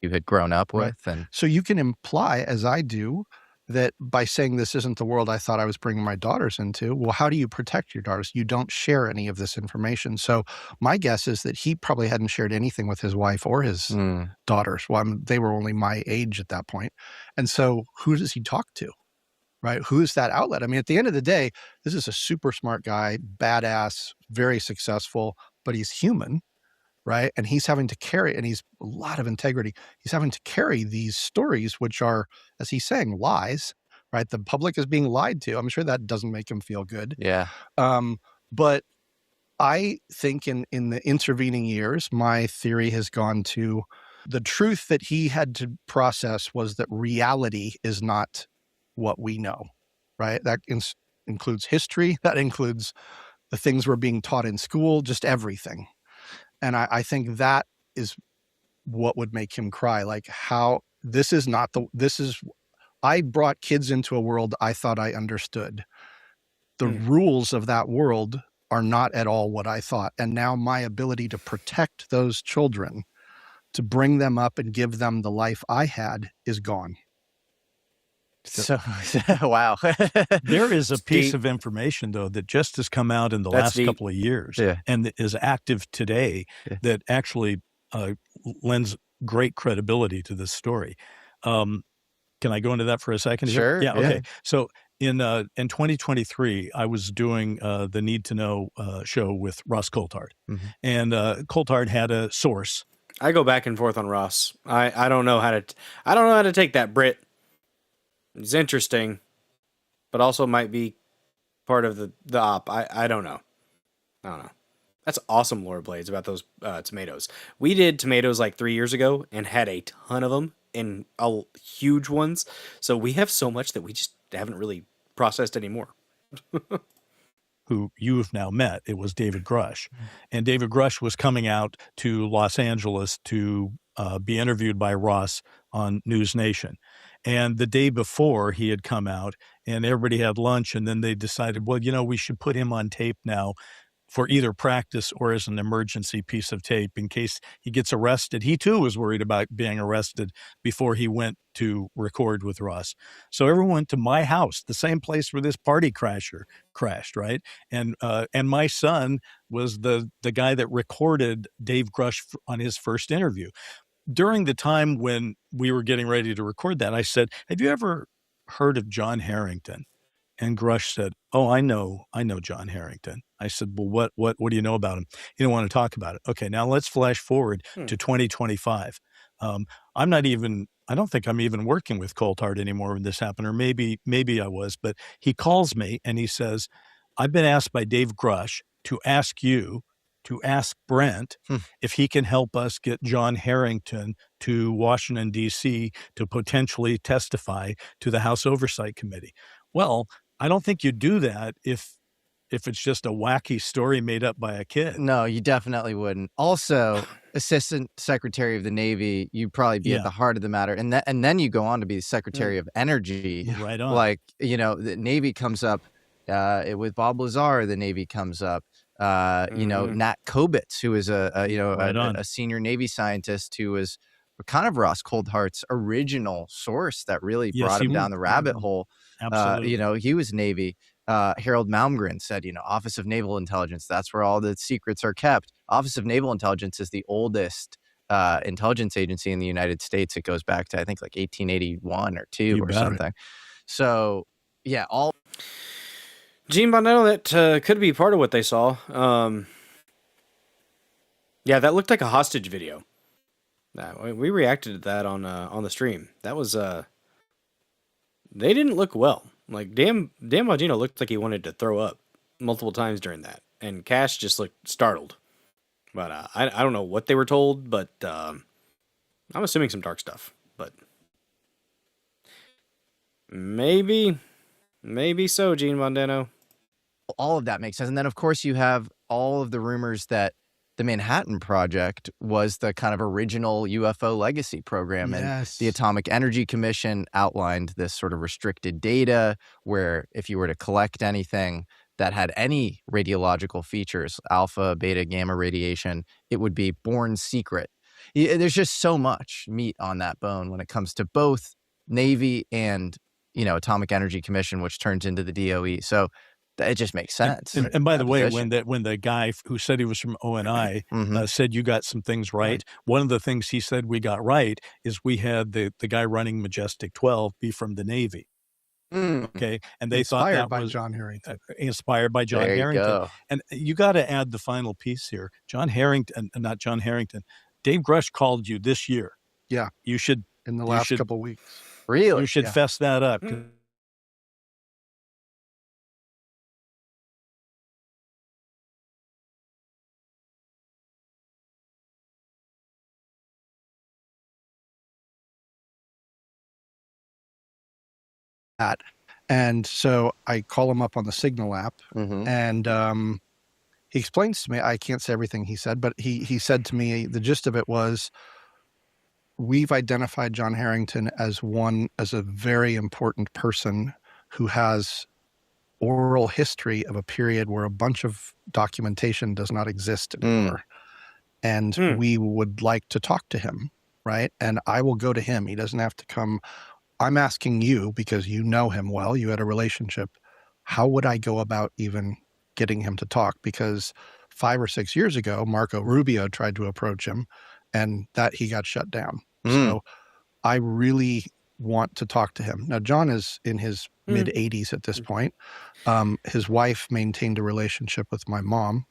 You had grown up with. Right. And so you can imply, as I do, that by saying this isn't the world I thought I was bringing my daughters into, well, how do you protect your daughters? You don't share any of this information. So my guess is that he probably hadn't shared anything with his wife or his daughters. Well, they were only my age at that point. And so who does he talk to, right? Who is that outlet? I mean, at the end of the day, this is a super smart guy, badass, very successful, but he's human, right? And he's having to carry, and he's a lot of integrity. He's having to carry these stories, which are, as he's saying, lies, right? The public is being lied to. I'm sure that doesn't make him feel good. Yeah. But I think in the intervening years, my theory has gone to the truth that he had to process was that reality is not what we know, right? That includes history. That includes the things we're being taught in school, just everything. And I think that is what would make him cry. Like, how I brought kids into a world I thought I understood. The rules of that world are not at all what I thought. And now my ability to protect those children, to bring them up and give them the life I had, is gone. So wow. There is a piece of information, though, that just has come out in the last couple of years and that is active today that actually lends great credibility to this story. Can I go into that for a second? Sure. Yeah. Okay. So in 2023, I was doing the Need to Know show with Ross Coulthard, and Coulthard had a source. I go back and forth on Ross. I don't know how to I don't know how to take that, Brit. It's interesting, but also might be part of the op. I don't know. I don't know. That's awesome, Laura Blades, about those tomatoes. We did tomatoes like 3 years ago and had a ton of them and huge ones. So we have so much that we just haven't really processed anymore. Who you've now met. It was David Grush. And David Grush was coming out to Los Angeles to be interviewed by Ross on News Nation. And the day before, he had come out and everybody had lunch, and then they decided, well, we should put him on tape now for either practice or as an emergency piece of tape in case he gets arrested. He too was worried about being arrested before he went to record with Ross. So everyone went to my house, the same place where this party crasher crashed, right? And my son was the guy that recorded Dave Grush on his first interview. During the time when we were getting ready to record that, I said, have you ever heard of John Harrington? And Grush said, oh, I know John Harrington. I said, well, what do you know about him? He didn't want to talk about it. Okay, now let's flash forward to 2025. I don't think I'm even working with Coulthard anymore when this happened, or maybe I was, but he calls me and he says, I've been asked by Dave Grush to ask you to ask Brent if he can help us get John Harrington to Washington, D.C. to potentially testify to the House Oversight Committee. Well, I don't think you do that if it's just a wacky story made up by a kid. No, you definitely wouldn't. Also, Assistant Secretary of the Navy, you'd probably be at the heart of the matter. And then you go on to be Secretary of Energy. Right on. Like, the Navy comes up with Bob Lazar, the Navy comes up. Nat Kobitz, who is a senior Navy scientist who was kind of Ross Coulthard's original source that really brought him down the rabbit hole. Absolutely. He was Navy. Harold Malmgren said, Office of Naval Intelligence, that's where all the secrets are kept. Office of Naval Intelligence is the oldest intelligence agency in the United States. It goes back to, I think, like 1881 or 2 or something. So, yeah, all. Gene Bondano, that could be part of what they saw. Yeah, that looked like a hostage video. We reacted to that on the stream. That was they didn't look well. Like Dan Bongino looked like he wanted to throw up multiple times during that, and Cash just looked startled. But I don't know what they were told, but I'm assuming some dark stuff. But maybe so, Gene Bondano. All of that makes sense. And then, of course, you have all of the rumors that the Manhattan Project was the kind of original UFO legacy program. And the Atomic Energy Commission outlined this sort of restricted data where if you were to collect anything that had any radiological features, alpha, beta, gamma radiation, it would be born secret. There's just so much meat on that bone when it comes to both Navy and, Atomic Energy Commission, which turns into the DOE. So it just makes sense. And by the way, when the guy who said he was from ONI said you got some things right, one of the things he said we got right is we had the guy running Majestic 12 be from the Navy. Okay, and they thought that was John Harrington. Inspired by John Harrington. Go. And you got to add the final piece here. John Harrington, not John Harrington. Dave Grush called you this year. Yeah, you should in the last couple of weeks. Really, you should fess that up. And so I call him up on the Signal app, and he explains to me, I can't say everything he said, but he said to me, the gist of it was, we've identified John Harrington as a very important person who has oral history of a period where a bunch of documentation does not exist anymore. And we would like to talk to him, right? And I will go to him. He doesn't have to come. I'm asking you because you know him well. You had a relationship. How would I go about even getting him to talk? Because 5 or 6 years ago, Marco Rubio tried to approach him and that he got shut down. So I really want to talk to him. Now, John is in his mid 80s at this point. His wife maintained a relationship with my mom.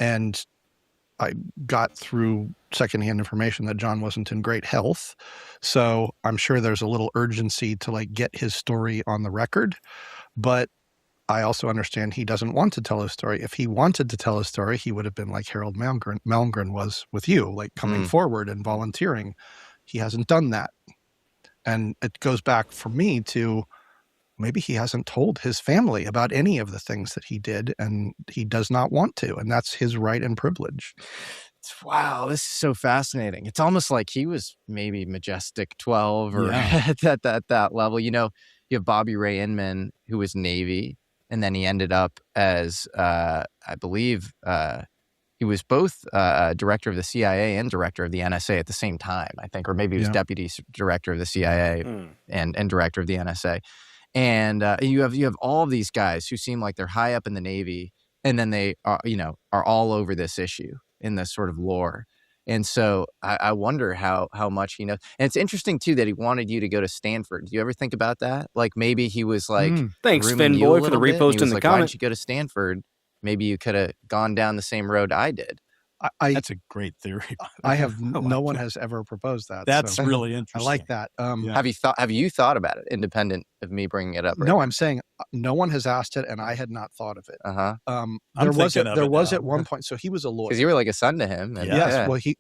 And I got through secondhand information that John wasn't in great health. So I'm sure there's a little urgency to like get his story on the record. But I also understand he doesn't want to tell his story. If he wanted to tell his story, he would have been like Harold Malmgren was with you, like coming forward and volunteering. He hasn't done that. And it goes back for me to maybe he hasn't told his family about any of the things that he did, and he does not want to. And that's his right and privilege. Wow, this is so fascinating. It's almost like he was maybe Majestic 12 or at that level. You know, you have Bobby Ray Inman, who was Navy, and then he ended up as, I believe, he was both director of the CIA and director of the NSA at the same time, I think, or maybe he was deputy director of the CIA and director of the NSA. And you have all of these guys who seem like they're high up in the Navy, and then they are, are all over this issue in this sort of lore. And so I wonder how much he knows. And it's interesting too that he wanted you to go to Stanford. Do you ever think about that? Like maybe he was like, thanks, grooming Finn you a Boy, for the little bit, and repost he in was the like, why comment. don't you go to Stanford? Maybe you could have gone down the same road I did. That's a great theory. I have no one has ever proposed that. That's so really interesting. I like that. Have you thought about it, independent of me bringing it up? Right No, now? I'm saying no one has asked it, and I had not thought of it. I'm thinking of there it was now. at one point. So he was a lawyer. Because you were like a son to him. And, Yes. Well, he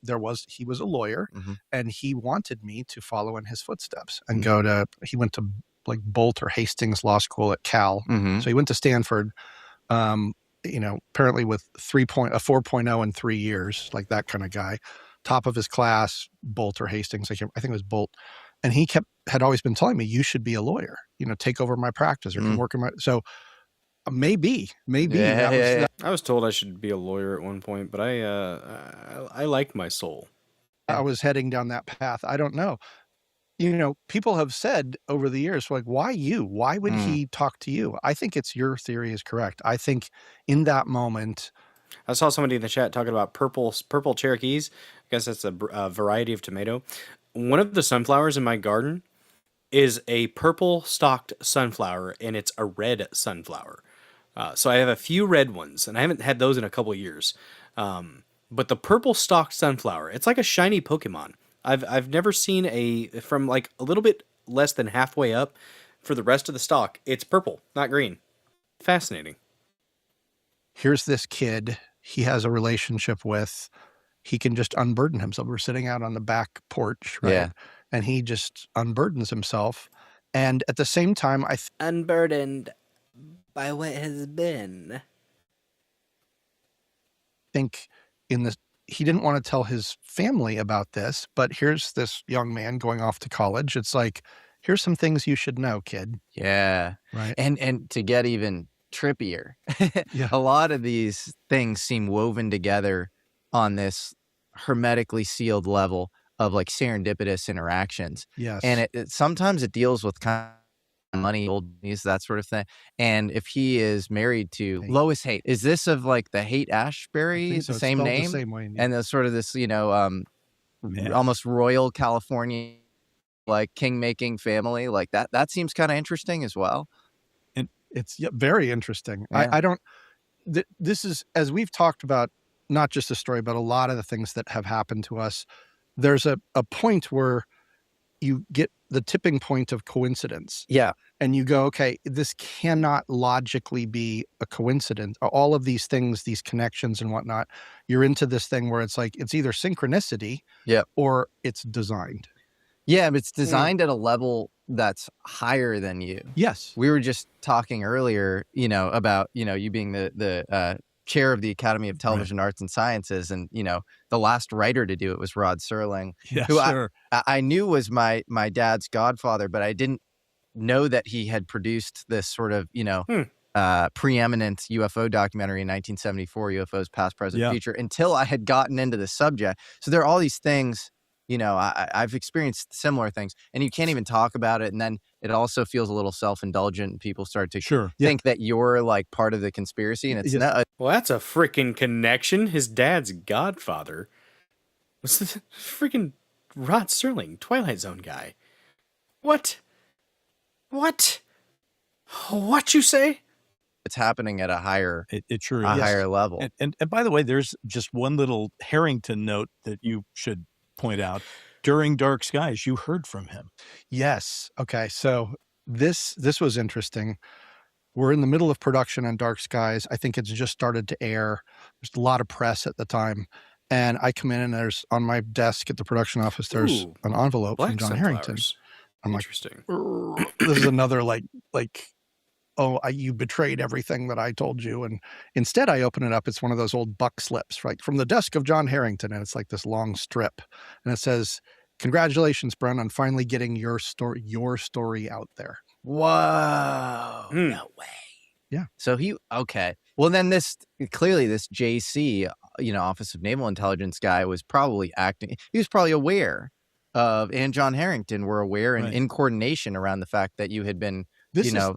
was a lawyer, and he wanted me to follow in his footsteps and go to. He went to like Bolt or Hastings Law School at Cal. So he went to Stanford. Apparently with a 4.0 in 3 years, like that kind of guy, top of his class, Bolt or Hastings. I think it was Bolt. And he had always been telling me, you should be a lawyer, take over my practice or come work in my, so maybe. I was told I should be a lawyer at one point, but I liked my soul. I was heading down that path. I don't know. People have said over the years, like, why you? Why would he talk to you? I think your theory is correct. I think in that moment, I saw somebody in the chat talking about purple Cherokees. I guess that's a variety of tomato. One of the sunflowers in my garden is a purple stalked sunflower, and it's a red sunflower. So I have a few red ones, and I haven't had those in a couple of years. But the purple stalked sunflower, it's like a shiny Pokemon. I've never seen from like a little bit less than halfway up for the rest of the stalk. It's purple, not green. Fascinating. Here's this kid he has a relationship with. He can just unburden himself. We're sitting out on the back porch, right? Yeah. And he just unburdens himself. And at the same time, unburdened by what has been. Think he didn't want to tell his family about this, but here's this young man going off to college. It's like, here's some things you should know, kid. Yeah. Right. And to get even trippier, a lot of these things seem woven together on this hermetically sealed level of like serendipitous interactions. Yes. And it sometimes it deals with kind of money, old news, that sort of thing. And if he is married to Lois Haight, is this of like the Haight-Ashbury, so. the same name? The same way, and sort of this, almost royal California, like king-making family, like that seems kind of interesting as well. And it's very interesting. Yeah. I don't. This is, as we've talked about, not just the story, but a lot of the things that have happened to us. There's a point where you get the tipping point of coincidence. Yeah. And you go, okay, this cannot logically be a coincidence. All of these things, these connections and whatnot, you're into this thing where it's like, it's either synchronicity or it's designed. Yeah, but it's designed at a level that's higher than you. Yes. We were just talking earlier, about, you being the chair of the Academy of Television Arts and Sciences. And, the last writer to do it was Rod Serling, who I knew was my dad's godfather, but I didn't know that he had produced this sort of, preeminent UFO documentary in 1974, UFOs Past, Present, Yeah. Future, until I had gotten into the subject. So there are all these things, I've experienced similar things, and you can't even talk about it. And then it also feels a little self-indulgent, and people start to think that you're like part of the conspiracy, and it's not. Well, that's a freaking connection. His dad's godfather was the freaking Rod Serling, Twilight Zone guy. What? What? What you say? It's happening at a higher, it sure a is. higher level. And by the way, there's just one little Harrington note that you should point out. During Dark Skies, you heard from him. Yes. Okay. So this was interesting. We're in the middle of production on Dark Skies. I think it's just started to air. There's a lot of press at the time. And I come in and there's on my desk at the production office, there's an envelope from John Harrington. I'm Interesting. Like, this is another like, you betrayed everything that I told you. And instead I open it up. It's one of those old buck slips, right? From the desk of John Harrington. And it's like this long strip. And it says, "Congratulations, Brent, on finally getting your story out there." Whoa. No way. Yeah. So okay. Well, then this JC, Office of Naval Intelligence guy was probably acting. He was probably aware of, and John Harrington were aware and in coordination around the fact that you had been,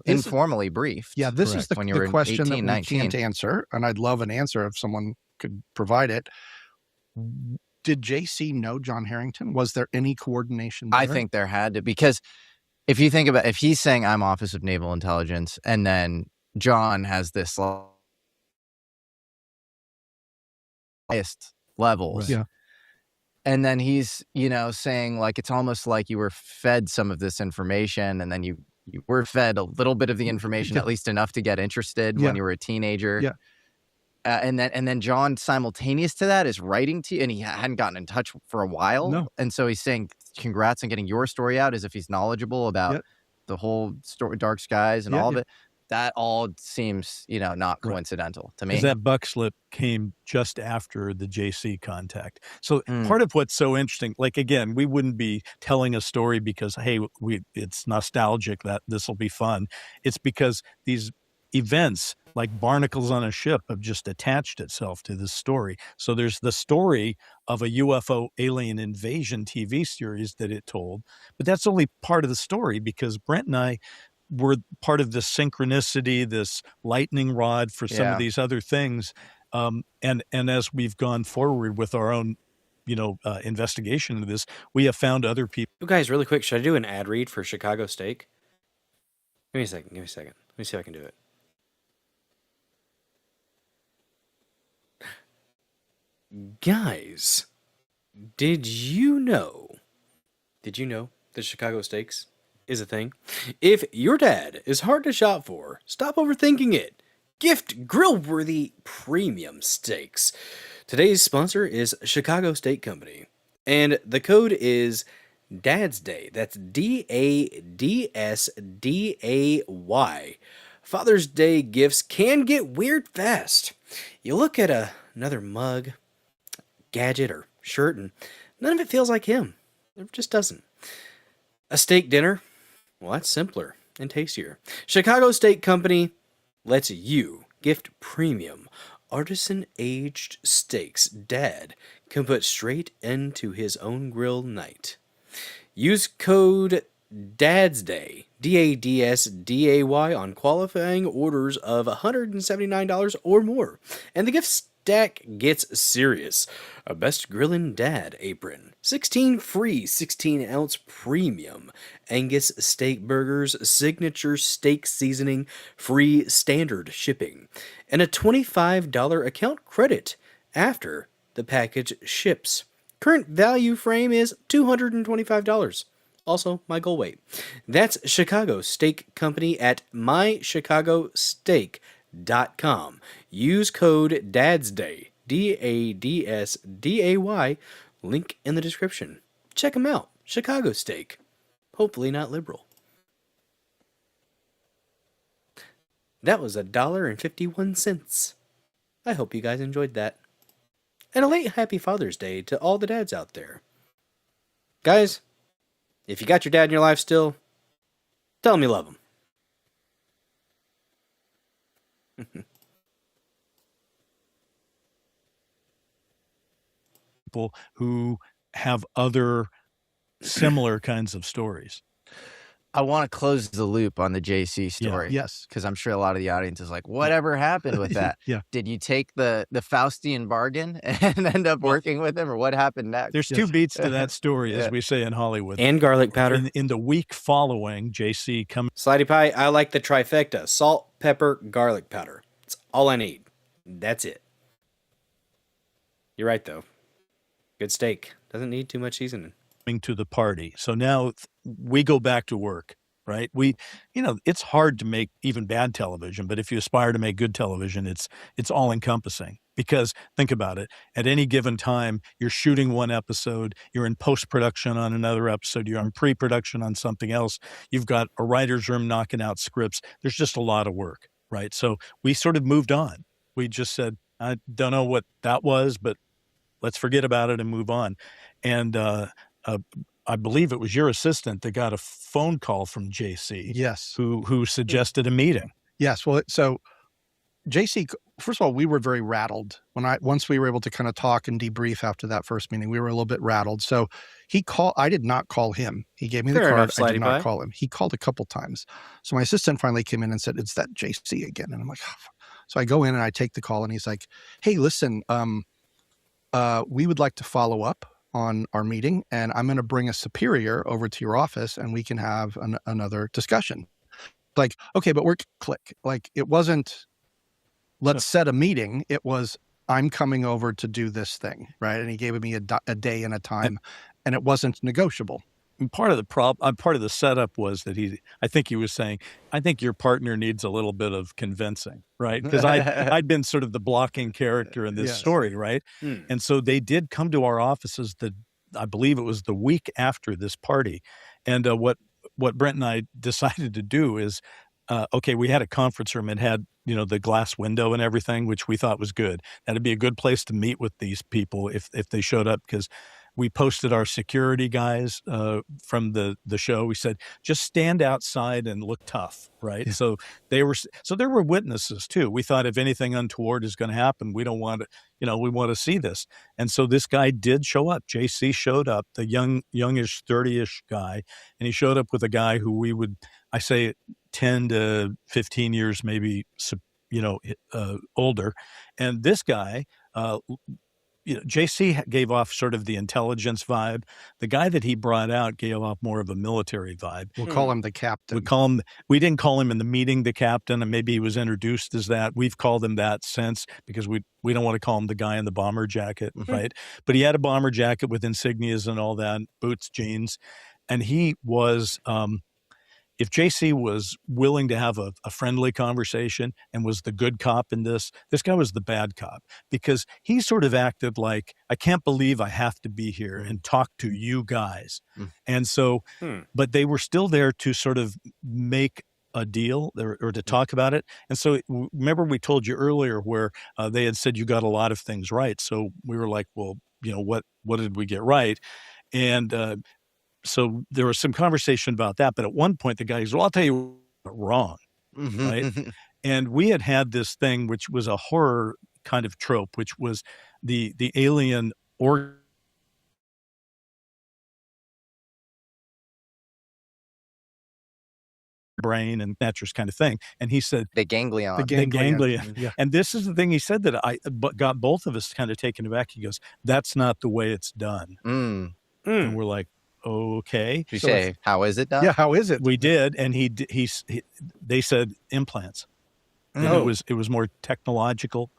informally briefed. Yeah. This is the question 18, that we 19. can't answer. And I'd love an answer if someone could provide it. Did JC know John Harrington? Was there any coordination there? I think there had to, because if you think about, if he's saying I'm Office of Naval Intelligence, and then John has this highest levels. Yeah. And then he's, saying like, it's almost like you were fed some of this information, and then you were fed a little bit of the information, at least enough to get interested when you were a teenager. Yeah. And then John, simultaneous to that, is writing to you, and he hadn't gotten in touch for a while. No. And so he's saying congrats on getting your story out, as if he's knowledgeable about the whole story, Dark Skies and all of it. That all seems, not coincidental to me. Because that buck slip came just after the JC contact. So part of what's so interesting, like, again, we wouldn't be telling a story because, hey, it's nostalgic that this will be fun. It's because these events like barnacles on a ship have just attached itself to this story. So there's the story of a UFO alien invasion TV series that it told, but that's only part of the story, because Brent and I were part of this synchronicity, this lightning rod for some of these other things. And as we've gone forward with our own, investigation into this, we have found other people. You guys, really quick, should I do an ad read for Chicago Steak? Give me a second. Let me see if I can do it. Guys, did you know that Chicago Steaks is a thing? If your dad is hard to shop for, stop overthinking it. Gift grill-worthy premium steaks. Today's sponsor is Chicago Steak Company, and the code is Dad's Day. That's DADSDAY. Father's Day gifts can get weird fast. You look at another mug, gadget, or shirt, and none of it feels like him. It just doesn't. A steak dinner? Well, that's simpler and tastier. Chicago Steak Company lets you gift premium, artisan-aged steaks Dad can put straight into his own grill night. Use code DADSDAY, DADSDAY, on qualifying orders of $179 or more, and the gift stack gets serious. A Best Grillin' Dad apron, 16 free 16-ounce premium Angus steak burgers, signature steak seasoning, free standard shipping, and a $25 account credit after the package ships. Current value frame is $225. Also, my goal weight. That's Chicago Steak Company at mychicagosteak.com. Use code DADSDAY, DADSDAY, link in the description. Check them out. Chicago Steak. Hopefully not liberal. That was $1.51. I hope you guys enjoyed that. And a late happy Father's Day to all the dads out there. Guys, if you got your dad in your life still, Tell him you love him. People who have other similar kinds of stories. I want to close the loop on the JC story. Yes. Because I'm sure a lot of the audience is like, whatever happened with that? Yeah. Did you take the Faustian bargain and end up working with him, or what happened next? There's two beats to that story, as we say in Hollywood. And garlic powder. In the week following, JC comes. Slidey Pie, I like the trifecta. Salt, pepper, garlic powder. That's all I need. That's it. You're right, though. Good steak. Doesn't need too much seasoning. To the party. So now we go back to work, right? It's hard to make even bad television, but if you aspire to make good television, it's all encompassing. Because think about it, at any given time, you're shooting one episode, you're in post-production on another episode, you're in pre-production on something else, you've got a writer's room knocking out scripts. There's just a lot of work, right? So we sort of moved on. We just said, I don't know what that was, but let's forget about it and move on. And I believe it was your assistant that got a phone call from JC. Yes. Who suggested a meeting. Yes. Well, so JC, first of all, we were very rattled once we were able to kind of talk and debrief after that first meeting. We were a little bit rattled. So I did not call him. He gave me the card. Enough, I did not call him. He called a couple times. So my assistant finally came in and said, "It's that JC again." And I'm like, oh. So I go in and I take the call, and he's like, "Hey, listen, we would like to follow up on our meeting, and I'm going to bring a superior over to your office, and we can have another discussion." Like, okay, but we're click. Like, it wasn't, let's set a meeting. It was, I'm coming over to do this thing, right? And he gave me a day and a time, and it wasn't negotiable. And part of the setup was that I think he was saying, I think your partner needs a little bit of convincing, right? Because I'd been sort of the blocking character in this story, right? And so they did come to our offices I believe it was the week after this party. And what Brent and I decided to do is, okay, we had a conference room. It had, the glass window and everything, which we thought was good. That'd be a good place to meet with these people if they showed up, because we posted our security guys from the show. We said, just stand outside and look tough, right? Yeah. So there were witnesses too. We thought if anything untoward is going to happen, we don't want to, we want to see this. And so this guy did show up. JC showed up, the youngish, 30-ish guy, and he showed up with a guy who I say 10 to 15 years, maybe, older. And this guy, JC gave off sort of the intelligence vibe. The guy that he brought out gave off more of a military vibe. We'll call him the captain. We didn't call him in the meeting the captain, and maybe he was introduced as that. We've called him that since, because we don't want to call him the guy in the bomber jacket, right? But he had a bomber jacket with insignias and all that, boots, jeans, and he was. If JC was willing to have a friendly conversation and was the good cop in this guy was the bad cop, because he sort of acted like, I can't believe I have to be here and talk to you guys. And so, but they were still there to sort of make a deal or to talk about it. And so remember we told you earlier where they had said you got a lot of things right. So we were like, well, what did we get right? And so there was some conversation about that. But at one point, the guy goes, well, I'll tell you wrong, right? And we had this thing, which was a horror kind of trope, which was the alien brain and mattress kind of thing. And he said, the ganglion. The ganglion. Yeah. And this is the thing he said that got both of us kind of taken aback. He goes, that's not the way it's done. And we're like, okay. Did you say, how is it done? Yeah, how is it? We did, and they said implants. And it was more technological,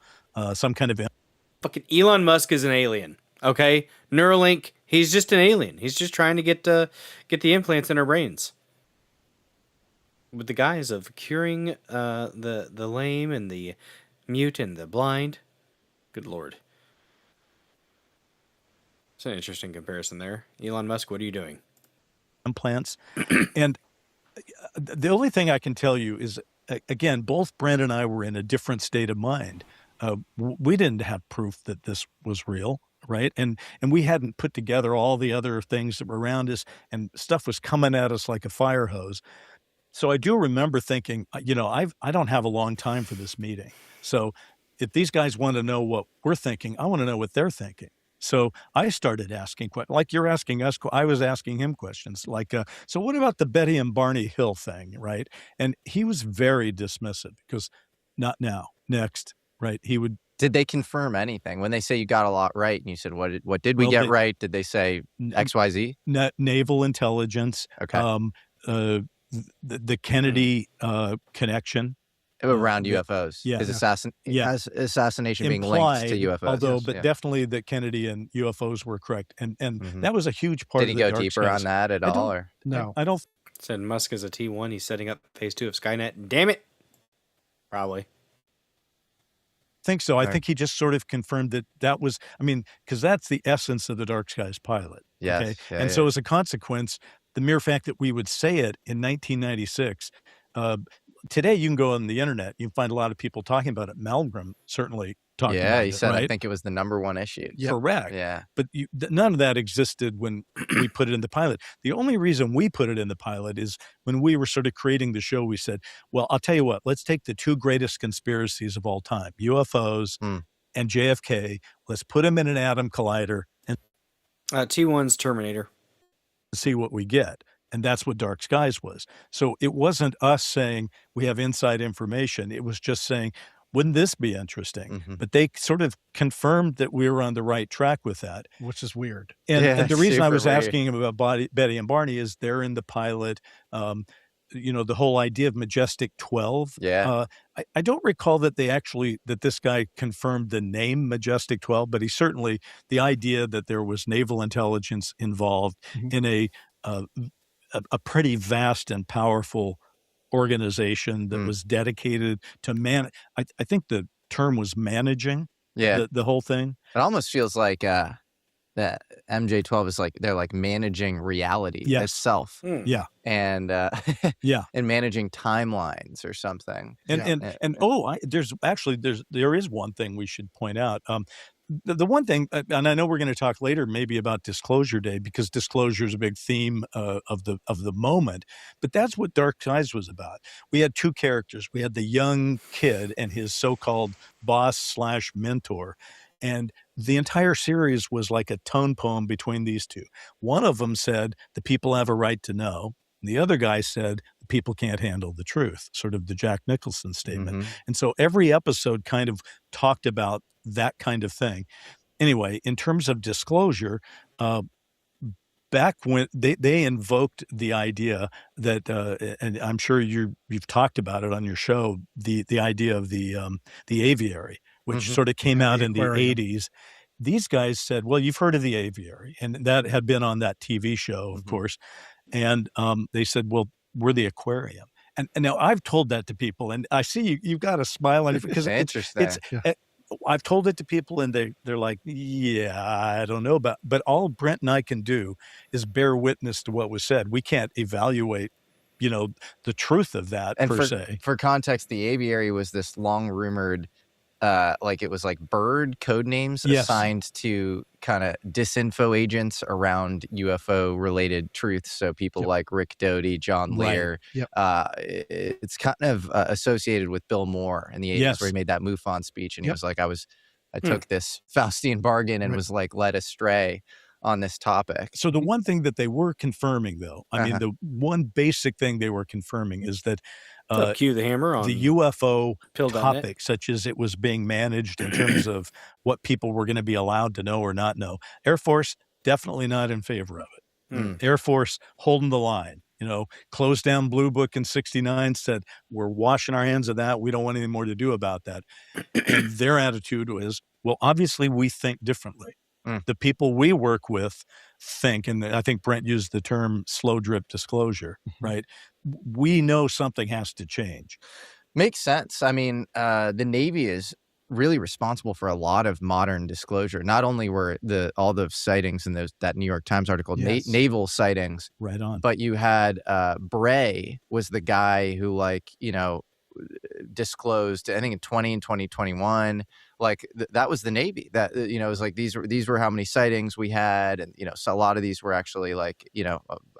some kind of. Fucking Elon Musk is an alien. Okay, Neuralink, he's just an alien. He's just trying to get the implants in our brains, with the guise of curing the lame and the mute and the blind. Good Lord. It's an interesting comparison there. Elon Musk, what are you doing? Implants. And the only thing I can tell you is, again, both Brent and I were in a different state of mind. We didn't have proof that this was real, right? And we hadn't put together all the other things that were around us, and stuff was coming at us like a fire hose. So I do remember thinking, I don't have a long time for this meeting. So if these guys want to know what we're thinking, I want to know what they're thinking. So I started asking questions, like you're asking us. I was asking him questions, like, so what about the Betty and Barney Hill thing, right? And he was very dismissive because not now, next, right? He would. Did they confirm anything when they say you got a lot right? And you said, what did we get right? Did they say X, Y, Z? Naval intelligence. Okay. The Kennedy connection. Around UFOs. Yeah. His assassination being linked to UFOs. Although, but definitely that Kennedy and UFOs were correct. And that was a huge part of the Did he go Dark deeper Skies. on that at all? Or? No. I don't. Said Musk is a T1. He's setting up phase 2 of Skynet. Damn it. Probably. Think so. I think he just sort of confirmed that was, because that's the essence of the Dark Skies pilot. Yes. Okay? Yeah, and so as a consequence, the mere fact that we would say it in 1996, today you can go on the internet, you can find a lot of people talking about it. Malmgren certainly talked about it. Yeah, he said, right? I think it was the #1 issue. Correct. Yeah. But none of that existed when we put it in the pilot. The only reason we put it in the pilot is when we were sort of creating the show, we said, well, I'll tell you what, let's take the 2 greatest conspiracies of all time, UFOs and JFK. Let's put them in an atom collider and T1's Terminator. See what we get. And that's what Dark Skies was. So it wasn't us saying we have inside information. It was just saying, wouldn't this be interesting? But they sort of confirmed that we were on the right track with that. Which is weird. And the reason I was asking him about Betty and Barney is they're in the pilot. The whole idea of Majestic 12. Yeah. I don't recall that that this guy confirmed the name Majestic 12, but he certainly, the idea that there was naval intelligence involved in a pretty vast and powerful organization that was dedicated to I think the term was managing the whole thing. It almost feels like that MJ12 is like they're like managing reality itself. Yeah. And and managing timelines or something. There is one thing we should point out. The one thing, and I know we're going to talk later maybe about Disclosure Day, because disclosure is a big theme of the moment, but that's what Dark Skies was about. We had 2 characters. We had the young kid and his so-called boss/mentor, and the entire series was like a tone poem between these 2. One of them said, the people have a right to know. And the other guy said, the people can't handle the truth, sort of the Jack Nicholson statement. And so every episode kind of talked about that kind of thing. Anyway, in terms of disclosure, back when they invoked the idea that, and I'm sure you've talked about it on your show, the idea of the aviary, which sort of came out in the 80s. These guys said, well, you've heard of the aviary, and that had been on that TV show, of course. And they said, well, we're the aquarium. And now I've told that to people, and I see you've got a smile on your face because interesting. I've told it to people, and they're like, yeah, I don't know about, but all Brent and I can do is bear witness to what was said. We can't evaluate, the truth of that per se. For context, the aviary was this long rumored, it was like bird code names assigned to kind of disinfo agents around UFO related truths. So people like Rick Doty, John Lear. It's kind of associated with Bill Moore in the 80s, where he made that MUFON speech, and he was like, I took this Faustian bargain and was like led astray on this topic. So the one thing that they were confirming, though, the one basic thing they were confirming is that cue the hammer on the UFO topic, such as it was being managed in terms of what people were going to be allowed to know or not know. Air Force definitely not in favor of it. Air Force holding the line. Closed down Blue Book in '69, said, we're washing our hands of that. We don't want anything more to do about that. And their attitude was, well, obviously we think differently. The people we work with think, and I think Brent used the term slow drip disclosure, right? We know something has to change. Makes sense. The Navy is really responsible for a lot of modern disclosure. Not only were all the sightings in that New York Times article, naval sightings, right on, but you had Bray was the guy who disclosed, I think in 2021, like that was the Navy that, it was like, these were how many sightings we had. And, so a lot of these were actually like,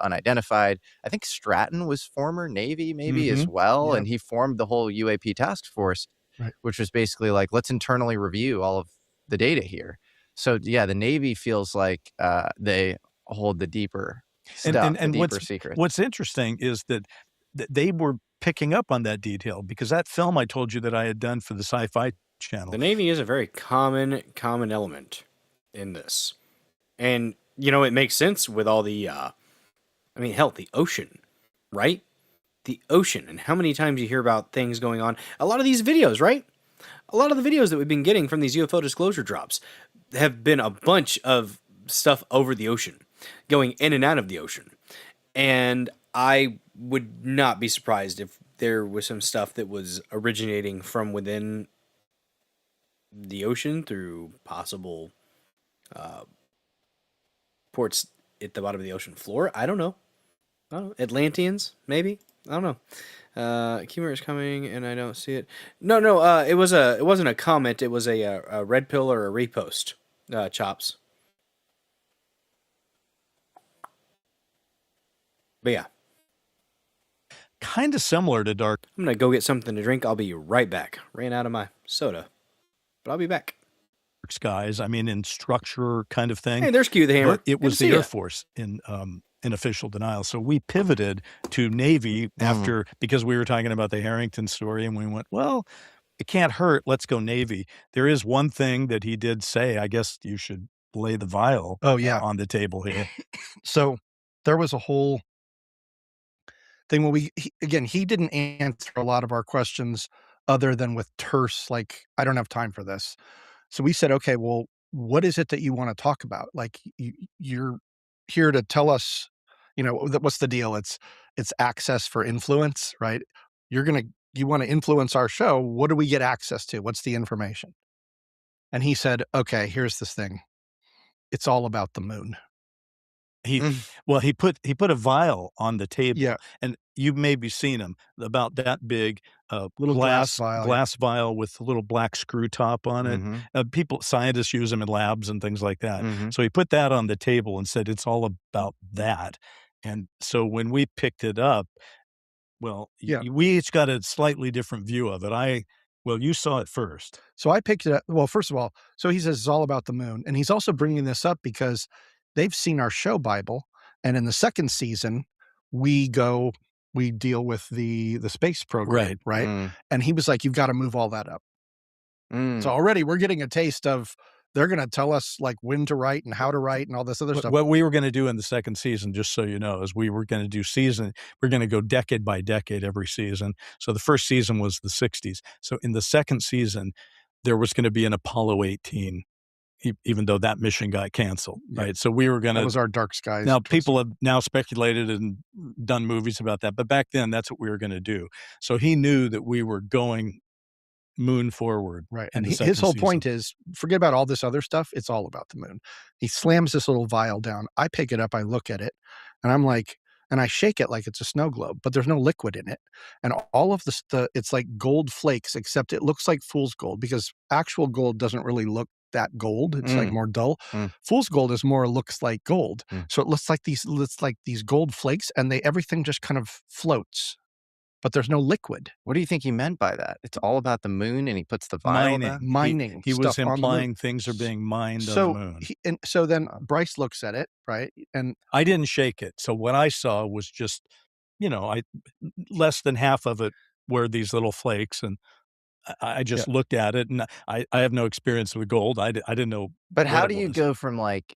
unidentified. I think Stratton was former Navy maybe as well. Yep. And he formed the whole UAP task force, Right. which was basically like, let's internally review all of the data here. So yeah, the Navy feels like they hold the deeper stuff, the deeper secrets. What's interesting is that they were picking up on that detail, because that film I told you that I had done for the Sci-Fi Channel. The Navy is a very common element in this. And, it makes sense with all the, hell, the ocean, right? The ocean, and how many times you hear about things going on. A lot of these videos, right? A lot of the videos that we've been getting from these UFO disclosure drops have been a bunch of stuff over the ocean, going in and out of the ocean. And I would not be surprised if there was some stuff that was originating from within the ocean through possible ports at the bottom of the ocean floor. I don't know. Atlanteans, maybe? I don't know. Keemer is coming, and I don't see it. No. It wasn't a comment. It was a red pill or a repost. Chops. But yeah, Kind of similar to Dark. I'm gonna go get something to drink. I'll be right back. Ran out of my soda, but I'll be back. Skies, in structure kind of thing. Hey, there's Q the Hammer. But it Good was to the see Air ya. Force in official denial. So we pivoted to Navy after, because we were talking about the Harrington story, and we went, well, it can't hurt. Let's go Navy. There is one thing that he did say. I guess you should lay the vial on the table here. So there was a whole thing when he didn't answer a lot of our questions other than with terse, like, I don't have time for this. So we said, okay, well, what is it that you want to talk about? Like, you're here to tell us, what's the deal? It's access for influence, right? You want to influence our show. What do we get access to? What's the information? And he said, okay, here's this thing. It's all about the moon. He put a vial on the table. Yeah. And you've maybe seen them, about that big, Little glass vial, glass vial with a little black screw top on it. Scientists use them in labs and things like that. So he put that on the table and said, it's all about that. And so when we picked it up, well, we each got a slightly different view of it. You saw it first. So I picked it up. Well, first of all, so he says it's all about the moon. And he's also bringing this up because they've seen our show Bible. And in the second season, we deal with the space program. Right. And he was like, you've got to move all that up. So already we're getting a taste of, they're going to tell us like when to write and how to write and all this other stuff. What we were going to do in the second season, just so you know, is we were going to do we're going to go decade by decade every season. So the first season was the 60s. So in the second season, there was going to be an Apollo 18, even though that mission got canceled, right? So we were going to... That was our Dark Skies. Now, people have now speculated and done movies about that, but back then, that's what we were going to do. So he knew that we were going moon forward. Right. And his whole point is, forget about all this other stuff. It's all about the moon. He slams this little vial down. I pick it up. I look at it and I'm like, and I shake it like it's a snow globe, but there's no liquid in it. And all of it's like gold flakes, except it looks like fool's gold, because actual gold doesn't really look that gold. It's like more dull. Fool's gold looks like gold. So it looks like these gold flakes, and everything just kind of floats. But there's no liquid. What do you think he meant by that? It's all about the moon, and he puts the vial mining. He was stuff implying things are being mined on the moon. So then Bryce looks at it, right? And I didn't shake it. So what I saw was just, less than half of it were these little flakes, and I just looked at it, and I have no experience with gold. I didn't know. But how do you go from like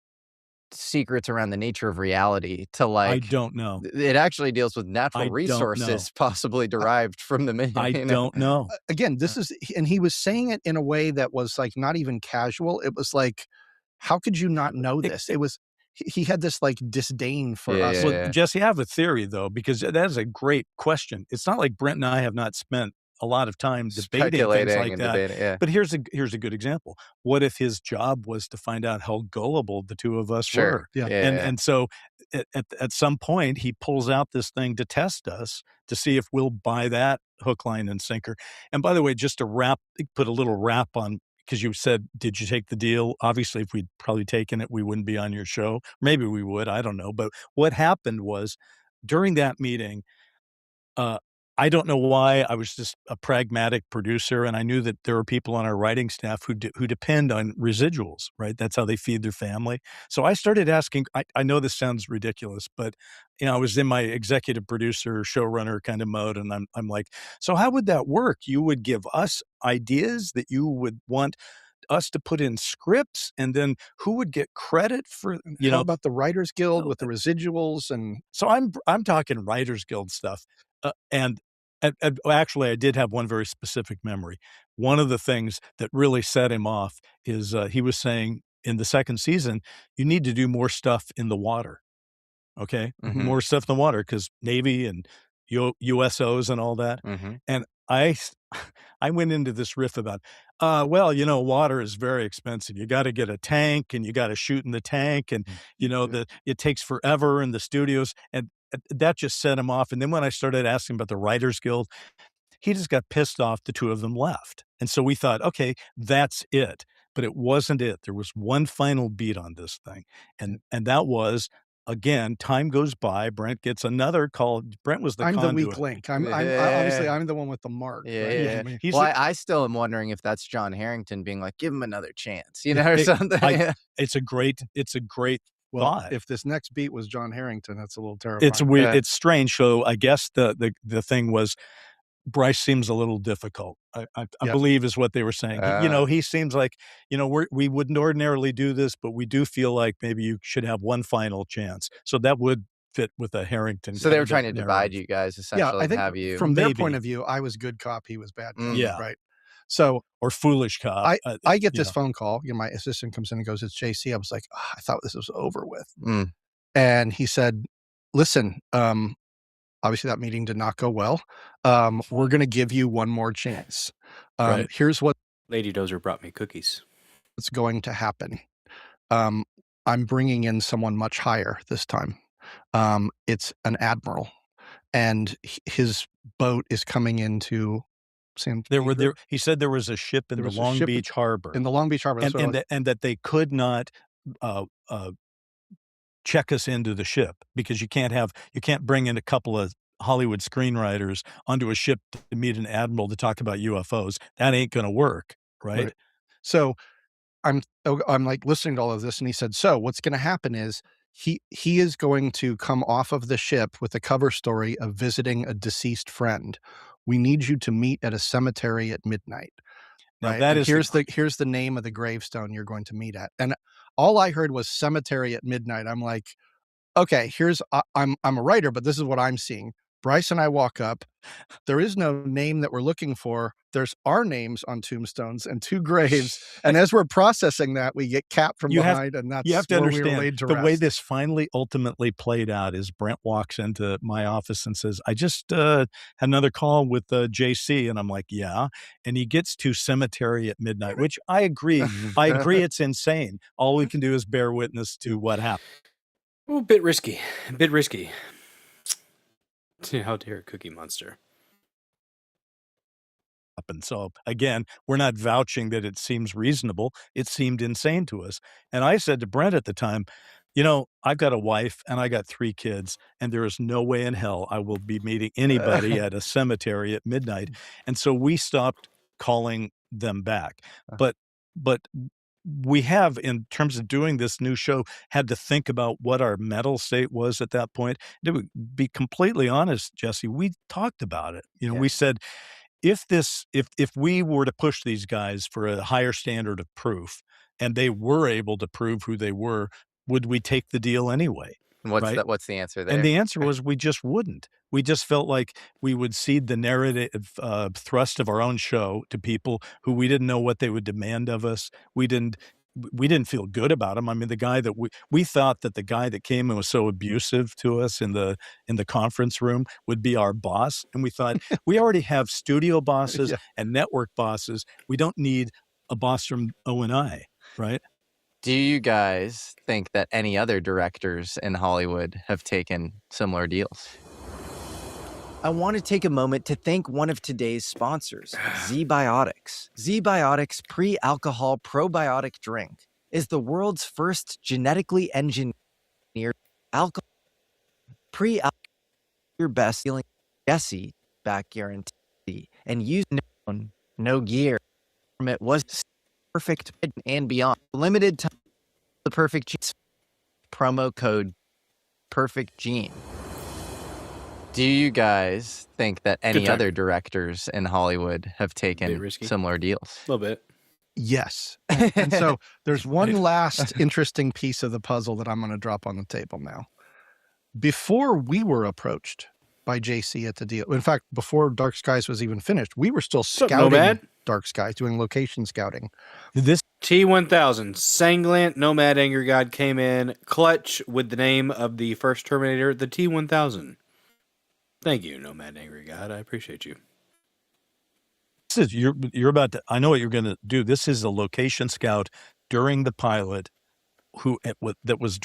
secrets around the nature of reality to like, I don't know. It actually deals with natural resources possibly derived from the moon. I don't know. Again, this is, and he was saying it in a way that was like not even casual. It was like, how could you not know this? It was, he had this like disdain for us. Well, Jesse, I have a theory though, because that is a great question. It's not like Brent and I have not spent a lot of time debating things like that. But here's a good example. What if his job was to find out how gullible the two of us were? Yeah. And so at some point, he pulls out this thing to test us to see if we'll buy that hook, line, and sinker. And by the way, just to put a little wrap on, because you said, did you take the deal? Obviously, if we'd probably taken it, we wouldn't be on your show. Maybe we would. I don't know. But what happened was during that meeting, I don't know why. I was just a pragmatic producer, and I knew that there were people on our writing staff who depend on residuals, right? That's how they feed their family. So I started asking. I know this sounds ridiculous, but I was in my executive producer, showrunner kind of mode, and I'm like, so how would that work? You would give us ideas that you would want us to put in scripts, and then who would get credit for, How about the Writers Guild with the residuals? And so I'm talking Writers Guild stuff. And actually, I did have one very specific memory. One of the things that really set him off is he was saying in the second season, you need to do more stuff in the water. Okay, more stuff in the water because Navy and USOs and all that. And I went into this riff about, well, water is very expensive. You got to get a tank, and you got to shoot in the tank, and it takes forever in the studios, and that just set him off. And then when I started asking about the Writers Guild, he just got pissed off. The two of them left, and so we thought, okay, that's it. But it wasn't it. There was one final beat on this thing, and that was. Again, time goes by. Brent gets another call. Brent was the I'm conduit. the weak link. Obviously I'm the one with the mark. Yeah. Right? Well, I still am wondering if that's John Harrington being like, give him another chance, or something. It's a great thought. If this next beat was John Harrington, that's a little terrifying. It's weird. It's strange. So I guess the thing was, Bryce seems a little difficult. I believe is what they were saying. He seems like, we wouldn't ordinarily do this, but we do feel like maybe you should have one final chance. So that would fit with a Harrington. So they were trying to divide you guys, essentially. I think have you from their point of view, I was good cop, he was bad cop. Yeah. Right. So, or foolish cop. I get this phone call. My assistant comes in and goes, "It's JC." I was like, I thought this was over with. And he said, "Listen, obviously that meeting did not go well. We're going to give you one more chance. Right. Here's what Lady Dozer brought me cookies. What's going to happen. I'm bringing in someone much higher this time. It's an admiral, and his boat is coming into San Diego. He said there was a ship in the Long Beach harbor. In the Long Beach harbor. And that they could not check us into the ship because you can't bring in a couple of Hollywood screenwriters onto a ship to meet an admiral to talk about UFOs. That ain't going to work, right? So I'm like listening to all of this, and he said, so what's going to happen is he is going to come off of the ship with a cover story of visiting a deceased friend. We need you to meet at a cemetery at midnight. Now right? that And is here's the name of the gravestone you're going to meet at. And all I heard was cemetery at midnight. I'm like, okay, I'm a writer, but this is what I'm seeing. Bryce and I walk up. There is no name that we're looking for. There's our names on tombstones and two graves. And as we're processing that, we get capped from behind, and that's you have to where we were understand laid to the rest. way this finally ultimately played out is Brent walks into my office and says, I just had another call with JC. And I'm like, yeah. And he gets to cemetery at midnight, which I agree. I agree it's insane. All we can do is bear witness to what happened. Oh, a bit risky. How dare Cookie Monster. And so again, we're not vouching that it seems reasonable. It seemed insane to us. And I said to Brent at the time, I've got a wife and I got 3 kids, and there is no way in hell I will be meeting anybody at a cemetery at midnight. And so we stopped calling them back. But we have, in terms of doing this new show, had to think about what our mental state was at that point. To be completely honest, Jesse, we talked about it. We said, if we were to push these guys for a higher standard of proof, and they were able to prove who they were, would we take the deal anyway? What's the answer there? And the answer was we just wouldn't. We just felt like we would cede the narrative thrust of our own show to people who we didn't know what they would demand of us. We didn't feel good about him. I mean, the guy that we thought that the guy that came and was so abusive to us in the conference room would be our boss. And we thought, we already have studio bosses and network bosses. We don't need a boss from O&I, right? Do you guys think that any other directors in Hollywood have taken similar deals? I want to take a moment to thank one of today's sponsors, ZBiotics. ZBiotics pre-alcohol probiotic drink is the world's first genetically engineered alcohol pre-alcohol your best feeling Jesse back guarantee and use no gear. It was perfect and beyond. Limited time the perfect jeans promo code perfect gene. Do you guys think that any other directors in Hollywood have taken similar deals? A little bit. Yes. And so there's one last interesting piece of the puzzle that I'm going to drop on the table now. Before we were approached by JC at the deal, in fact, before Dark Skies was even finished, we were still scouting Dark Skies, doing location scouting. This T-1000, Sanglant Nomad Anger God came in clutch with the name of the first Terminator, the T-1000. Thank you, Nomad Angry God. I appreciate you. This is you're about to. I know what you're going to do. This is a location scout during the pilot, it was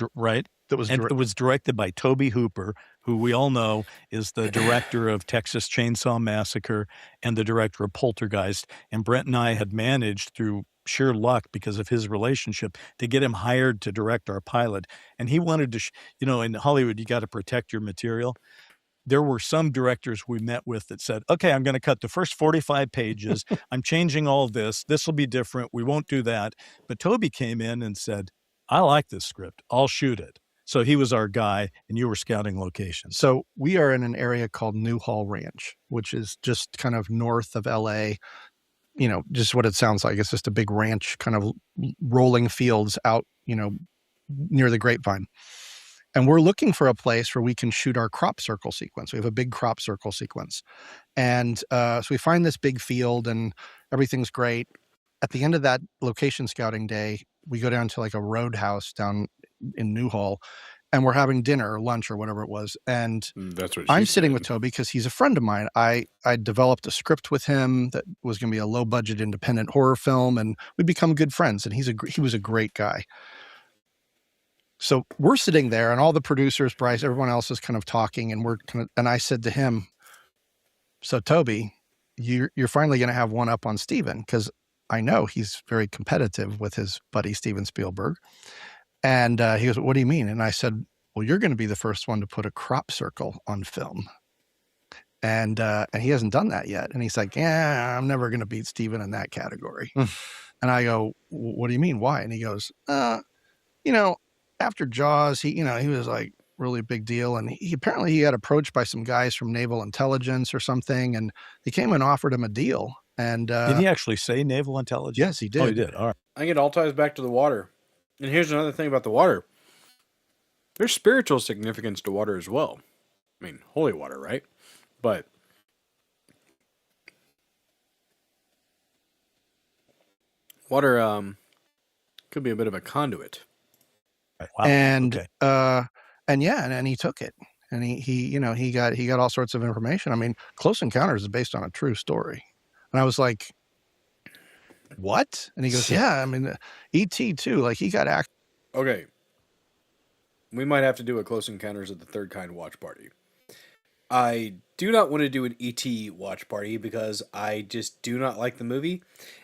directed by Toby Hooper, who we all know is the director of Texas Chainsaw Massacre and the director of Poltergeist. And Brent and I had managed through sheer luck because of his relationship to get him hired to direct our pilot. And he wanted to, in Hollywood, you got to protect your material. There were some directors we met with that said, okay, I'm going to cut the first 45 pages. I'm changing all this. This will be different. We won't do that. But Toby came in and said, I like this script. I'll shoot it. So he was our guy, and you were scouting locations. So we are in an area called Newhall Ranch, which is just kind of north of LA. Just what it sounds like. It's just a big ranch, kind of rolling fields out, near the Grapevine. And we're looking for a place where we can shoot our crop circle sequence. We have a big crop circle sequence. And so we find this big field and everything's great. At the end of that location scouting day, we go down to like a roadhouse down in Newhall, and we're having dinner or lunch or whatever it was. And that's what I'm sitting with Toby because he's a friend of mine. I developed a script with him that was going to be a low budget independent horror film, and we become good friends. And he was a great guy. So we're sitting there, and all the producers, Bryce, everyone else is kind of talking, and and I said to him, "So Toby, you're finally going to have one up on Steven, because I know he's very competitive with his buddy Steven Spielberg." And he goes, "What do you mean?" And I said, "Well, you're going to be the first one to put a crop circle on film." And he hasn't done that yet. And he's like, "Yeah, I'm never going to beat Steven in that category." And I go, "What do you mean? Why?" And he goes, after Jaws, he was like really big deal. And he apparently got approached by some guys from Naval Intelligence or something. And they came and offered him a deal. And did he actually say Naval Intelligence? Yes, he did. Oh, he did. All right. I get all ties back to the water. And here's another thing about the water. There's spiritual significance to water as well. I mean, holy water, right? But water could be a bit of a conduit. Wow. And okay. and he took it, and he got all sorts of information. I mean, Close Encounters is based on a true story, and I was like, "What?" And he goes, "Yeah, I mean, E.T. too. Like he got Okay, we might have to do a Close Encounters of the Third Kind watch party. I do not want to do an E.T. watch party because I just do not like the movie.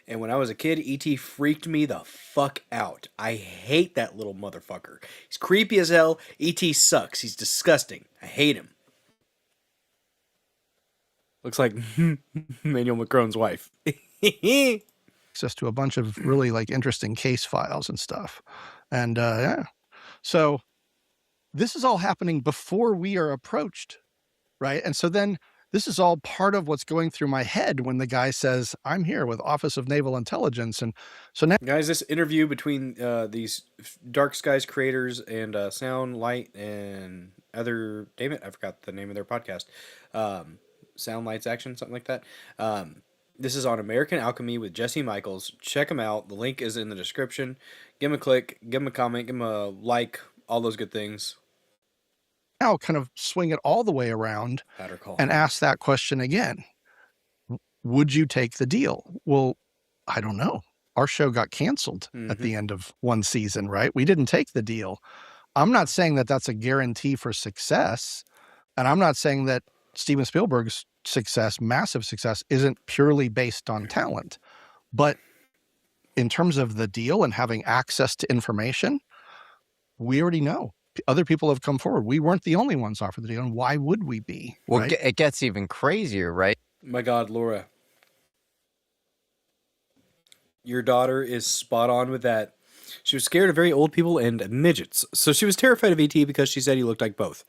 And when I was a kid, E.T. freaked me the fuck out. I hate that little motherfucker. He's creepy as hell. E.T. sucks. He's disgusting. I hate him. Looks like Manuel Macron's wife. access to a bunch of really like interesting case files and stuff. And yeah, so this is all happening before we are approached. Right. And so then this is all part of what's going through my head when the guy says, "I'm here with Office of Naval Intelligence." And so now, guys, this interview between these Dark Skies creators and Sound, Light, and other, damn it, I forgot the name of their podcast. Sound, Lights, Action, something like that. This is on American Alchemy with Jesse Michaels. Check them out. The link is in the description. Give them a click, give them a comment, give them a like, all those good things. now kind of swing it all the way around and ask that question again. Would you take the deal? Well, I don't know. our show got canceled at the end of one season, right? We didn't take the deal. I'm not saying that that's a guarantee for success. And I'm not saying that Steven Spielberg's success, massive success, isn't purely based on talent. But in terms of the deal and having access to information, we already know. Other people have come forward. We weren't the only ones offered the deal, and why would we be? Well, right? it gets even crazier, right? My God, Laura. Your daughter is spot on with that. She was scared of very old people and midgets. So she was terrified of E.T. because she said he looked like both.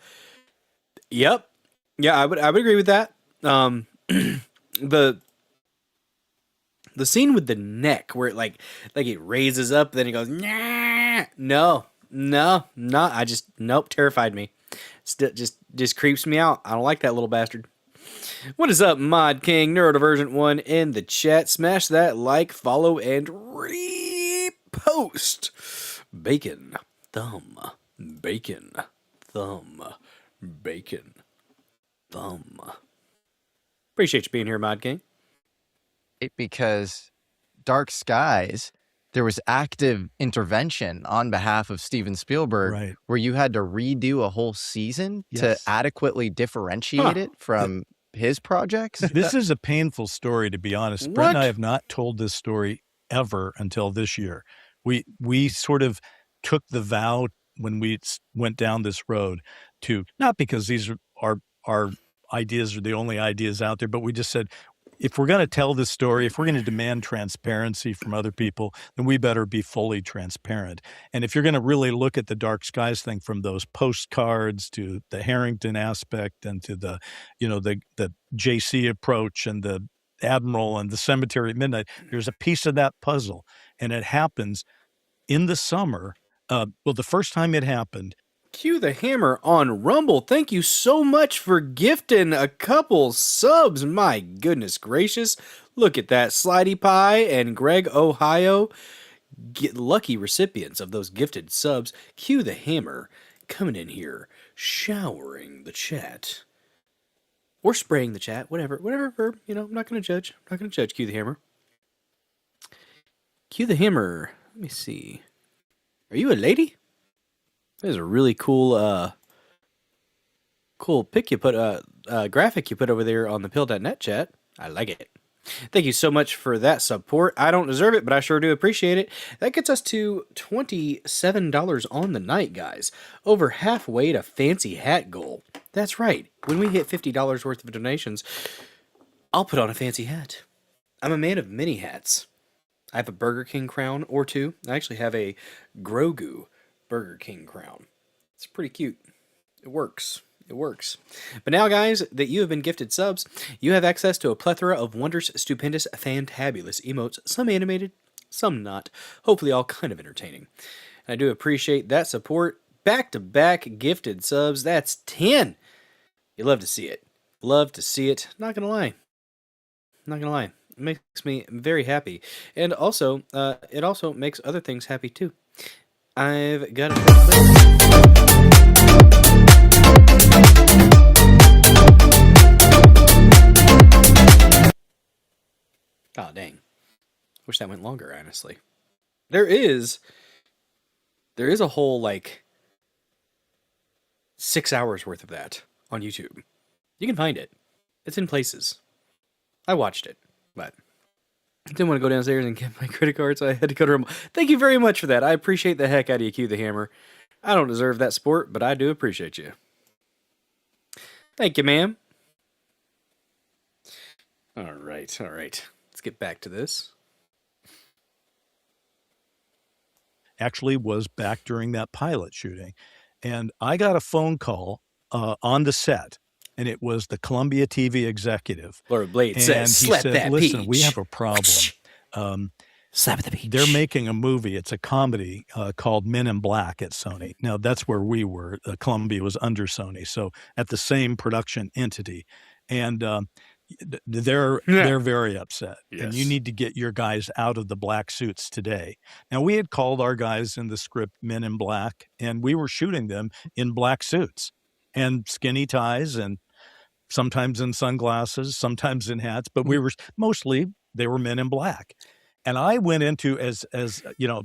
Yep. Yeah, I would agree with that. The scene with the neck where it like it raises up, then it goes, nah. No. I just, nope, terrified me. Just creeps me out. I don't like that little bastard. What is up, Mod King, Neurodivergent 1 in the chat? Smash that like, follow, and repost. Bacon, thumb, bacon, thumb, bacon, thumb. Appreciate you being here, Mod King. Because Dark Skies, there was active intervention on behalf of Steven Spielberg, where you had to redo a whole season to adequately differentiate it from his projects. This is a painful story, to be honest. Brett and I have not told this story ever until this year. We sort of took the vow when we went down this road to, not because these are our ideas are the only ideas out there, but we just said, if we're going to tell this story, if we're going to demand transparency from other people, then we better be fully transparent. And if you're going to really look at the Dark Skies thing, from those postcards to the Harrington aspect and to the, the JC approach and the Admiral and the Cemetery at Midnight, there's a piece of that puzzle. And it happens in the summer. The first time it happened, Cue the Hammer on Rumble. Thank you so much for gifting a couple subs. My goodness gracious. Look at that. Slidey Pie and Greg Ohio. Get lucky recipients of those gifted subs. Cue the Hammer coming in here, showering the chat. Or spraying the chat. Whatever verb. I'm not going to judge. I'm not going to judge. Cue the Hammer. Cue the Hammer. Let me see. Are you a lady? There's a really cool pic you put, graphic you put over there on the pill.net chat. I like it. Thank you so much for that support. I don't deserve it, but I sure do appreciate it. That gets us to $27 on the night, guys. Over halfway to fancy hat goal. That's right. When we hit $50 worth of donations, I'll put on a fancy hat. I'm a man of many hats. I have a Burger King crown or two. I actually have a Grogu Burger King crown. It's pretty cute. It works. But now, guys, that you have been gifted subs, you have access to a plethora of wondrous, stupendous, fantabulous emotes, some animated, some not. Hopefully all kind of entertaining. And I do appreciate that support. Back-to-back gifted subs. That's 10. You love to see it. Love to see it. Not gonna lie. It makes me very happy. And also, it also makes other things happy too. I've got a oh, dang. Wish that went longer, honestly. There is a whole, 6 hours worth of that on YouTube. You can find it. It's in places. I watched it, but I didn't want to go downstairs and get my credit card, so I had to go to Rumble. Thank you very much for that. I appreciate the heck out of you, Cue the Hammer. I don't deserve that support, but I do appreciate you. Thank you, ma'am. All right. Let's get back to this. Actually was back during that pilot shooting. And I got a phone call on the set, and it was the Columbia TV executive. Lord Blade and says, he slap said, that listen, peach. we have a problem. Slap the peach. They're making a movie. It's a comedy called Men in Black at Sony. Now, that's where we were. Columbia was under Sony, so at the same production entity. And they're very upset. Yes. And you need to get your guys out of the black suits today. Now, we had called our guys in the script Men in Black, and we were shooting them in black suits and skinny ties and sometimes in sunglasses, sometimes in hats, but we were mostly, they were Men in Black. And I went into as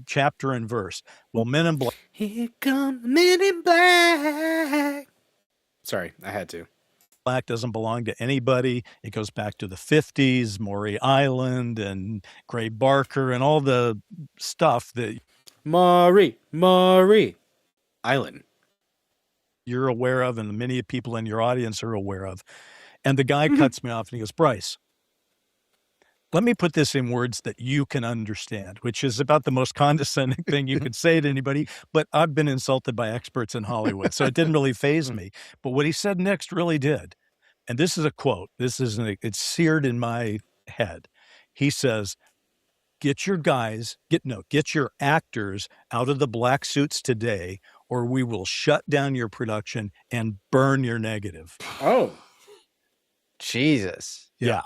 chapter and verse. Well, Men in Black. Here come the Men in Black. Sorry, I had to. Black doesn't belong to anybody. It goes back to the 50s, Maury Island and Gray Barker and all the stuff that Maury Island you're aware of and many people in your audience are aware of. And the guy cuts me off and he goes, Bryce, let me put this in words that you can understand, which is about the most condescending thing you could say to anybody. But I've been insulted by experts in Hollywood, so it didn't really faze me. But what he said next really did. And this is a quote. It's seared in my head. He says, get your actors out of the black suits today, or we will shut down your production and burn your negative. Oh. Jesus. Yeah.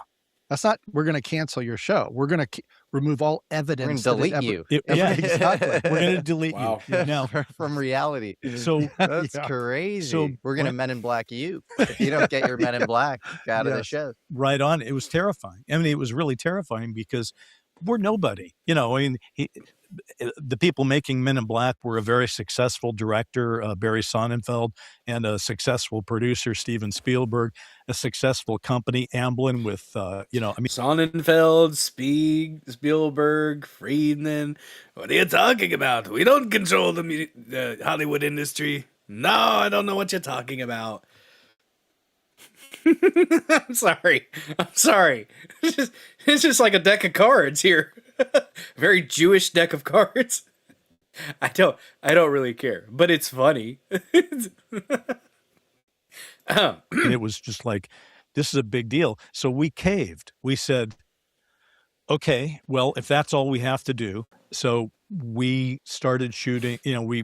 That's not, we're going to cancel your show. We're going to remove all evidence. We're going to delete you. Exactly. We're going to delete you. Now, from reality. So that's crazy. So we're going to Men in Black you if you don't get your Men in Black out of the show. Right on. It was terrifying. I mean, it was really terrifying because we're nobody. I mean, the people making Men in Black were a very successful director, Barry Sonnenfeld, and a successful producer, Steven Spielberg, a successful company, Amblin, with, Sonnenfeld, Spielberg, Friedman. What are you talking about? We don't control the Hollywood industry. No, I don't know what you're talking about. I'm sorry. It's just like a deck of cards here. Very Jewish deck of cards. I don't really care, but it's funny. And it was just like, this is a big deal. So we caved. We said, okay, well, if that's all we have to do. So we started shooting, we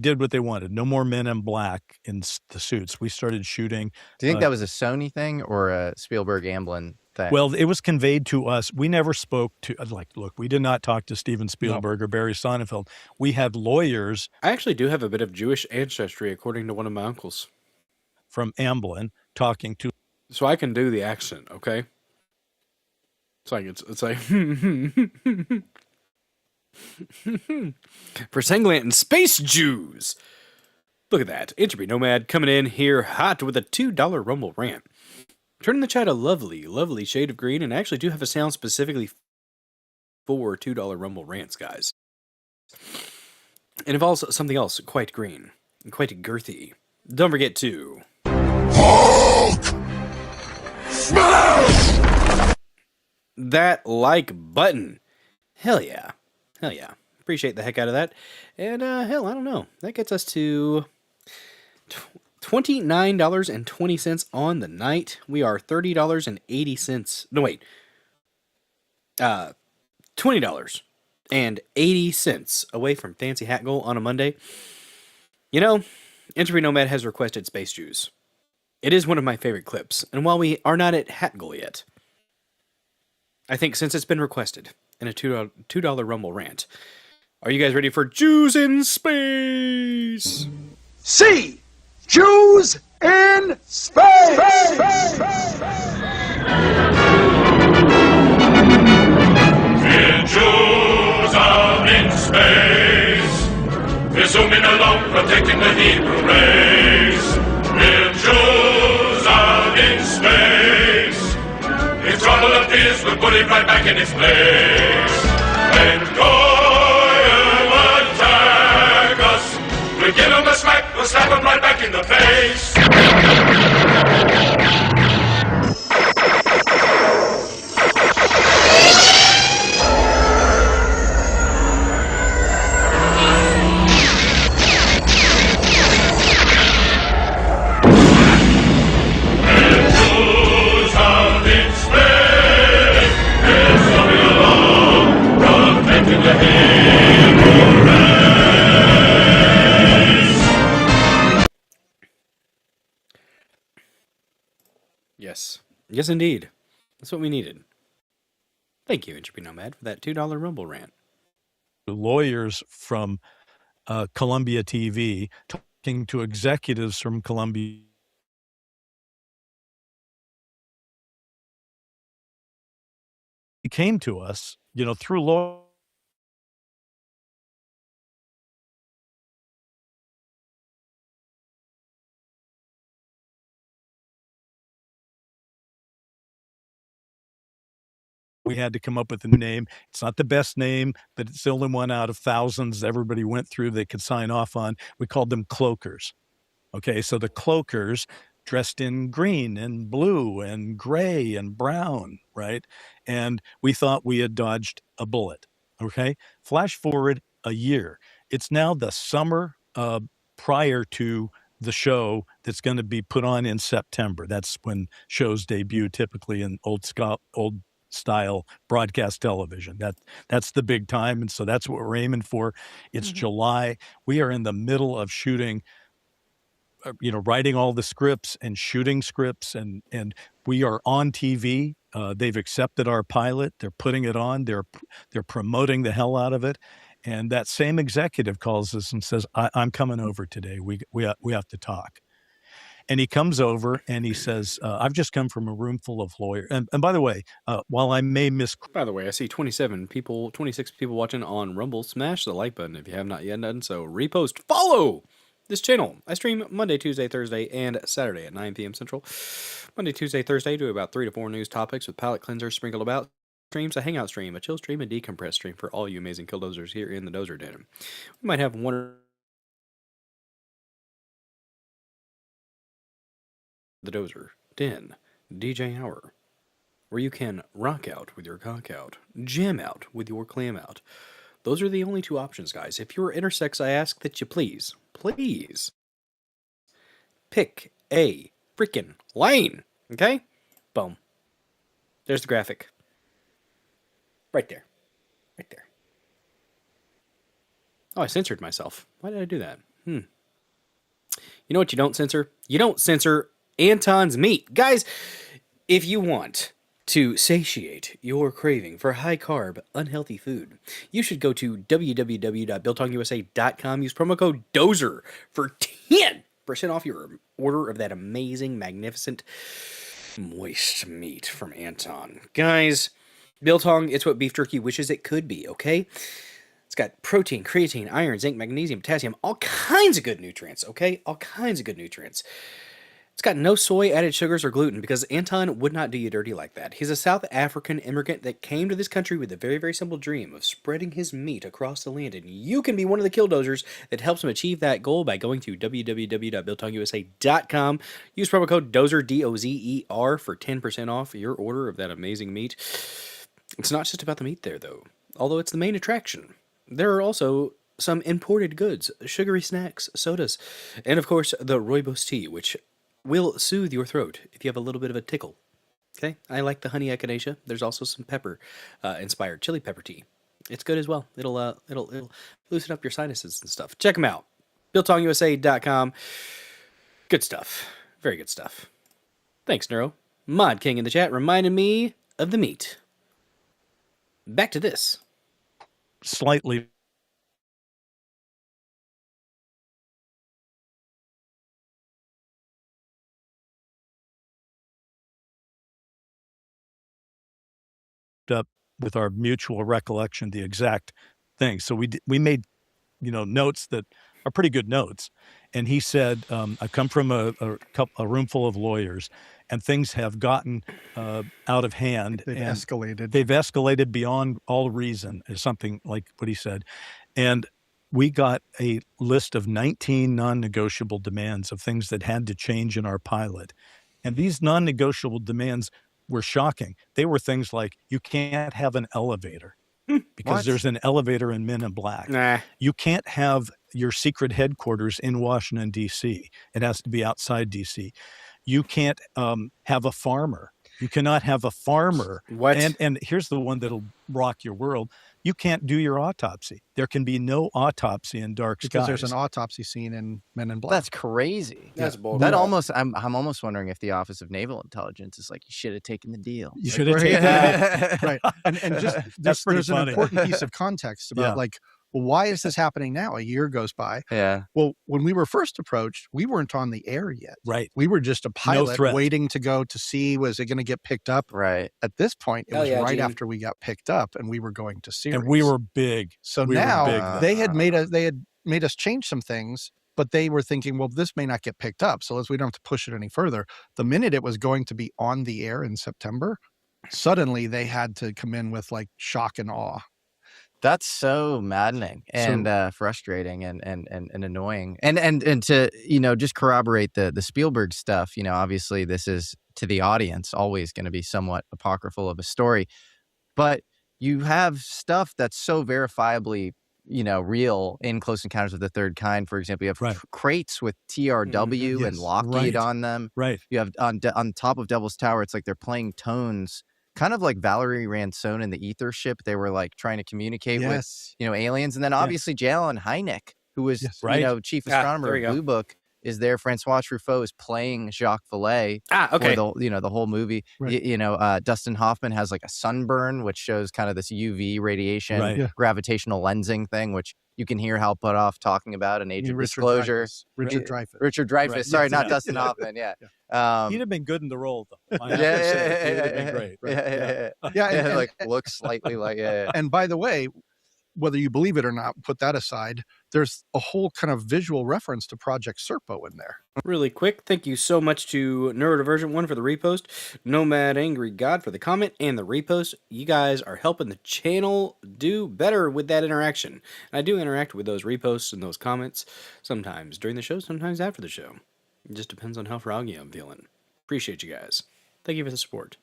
did what they wanted. No more Men in Black in the suits. We started shooting. Do you think that was a Sony thing or a Spielberg Amblin thing? Well, it was conveyed to us. We never spoke to, look, we did not talk to Steven Spielberg or Barry Sonnenfeld. We had lawyers. I actually do have a bit of Jewish ancestry, according to one of my uncles. From Amblin talking to. So I can do the accent, okay? It's like for Sanglant and Space Jews. Look at that. Entropy Nomad coming in here hot with a $2 Rumble rant. Turning the chat a lovely, lovely shade of green, and I actually do have a sound specifically for $2 Rumble rants, guys. It involves something else quite green and quite girthy. Don't forget to Hulk Smash! That like button. Hell yeah. Appreciate the heck out of that. And hell, I don't know. That gets us to $29.20 on the night. We are $30.80. No, wait. $20.80 away from Fancy Hat Goal on a Monday. Entropy Nomad has requested Space Jews. It is one of my favorite clips. And while we are not at Hat Goal yet, I think since it's been requested in a $2 Rumble rant, are you guys ready for Jews in Space? C. Jews in Space! We're Jews out in space. We're zooming along, protecting the Hebrew race. We're Jews out in space. If trouble appears, we'll put it right back in its place. When Goyim attack us, we'll give them a smack, we'll slap them right back in the face. Yes, indeed. That's what we needed. Thank you, Entropy Nomad, for that $2 Rumble rant. Lawyers from Columbia TV talking to executives from Columbia. came to us, through law. We had to come up with a new name. It's not the best name, but it's the only one out of thousands everybody went through they could sign off on. We called them cloakers. Okay, so the cloakers dressed in green and blue and gray and brown, right? And we thought we had dodged a bullet. Okay, flash forward a year. It's now the summer prior to the show that's going to be put on in September. That's when shows debut, typically in old style broadcast television. That's the big time, and so that's what we're aiming for. It's July. We are in the middle of shooting, writing all the scripts and shooting scripts, and we are on TV. They've accepted our pilot. They're putting it on. They're promoting the hell out of it. And that same executive calls us and says, I'm coming over today. We have to talk. And he comes over and he says, I've just come from a room full of lawyers. And by the way, while I may By the way, I see 26 people watching on Rumble. Smash the like button if you have not yet done so. Repost, follow this channel. I stream Monday, Tuesday, Thursday, and Saturday at 9 p.m. Central. Monday, Tuesday, Thursday, do about 3 to 4 news topics with palate cleansers sprinkled about. Streams, a hangout stream, a chill stream, a decompress stream for all you amazing killdozers here in the Dozer Den. We might have one or the Dozer Den DJ Hour, where you can rock out with your cock out, jam out with your clam out. Those are the only two options, guys. If you're intersex, I ask that you please pick a freaking lane. Okay? Boom. There's the graphic. Right there. Right there. Oh, I censored myself. Why did I do that? You know what you don't censor? You don't censor Anton's meat. Guys, if you want to satiate your craving for high-carb, unhealthy food, you should go to www.biltongusa.com. Use promo code DOZER for 10% off your order of that amazing, magnificent, moist meat from Anton. Guys, biltong, it's what beef jerky wishes it could be, okay? It's got protein, creatine, iron, zinc, magnesium, potassium, all kinds of good nutrients, okay? All kinds of good nutrients. It's got no soy, added sugars, or gluten because Anton would not do you dirty like that. He's a South African immigrant that came to this country with a very, very simple dream of spreading his meat across the land, and you can be one of the killdozers that helps him achieve that goal by going to www.biltongusa.com. Use promo code DOZER, DOZER, for 10% off your order of that amazing meat. It's not just about the meat there, though, although it's the main attraction. There are also some imported goods, sugary snacks, sodas, and of course the rooibos tea, which will soothe your throat if you have a little bit of a tickle. Okay, I like the honey echinacea. There's also some pepper inspired chili pepper tea. It's good as well. It'll loosen up your sinuses and stuff. Check them out. BiltongUSA.com. Good stuff. Very good stuff. Thanks, Neuro. Mod King in the chat reminded me of the meat. Back to this. Slightly up with our mutual recollection the exact thing. So we made notes that are pretty good notes. And he said, I come from a room full of lawyers, and things have gotten out of hand. They've escalated. They've escalated beyond all reason, is something like what he said. And we got a list of 19 non-negotiable demands of things that had to change in our pilot. And these non-negotiable demands were shocking. They were things like, you can't have an elevator because there's an elevator in Men in Black. Nah. You can't have your secret headquarters in Washington, D.C. It has to be outside D.C. You can't have a farmer. You cannot have a farmer. What? And here's the one that'll rock your world. You can't do your autopsy. There can be no autopsy in dark skies. Because there's an autopsy scene in Men in Black. That's crazy. That's bullshit. That almost, I'm almost wondering if the Office of Naval Intelligence is like, you should have taken the deal. You should have taken that. Right. And just That's pretty there's an funny. important piece of context about like well, why is this happening now? A year goes by. Yeah. Well, when we were first approached, we weren't on the air yet. Right. We were just a pilot threat. waiting to go to see, was it going to get picked up? Right. At this point, it Hell was yeah, right Gene. after we got picked up and we were going to series. And we were big. So We were now big then. they had made us change some things, but they were thinking, well, this may not get picked up, so we don't have to push it any further. The minute it was going to be on the air in September, suddenly they had to come in with like shock and awe. That's so maddening and frustrating and annoying. And to, you know, just corroborate the Spielberg stuff, you know, obviously this is to the audience always going to be somewhat apocryphal of a story, but you have stuff that's so verifiably, you know, real in Close Encounters of the Third Kind. For example, you have crates with TRW and Lockheed on them. Right. You have on top of Devil's Tower, it's like they're playing tones, kind of like Valerie Ransone in the Ether ship. They were like trying to communicate with, you know, aliens. And then obviously J. Allen Hynek, who was, you know, chief astronomer of Blue Book, is there. Francois Truffaut is playing Jacques Vallée for the, you know, the whole movie. Dustin Hoffman has like a sunburn, which shows kind of this UV radiation, gravitational lensing thing, which you can hear Hal Puthoff talking about in Age of Disclosure. Richard Dreyfuss. Richard Dreyfuss. Sorry, not Dustin Hoffman. Yeah. He'd have been good in the role, though. He'd have been great. And like looks slightly like And by the way, whether you believe it or not, put that aside, there's a whole kind of visual reference to Project Serpo in there. Really quick, thank you so much to Neurodivergent1 for the repost, Nomad Angry God for the comment and the repost. You guys are helping the channel do better with that interaction. And I do interact with those reposts and those comments sometimes during the show, sometimes after the show. It just depends on how froggy I'm feeling. Appreciate you guys. Thank you for the support.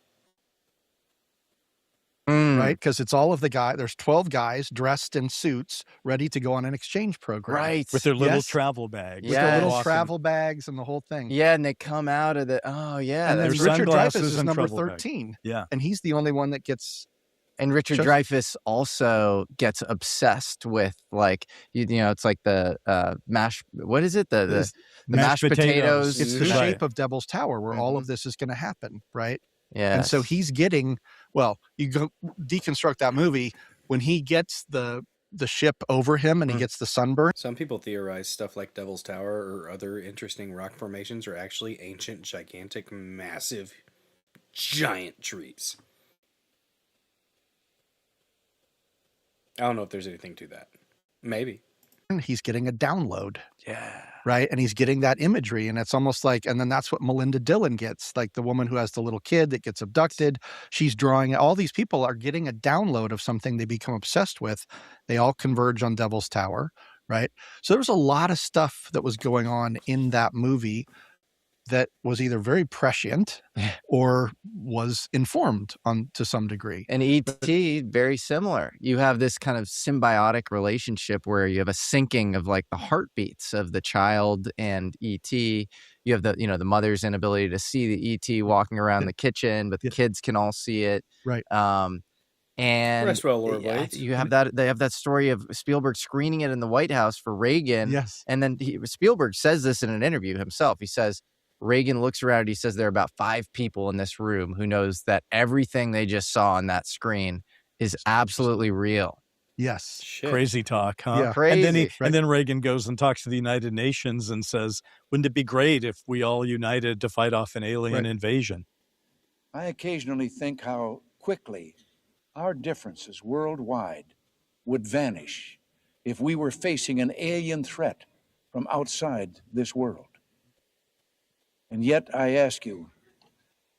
Right? Because it's all of the guys. There's 12 guys dressed in suits ready to go on an exchange program. Right. With their little travel bags. With their little travel bags and the whole thing. Yeah, and they come out of the, And then Richard Dreyfuss is number 13. Yeah. And he's the only one that gets... And Richard Dreyfuss also gets obsessed with, like, you know, it's like the what is it? The mashed potatoes. It's the shape of Devil's Tower where all of this is going to happen, right? Yeah. And so he's getting, well, you go deconstruct that movie when he gets the ship over him and he gets the sunburn. Some people theorize stuff like Devil's Tower or other interesting rock formations are actually ancient, gigantic, massive, giant trees. I don't know if there's anything to that. Maybe. He's getting a download. Yeah. Right. And he's getting that imagery. And it's almost like, and then that's what Melinda Dillon gets, like the woman who has the little kid that gets abducted. She's drawing, all these people are getting a download of something they become obsessed with. They all converge on Devil's Tower. Right. So there was a lot of stuff that was going on in that movie that was either very prescient or was informed to some degree. And E.T., very similar. You have this kind of symbiotic relationship where you have a syncing of like the heartbeats of the child and E.T. You have the, you know, the mother's inability to see the E.T. walking around the kitchen, but the kids can all see it. Right. And Rest well, Laura Blades. You have that. They have that story of Spielberg screening it in the White House for Reagan. Yes. And then Spielberg says this in an interview himself. He says, Reagan looks around and he says there are about 5 people in this room who knows that everything they just saw on that screen is absolutely real. Yes. Shit. Crazy talk, huh? Yeah. Crazy. And then Reagan goes and talks to the United Nations and says, wouldn't it be great if we all united to fight off an alien invasion? I occasionally think how quickly our differences worldwide would vanish if we were facing an alien threat from outside this world. And yet, I ask you,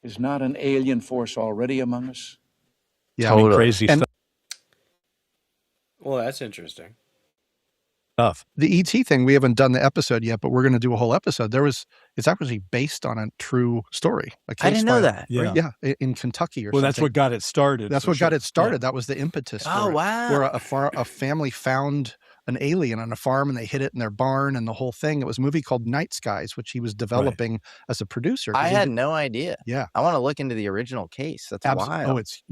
is not an alien force already among us? Yeah, I mean, crazy stuff. Well, that's interesting. The ET thing, we haven't done the episode yet, but we're going to do a whole episode. It's actually based on a true story. I didn't know that. Yeah, in Kentucky or something. Well, that's what got it started. That's what got it started. That was the impetus for Oh, it. wow. Where a family found an alien on a farm and they hid it in their barn and the whole thing. It was a movie called Night Skies, which he was developing as a producer. I had no idea. Yeah. I want to look into the original case. That's wild. Oh, it's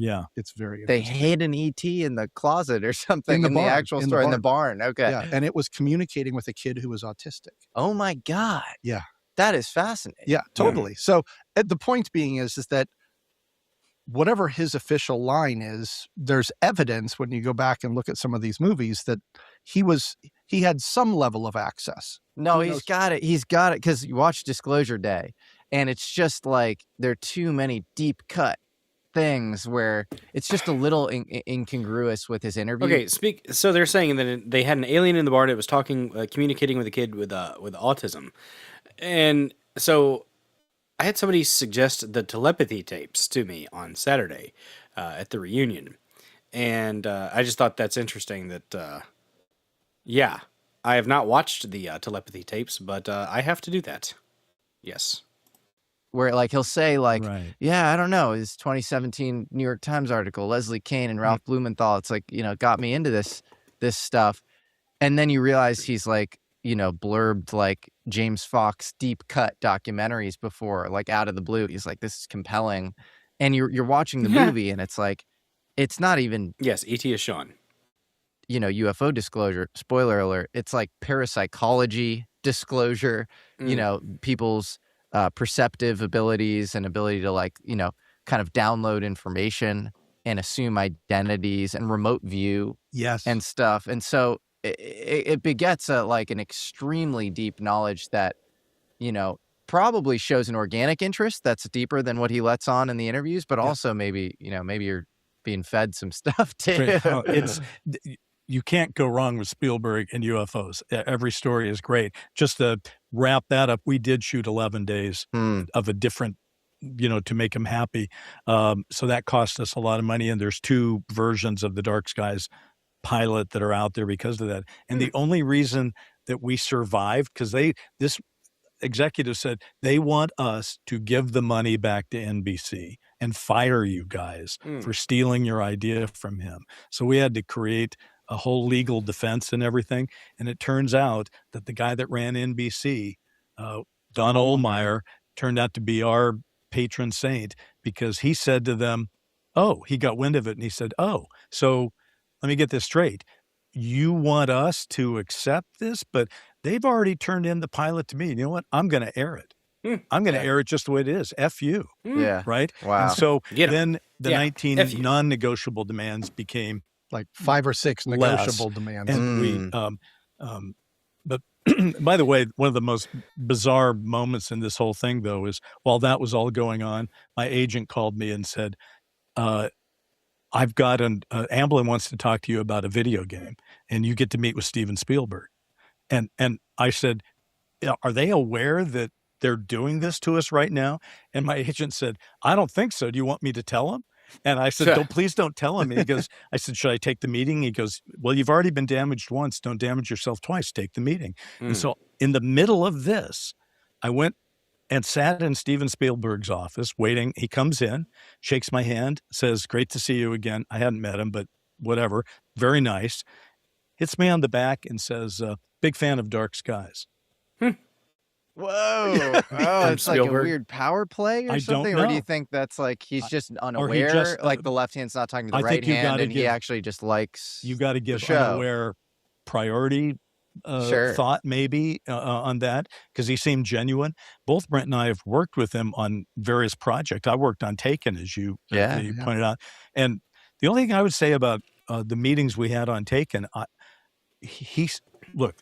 very They interesting. hid an ET in the closet or something In the barn, the actual in the story in the barn. barn. Okay. Yeah, and it was communicating with a kid who was autistic. Oh my God. Yeah. That is fascinating. Yeah, totally. So the point being is that whatever his official line is, there's evidence when you go back and look at some of these movies that he had some level of access. No, he's got it. He's got it because you watch Disclosure Day, and it's just like there are too many deep cut things where it's just a little incongruous with his interview. Okay, so they're saying that they had an alien in the bar that was talking, communicating with a kid with autism, and so I had somebody suggest the telepathy tapes to me on Saturday at the reunion, and I just thought that's interesting. That yeah, I have not watched the telepathy tapes, but I have to do that. Yes. Where like he'll say like, Right. yeah, I don't know, his 2017 New York Times article, Leslie Kane and Ralph Blumenthal, it's like, got me into this stuff. And then you realize he's like, blurbed like James Fox deep cut documentaries before, like out of the blue. He's like, this is compelling. And you're watching the movie and it's like, it's not even. Yes, E.T. is Sean. UFO disclosure, spoiler alert. It's like parapsychology disclosure, people's perceptive abilities and ability to like, kind of download information and assume identities and remote view and stuff. And so it begets like an extremely deep knowledge that, probably shows an organic interest that's deeper than what he lets on in the interviews, but also maybe you're being fed some stuff too. You can't go wrong with Spielberg and UFOs. Every story is great. Just to wrap that up, we did shoot 11 days of a different, to make him happy. So that cost us a lot of money. And there's 2 versions of the Dark Skies pilot that are out there because of that. And the only reason that we survived, because this executive said they want us to give the money back to NBC and fire you guys for stealing your idea from him. So we had to create a whole legal defense and everything. And it turns out that the guy that ran NBC, Don Ohlmeyer, turned out to be our patron saint because he said to them, he got wind of it and he said, so let me get this straight. You want us to accept this, but they've already turned in the pilot to me. You know what? I'm going to air it. I'm going to air it just the way it is. F you. Yeah. Right? Wow. And so then the 19 non-negotiable demands became like 5 or 6 negotiable demands. And we, but by the way, one of the most bizarre moments in this whole thing, though, is while that was all going on, my agent called me and said, I've got Amblin wants to talk to you about a video game and you get to meet with Steven Spielberg. And I said, are they aware that they're doing this to us right now? And my agent said, I don't think so. Do you want me to tell them? And I said, please don't tell him. And he goes, I said, should I take the meeting? He goes, well, you've already been damaged once. Don't damage yourself twice. Take the meeting. And so in the middle of this, I went and sat in Steven Spielberg's office waiting. He comes in, shakes my hand, says, great to see you again. I hadn't met him, but whatever. Very nice. Hits me on the back and says, big fan of Dark Skies. Whoa. Oh, it's like a weird power play or something? Don't know. Or do you think that's like he's just unaware, like the left hand's not talking to the right hand and he actually just likes You got to give the show. unaware priority thought maybe on that because he seemed genuine. Both Brent and I have worked with him on various projects. I worked on Taken, as you pointed out. And the only thing I would say about the meetings we had on Taken, look,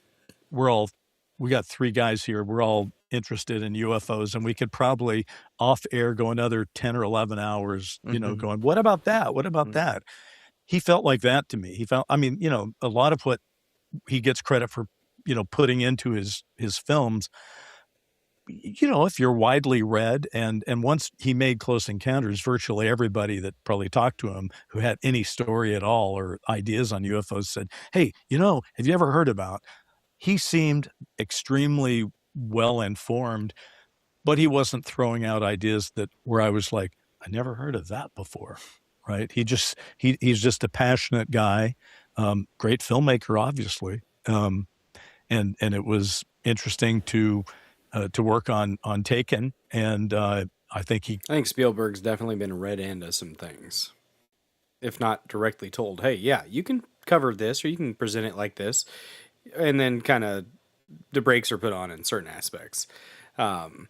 we got 3 guys here. We're all interested in UFOs, and we could probably off air go another 10 or 11 hours, going, what about that? What about that? He felt like that to me. He felt, a lot of what he gets credit for, putting into his films, if you're widely read and once he made Close Encounters, virtually everybody that probably talked to him who had any story at all or ideas on UFOs said, hey, have you ever heard about? He seemed extremely well informed, but he wasn't throwing out ideas where I was like, I never heard of that before. Right. He's just a passionate guy, great filmmaker, obviously. And it was interesting to work on Taken. And I think Spielberg's definitely been read into some things, if not directly told, hey, yeah, you can cover this or you can present it like this. And then kind of the brakes are put on in certain aspects. Man.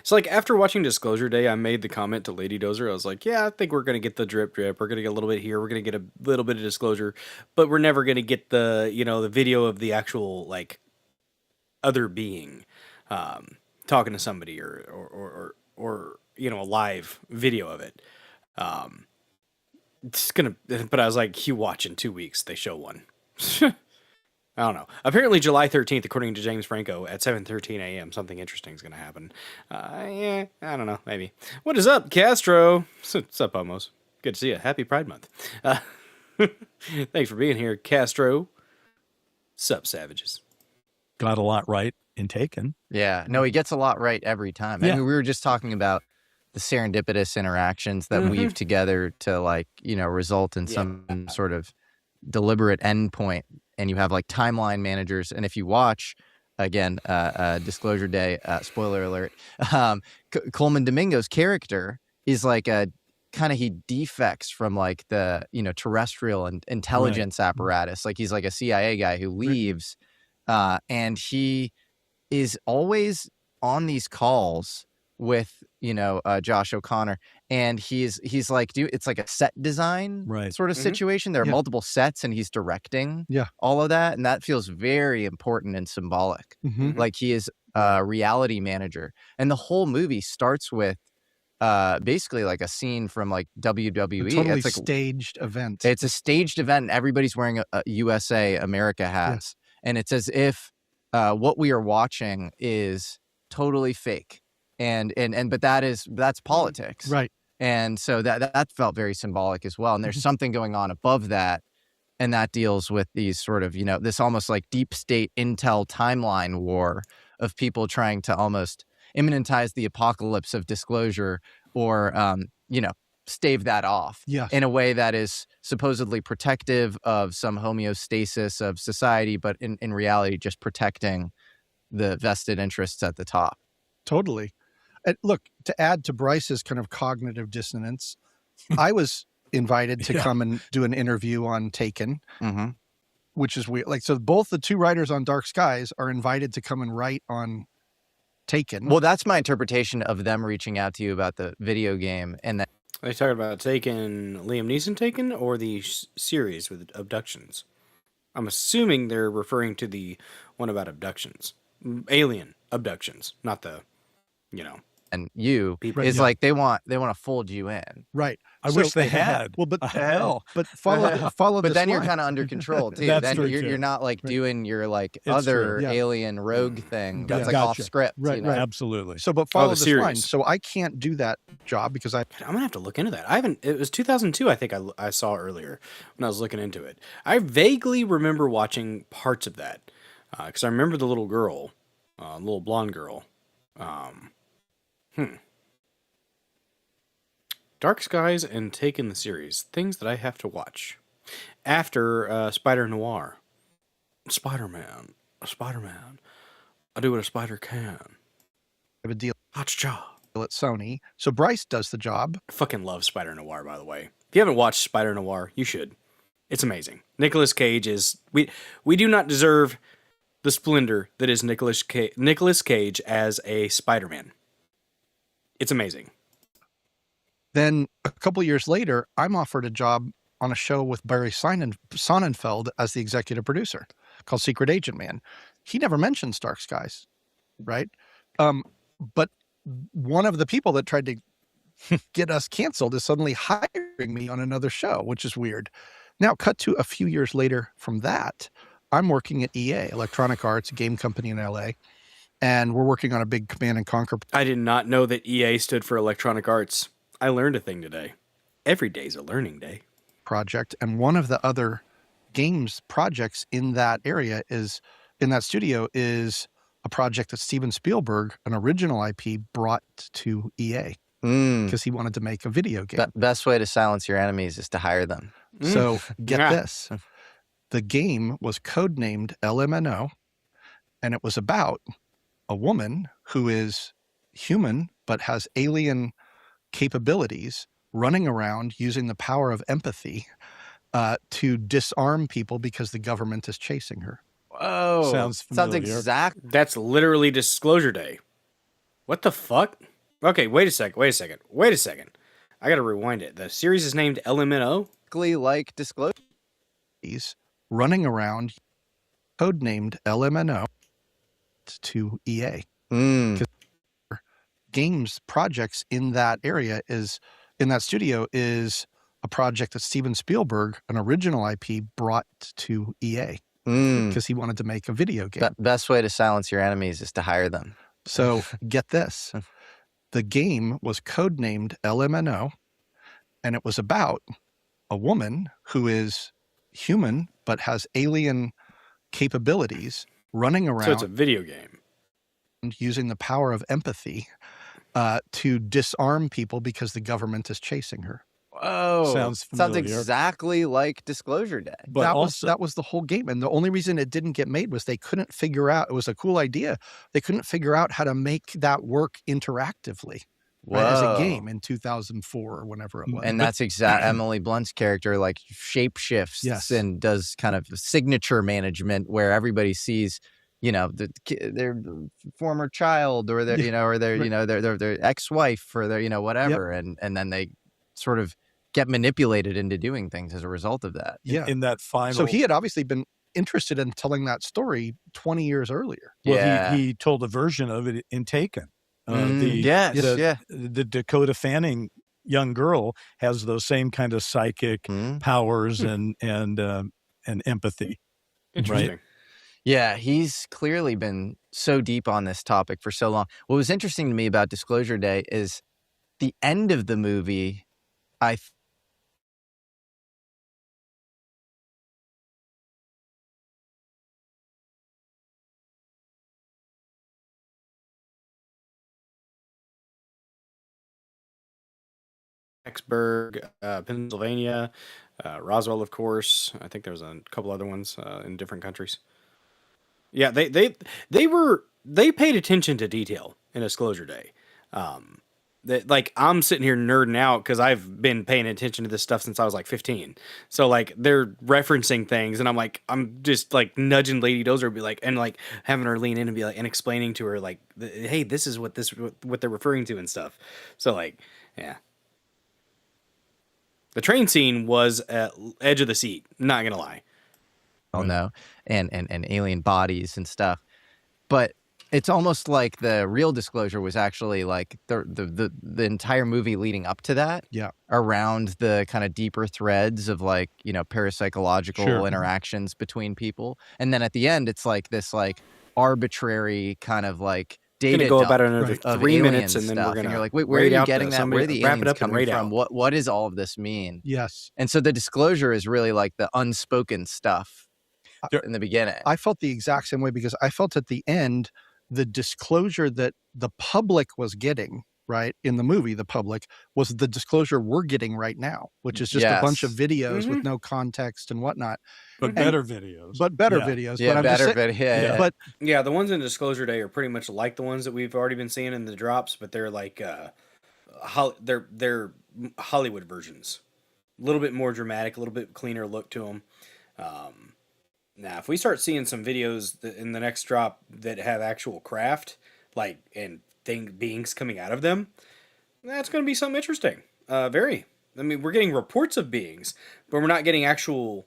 So, like, after watching Disclosure Day, I made the comment to Lady Dozer. I was like, yeah, I think we're going to get the drip. We're going to get a little bit here. We're going to get a little bit of disclosure. But we're never going to get the, the video of the actual, like, other being talking to somebody or a live video of it. It's going to... But I was like, you watch in 2 weeks. They show one. I don't know. Apparently, July 13th, according to James Franco, at 7:13 a.m., something interesting is going to happen. Yeah, I don't know. Maybe. What is up, Castro? What's up, Homos? Good to see you. Happy Pride Month. Thanks for being here, Castro. Sup, savages. Got a lot right in Taken. Yeah. No, he gets a lot right every time. Yeah. I mean, we were just talking about the serendipitous interactions that weave together to, like, result in some sort of deliberate endpoint. And you have like timeline managers. And if you watch, again, Disclosure Day, spoiler alert, Coleman Domingo's character is like he defects from like the, terrestrial and intelligence apparatus. Like he's like a CIA guy who leaves and he is always on these calls with, Josh O'Connor. And he's like, dude, it's like a set design sort of situation. There are multiple sets and he's directing all of that. And that feels very important and symbolic. Like he is a reality manager. And the whole movie starts with basically like a scene from like WWE. A totally it's like staged event. It's a staged event. And everybody's wearing a USA America hats. And it's as if what we are watching is totally fake. But that's politics. Right. And so that felt very symbolic as well. And there's something going on above that. And that deals with these sort of, this almost like deep state intel timeline war of people trying to almost imminentize the apocalypse of disclosure or, stave that off in a way that is supposedly protective of some homeostasis of society, but in reality, just protecting the vested interests at the top. Totally. And look, to add to Bryce's kind of cognitive dissonance, I was invited to come and do an interview on Taken, which is weird. Like, so both the two writers on Dark Skies are invited to come and write on Taken. Well, that's my interpretation of them reaching out to you about the video game. And that Are you talking about Taken, Liam Neeson Taken, or the series with abductions? I'm assuming they're referring to the one about abductions. Alien abductions, not the, and you is like they want to fold you in. Right. I wish they had. Well, but hell. But follow. But this then you're line. kind of under control too. That's Then true, you're too. not like doing your like It's other true. alien rogue thing. That's like Gotcha. off script. Right, Right. Absolutely. So, but follow the this series. line. So I can't do that job because I'm gonna have to look into that. I haven't. It was 2002, I think I saw earlier when I was looking into it. I vaguely remember watching parts of that because I remember the little girl, little blonde girl. Dark Skies and Taken the series, things that I have to watch after Spider Noir, Spider-Man. I do what a spider can. have a deal Hotcha. at Sony. So Bryce does the job. I fucking love Spider Noir, by the way. If you haven't watched Spider Noir, you should. It's amazing. Nicolas Cage is... We do not deserve the splendor that is Nicolas Cage as a Spider-Man. It's amazing. Then a couple years later, I'm offered a job on a show with Barry Sonnenfeld as the executive producer called Secret Agent Man. He never mentions Dark Skies, right? But one of the people that tried to get us canceled is suddenly hiring me on another show, which is weird. Now, cut to a few years later from that, I'm working at EA, Electronic Arts, a game company in LA, and we're working on a big Command and Conquer. I did not know that EA stood for Electronic Arts. I learned a thing today. Every day's a learning day. Project, and one of the other games projects in that area in that studio is a project that Steven Spielberg, an original IP, brought to EA because he wanted to make a video game. Best way to silence your enemies is to hire them. So get this. The game was codenamed LMNO, and it was about a woman who is human but has alien capabilities running around using the power of empathy to disarm people because the government is chasing her. Whoa. Sounds familiar. exact. That's literally Disclosure Day. What the fuck? Okay, wait a second. I gotta rewind it. The series is named LMNO? Like Disclosure. He's running around, codenamed LMNO to EA. Mm. Games projects in that studio is a project that Steven Spielberg, an original IP, brought to EA because he wanted to make a video game. Best way to silence your enemies is to hire them. So get this. The game was codenamed LMNO, and it was about a woman who is human but has alien capabilities running around. So it's a video game. Using the power of empathy to disarm people because the government is chasing her. Whoa. Sounds exactly like Disclosure Day. But that was the whole game. And the only reason it didn't get made was they couldn't figure out, it was a cool idea. They couldn't figure out how to make that work interactively. Right, as a game in 2004 or whenever it was. And that's Emily Blunt's character like shapeshifts and does kind of signature management where everybody sees, their former child or their, or their ex-wife or their, whatever. And then they sort of get manipulated into doing things as a result of that. Yeah. In that final. So he had obviously been interested in telling that story 20 years earlier. Well, he told a version of it in Taken. The Dakota Fanning young girl has those same kind of psychic powers and empathy. Interesting. Right? Yeah, he's clearly been so deep on this topic for so long. What was interesting to me about Disclosure Day is the end of the movie. Vicksburg, Pennsylvania, Roswell, of course. I think there was a couple other ones in different countries. Yeah, they paid attention to detail in Disclosure Day. Like I'm sitting here nerding out because I've been paying attention to this stuff since I was like 15. So like they're referencing things, and I'm just like nudging Lady Dozer, be like, and like having her lean in and be like, and explaining to her like, hey, this is what they're referring to and stuff. So like, yeah. The train scene was at edge of the seat. Not gonna lie. Oh no, and alien bodies and stuff, but it's almost like the real Disclosure was actually like the entire movie leading up to that. Yeah, around the kind of deeper threads of like parapsychological interactions between people, and then at the end it's like this like arbitrary kind of like data go about another 3 minutes, and then we're gonna. And you're like, wait, where are you getting that? Where are the aliens coming from? What does all of this mean? Yes. And so the Disclosure is really like the unspoken stuff in the beginning. I felt the exact same way because I felt at the end the disclosure that the public was getting right in the movie. The public was the disclosure we're getting right now, which is just a bunch of videos with no context and whatnot. But better videos. But better videos. Yeah, but better videos. But yeah, the ones in Disclosure Day are pretty much like the ones that we've already been seeing in the drops, but they're like they're Hollywood versions. A little bit more dramatic, a little bit cleaner look to them. Now, if we start seeing some videos in the next drop that have actual craft, like and beings coming out of them, that's going to be something interesting. Very. I mean, we're getting reports of beings, but we're not getting actual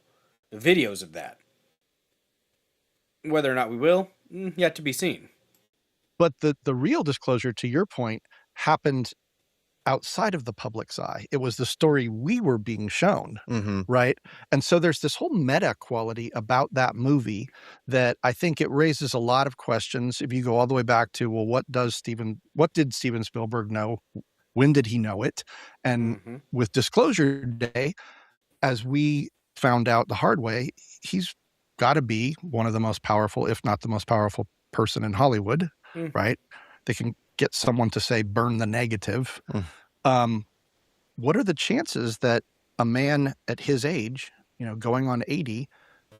videos of that. Whether or not we will, yet to be seen. But the real Disclosure, to your point, happened outside of the public's eye. It was the story we were being shown, right? And so there's this whole meta quality about that movie that I think it raises a lot of questions. If you go all the way back to, well, what did Steven Spielberg know? When did he know it? And with Disclosure Day, as we found out the hard way, he's got to be one of the most powerful, if not the most powerful person in Hollywood, right? They can get someone to say, burn the negative. What are the chances that a man at his age, going on 80,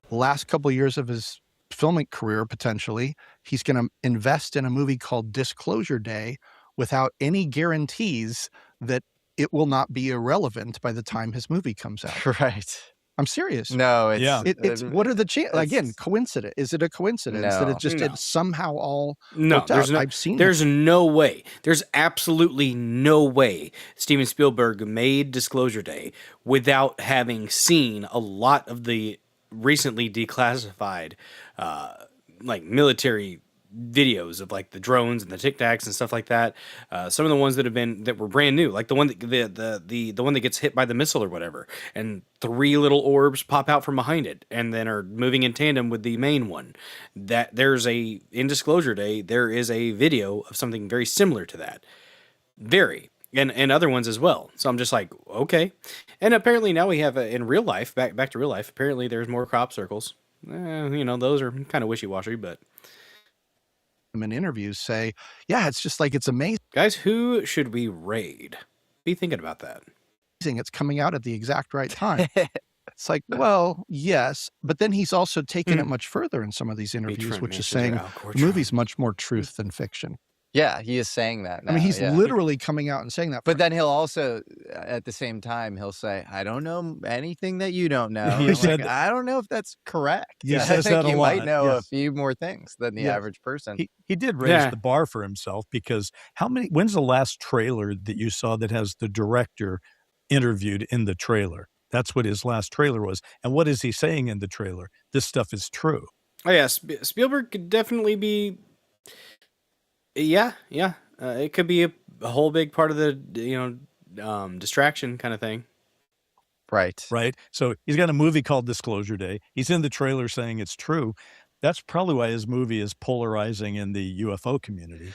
last couple of years of his filmic career, potentially, he's going to invest in a movie called Disclosure Day without any guarantees that it will not be irrelevant by the time his movie comes out? Right. I'm serious. No, it's It's what are the chances? Again, it's- coincidence? Is it a coincidence that No. it just No. it somehow all No, worked out? I've seen there's no way. There's absolutely no way Steven Spielberg made Disclosure Day without having seen a lot of the recently declassified like military videos of like the drones and the Tic Tacs and stuff like that. Some of the ones that were brand new, like the one that the one that gets hit by the missile or whatever, and 3 little orbs pop out from behind it and then are moving in tandem with the main one. That there's in Disclosure Day there is a video of something very similar to that. And other ones as well. So I'm just like, okay. And apparently now we have in real life, back to real life. Apparently there's more crop circles. Those are kind of wishy-washy, but in interviews say, yeah, it's just like it's amazing. Guys, who should we raid? Be thinking about that. It's coming out at the exact right time. It's like, well, yes, but then he's also taken it much further in some of these interviews, which is saying the movie's much more truth than fiction. Yeah, he is saying that now. I mean, he's literally coming out and saying that. But then he'll also, at the same time, he'll say, I don't know anything that you don't know. He said, I don't know if that's correct. He I says think that a you lot. might know a Yes. few more things than the average person. He did raise the bar for himself because when's the last trailer that you saw that has the director interviewed in the trailer? That's what his last trailer was. And what is he saying in the trailer? This stuff is true. Oh yeah, Spielberg could definitely be. Yeah. It could be a whole big part of the distraction kind of thing. Right. So he's got a movie called Disclosure Day. He's in the trailer saying it's true. That's probably why his movie is polarizing in the UFO community.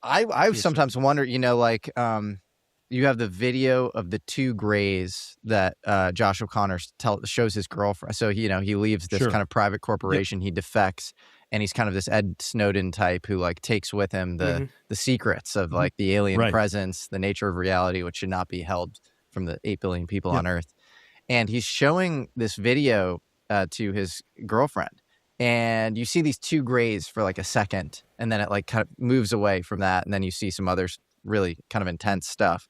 I sometimes wonder, you have the video of the 2 grays that Josh O'Connor shows his girlfriend. So, he leaves this kind of private corporation. He defects, and he's kind of this Ed Snowden type who like takes with him the secrets of like the alien presence, the nature of reality, which should not be held from the 8 billion people on Earth. And he's showing this video to his girlfriend. And you see these 2 grays for like a second, and then it like kind of moves away from that. And then you see some other really kind of intense stuff.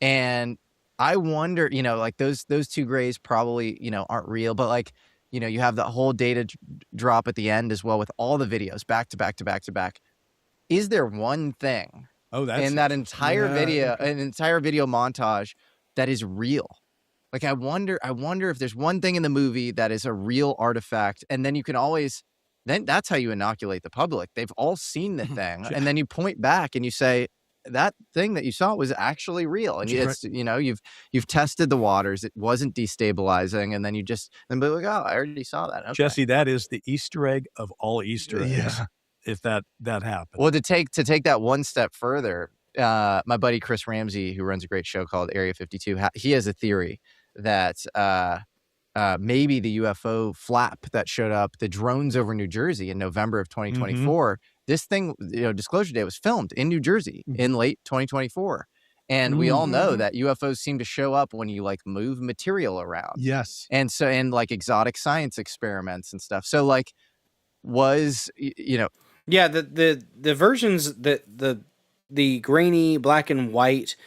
And I wonder, like those 2 grays probably, aren't real, but like, you have the whole data drop at the end as well with all the videos back to back to back to back. Is there one thing in that entire video, an entire video montage that is real? Like, I wonder if there's one thing in the movie that is a real artifact, and then you can then that's how you inoculate the public. They've all seen the thing, and then you point back and you say, that thing that you saw was actually real, and you've tested the waters. It wasn't destabilizing, and then be like, oh, I already saw that. Okay. Jesse, that is the Easter egg of all Easter eggs. If that happens. Well, to take that one step further, my buddy Chris Ramsey, who runs a great show called Area 52, he has a theory that maybe the UFO flap that showed up, the drones over New Jersey in November of 2024. This thing, Disclosure Day was filmed in New Jersey in late 2024. And we all know that UFOs seem to show up when you like move material around. Yes. And so, and like exotic science experiments and stuff. So like Yeah, the versions that the grainy black and white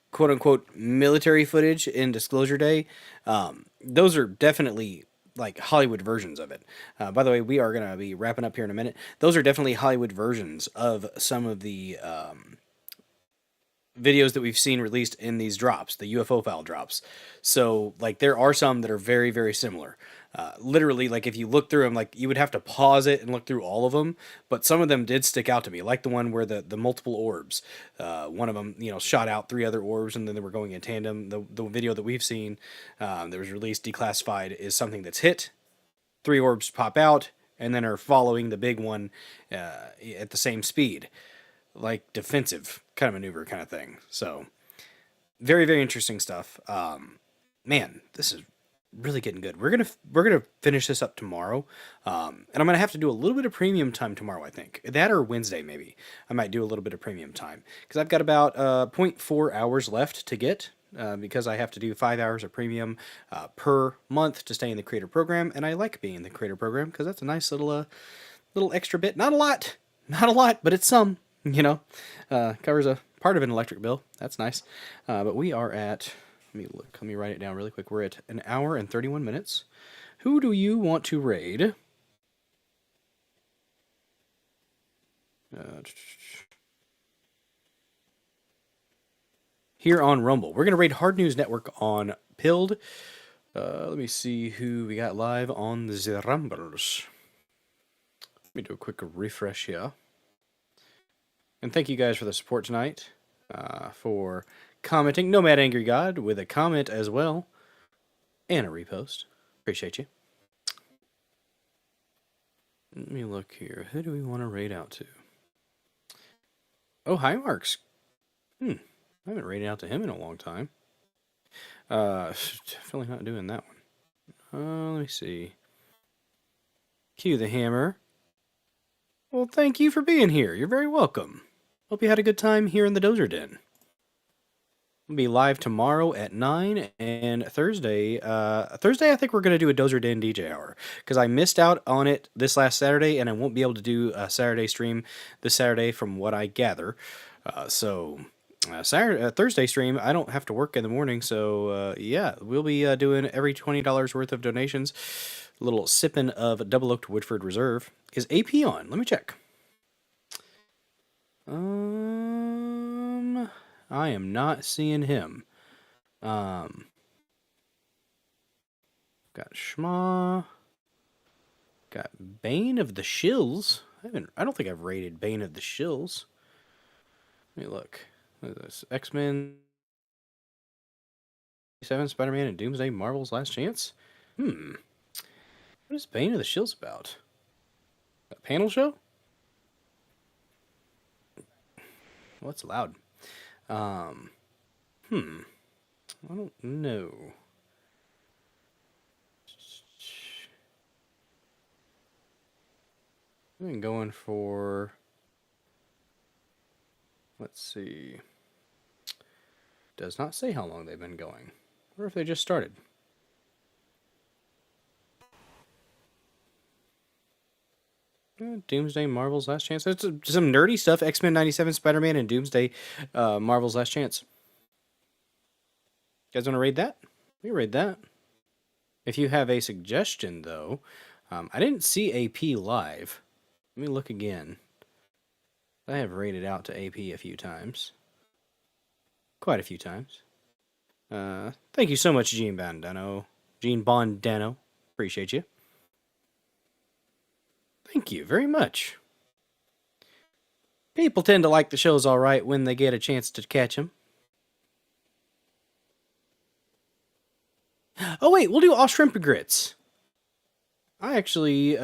quote unquote military footage in Disclosure Day, those are definitely like Hollywood versions of it. By the way, we are going to be wrapping up here in a minute. Those are definitely Hollywood versions of some of the videos that we've seen released in these drops, the UFO file drops. So like there are some that are very, very similar. Literally, like if you look through them, like you would have to pause it and look through all of them. But some of them did stick out to me, like the one where the multiple orbs. One of them, shot out 3 other orbs, and then they were going in tandem. The video that we've seen that was released declassified is something that's hit, 3 orbs pop out, and then are following the big one at the same speed, like defensive kind of maneuver kind of thing. So very, very interesting stuff. Man, this is really getting good. We're gonna finish this up tomorrow, and I'm gonna have to do a little bit of premium time tomorrow. I think that or Wednesday maybe I might do a little bit of premium time because I've got about 0.4 hours left to get because I have to do 5 hours of premium per month to stay in the creator program, and I like being in the creator program because that's a nice little extra bit. Not a lot, but it's some. Covers a part of an electric bill. That's nice. But we are at Let me write it down really quick. We're at an hour and 31 minutes. Who do you want to raid? Here on Rumble. We're going to raid Hard News Network on Pilled. Let me see who we got live on the Rumbles. Let me do a quick refresh here. And thank you guys for the support tonight. For commenting. Nomad Angry God with a comment as well. And a repost. Appreciate you. Let me look here. Who do we want to raid out to? Oh, Highmarks. I haven't raided out to him in a long time. Definitely not doing that one. Let me see. Cue the hammer. Well, thank you for being here. You're very welcome. Hope you had a good time here in the Dozer Den. We'll be live tomorrow at 9 and Thursday. Thursday, I think we're going to do a Dozer Den DJ hour because I missed out on it this last Saturday and I won't be able to do a Saturday stream this Saturday from what I gather. Thursday stream, I don't have to work in the morning, so yeah, we'll be doing every $20 worth of donations. A little sipping of Double Oaked Woodford Reserve. Is AP on? Let me check. I am not seeing him. Got Schma. Got Bane of the Shills. I don't think I've rated Bane of the Shills. Let me look. What is this? X-Men 7, Spider-Man, and Doomsday, Marvel's Last Chance? What is Bane of the Shills about? A panel show? What's loud? I don't know. I've been going for... Let's see. Does not say how long they've been going. Or if they just started. Doomsday, Marvel's Last Chance. That's some nerdy stuff. X-Men 97, Spider-Man, and Doomsday, Marvel's Last Chance. You guys want to raid that? We raid that. If you have a suggestion, though, I didn't see AP live. Let me look again. I have raided out to AP a few times. Quite a few times. Thank you so much, Gene Bondano. Appreciate you. Thank you very much. People tend to like the shows all right when they get a chance to catch them. Oh, wait, we'll do all shrimp and grits. I actually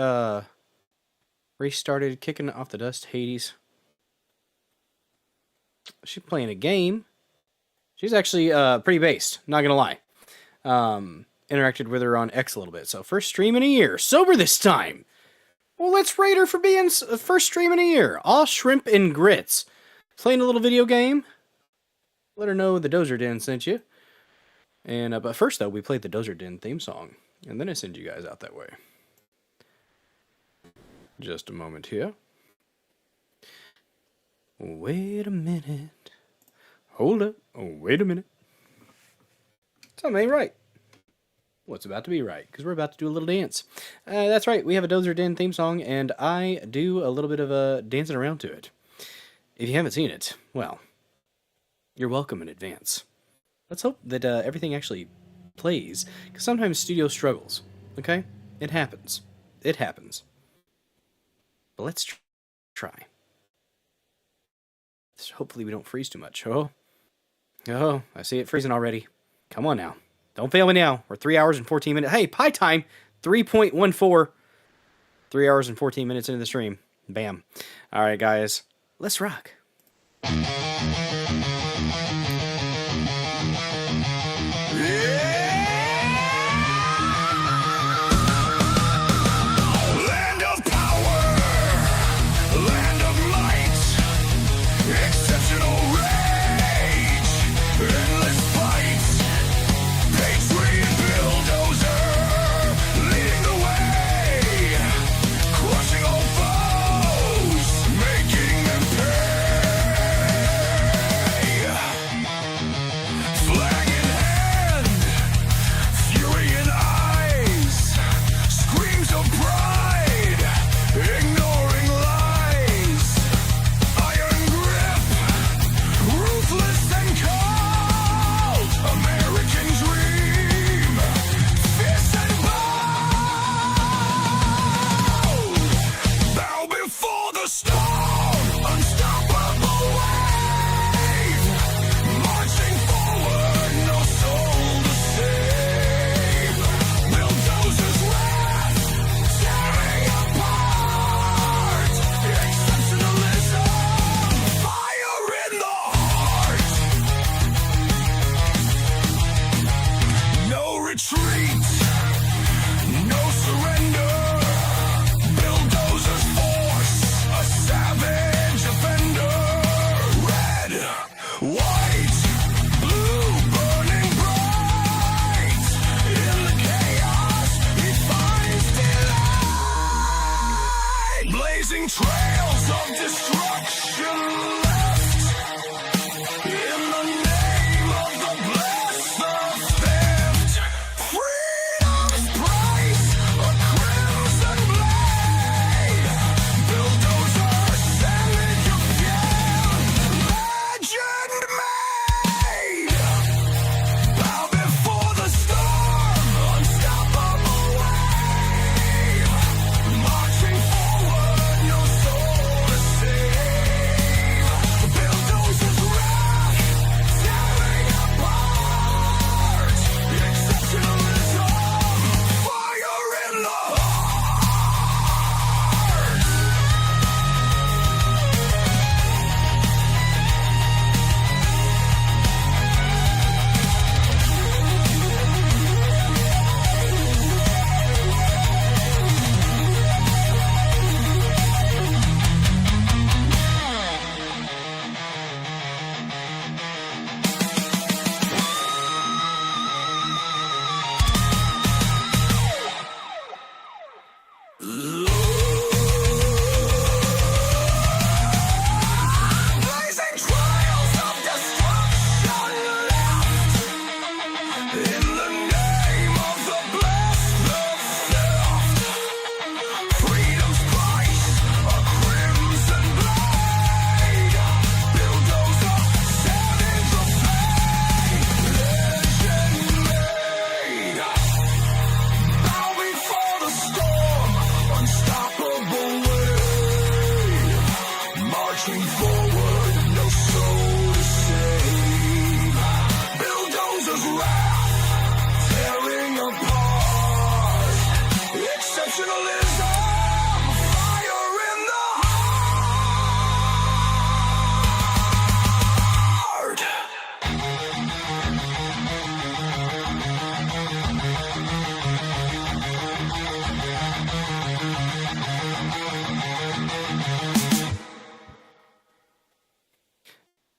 restarted Kicking Off the Dust Hades. She's playing a game. She's actually pretty based, not gonna lie. Interacted with her on X a little bit. So first stream in a year. Sober this time. Well, let's rate her for being first stream in a year. All shrimp and grits. Playing a little video game. Let her know the Dozer Den sent you. And but first, though, we played the Dozer Den theme song. And then I send you guys out that way. Just a moment here. Wait a minute. Hold up. Oh, wait a minute. Something ain't right. What's about to be right? Because we're about to do a little dance. That's right. We have a Dozer Den theme song, and I do a little bit of dancing around to it. If you haven't seen it, well, you're welcome in advance. Let's hope that everything actually plays, because sometimes studio struggles. Okay? It happens. It happens. But let's try. Hopefully we don't freeze too much. Oh, I see it freezing already. Come on now. Don't fail me now. We're 3 hours and 14 minutes. Hey, pie time. 3.14. 3 hours and 14 minutes into the stream. Bam. All right, guys. Let's rock. Crushing all foes, making them pay.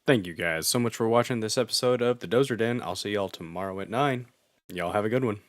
Thank you guys so much for watching this episode of The Dozer Den. I'll see y'all tomorrow at 9. Y'all have a good one.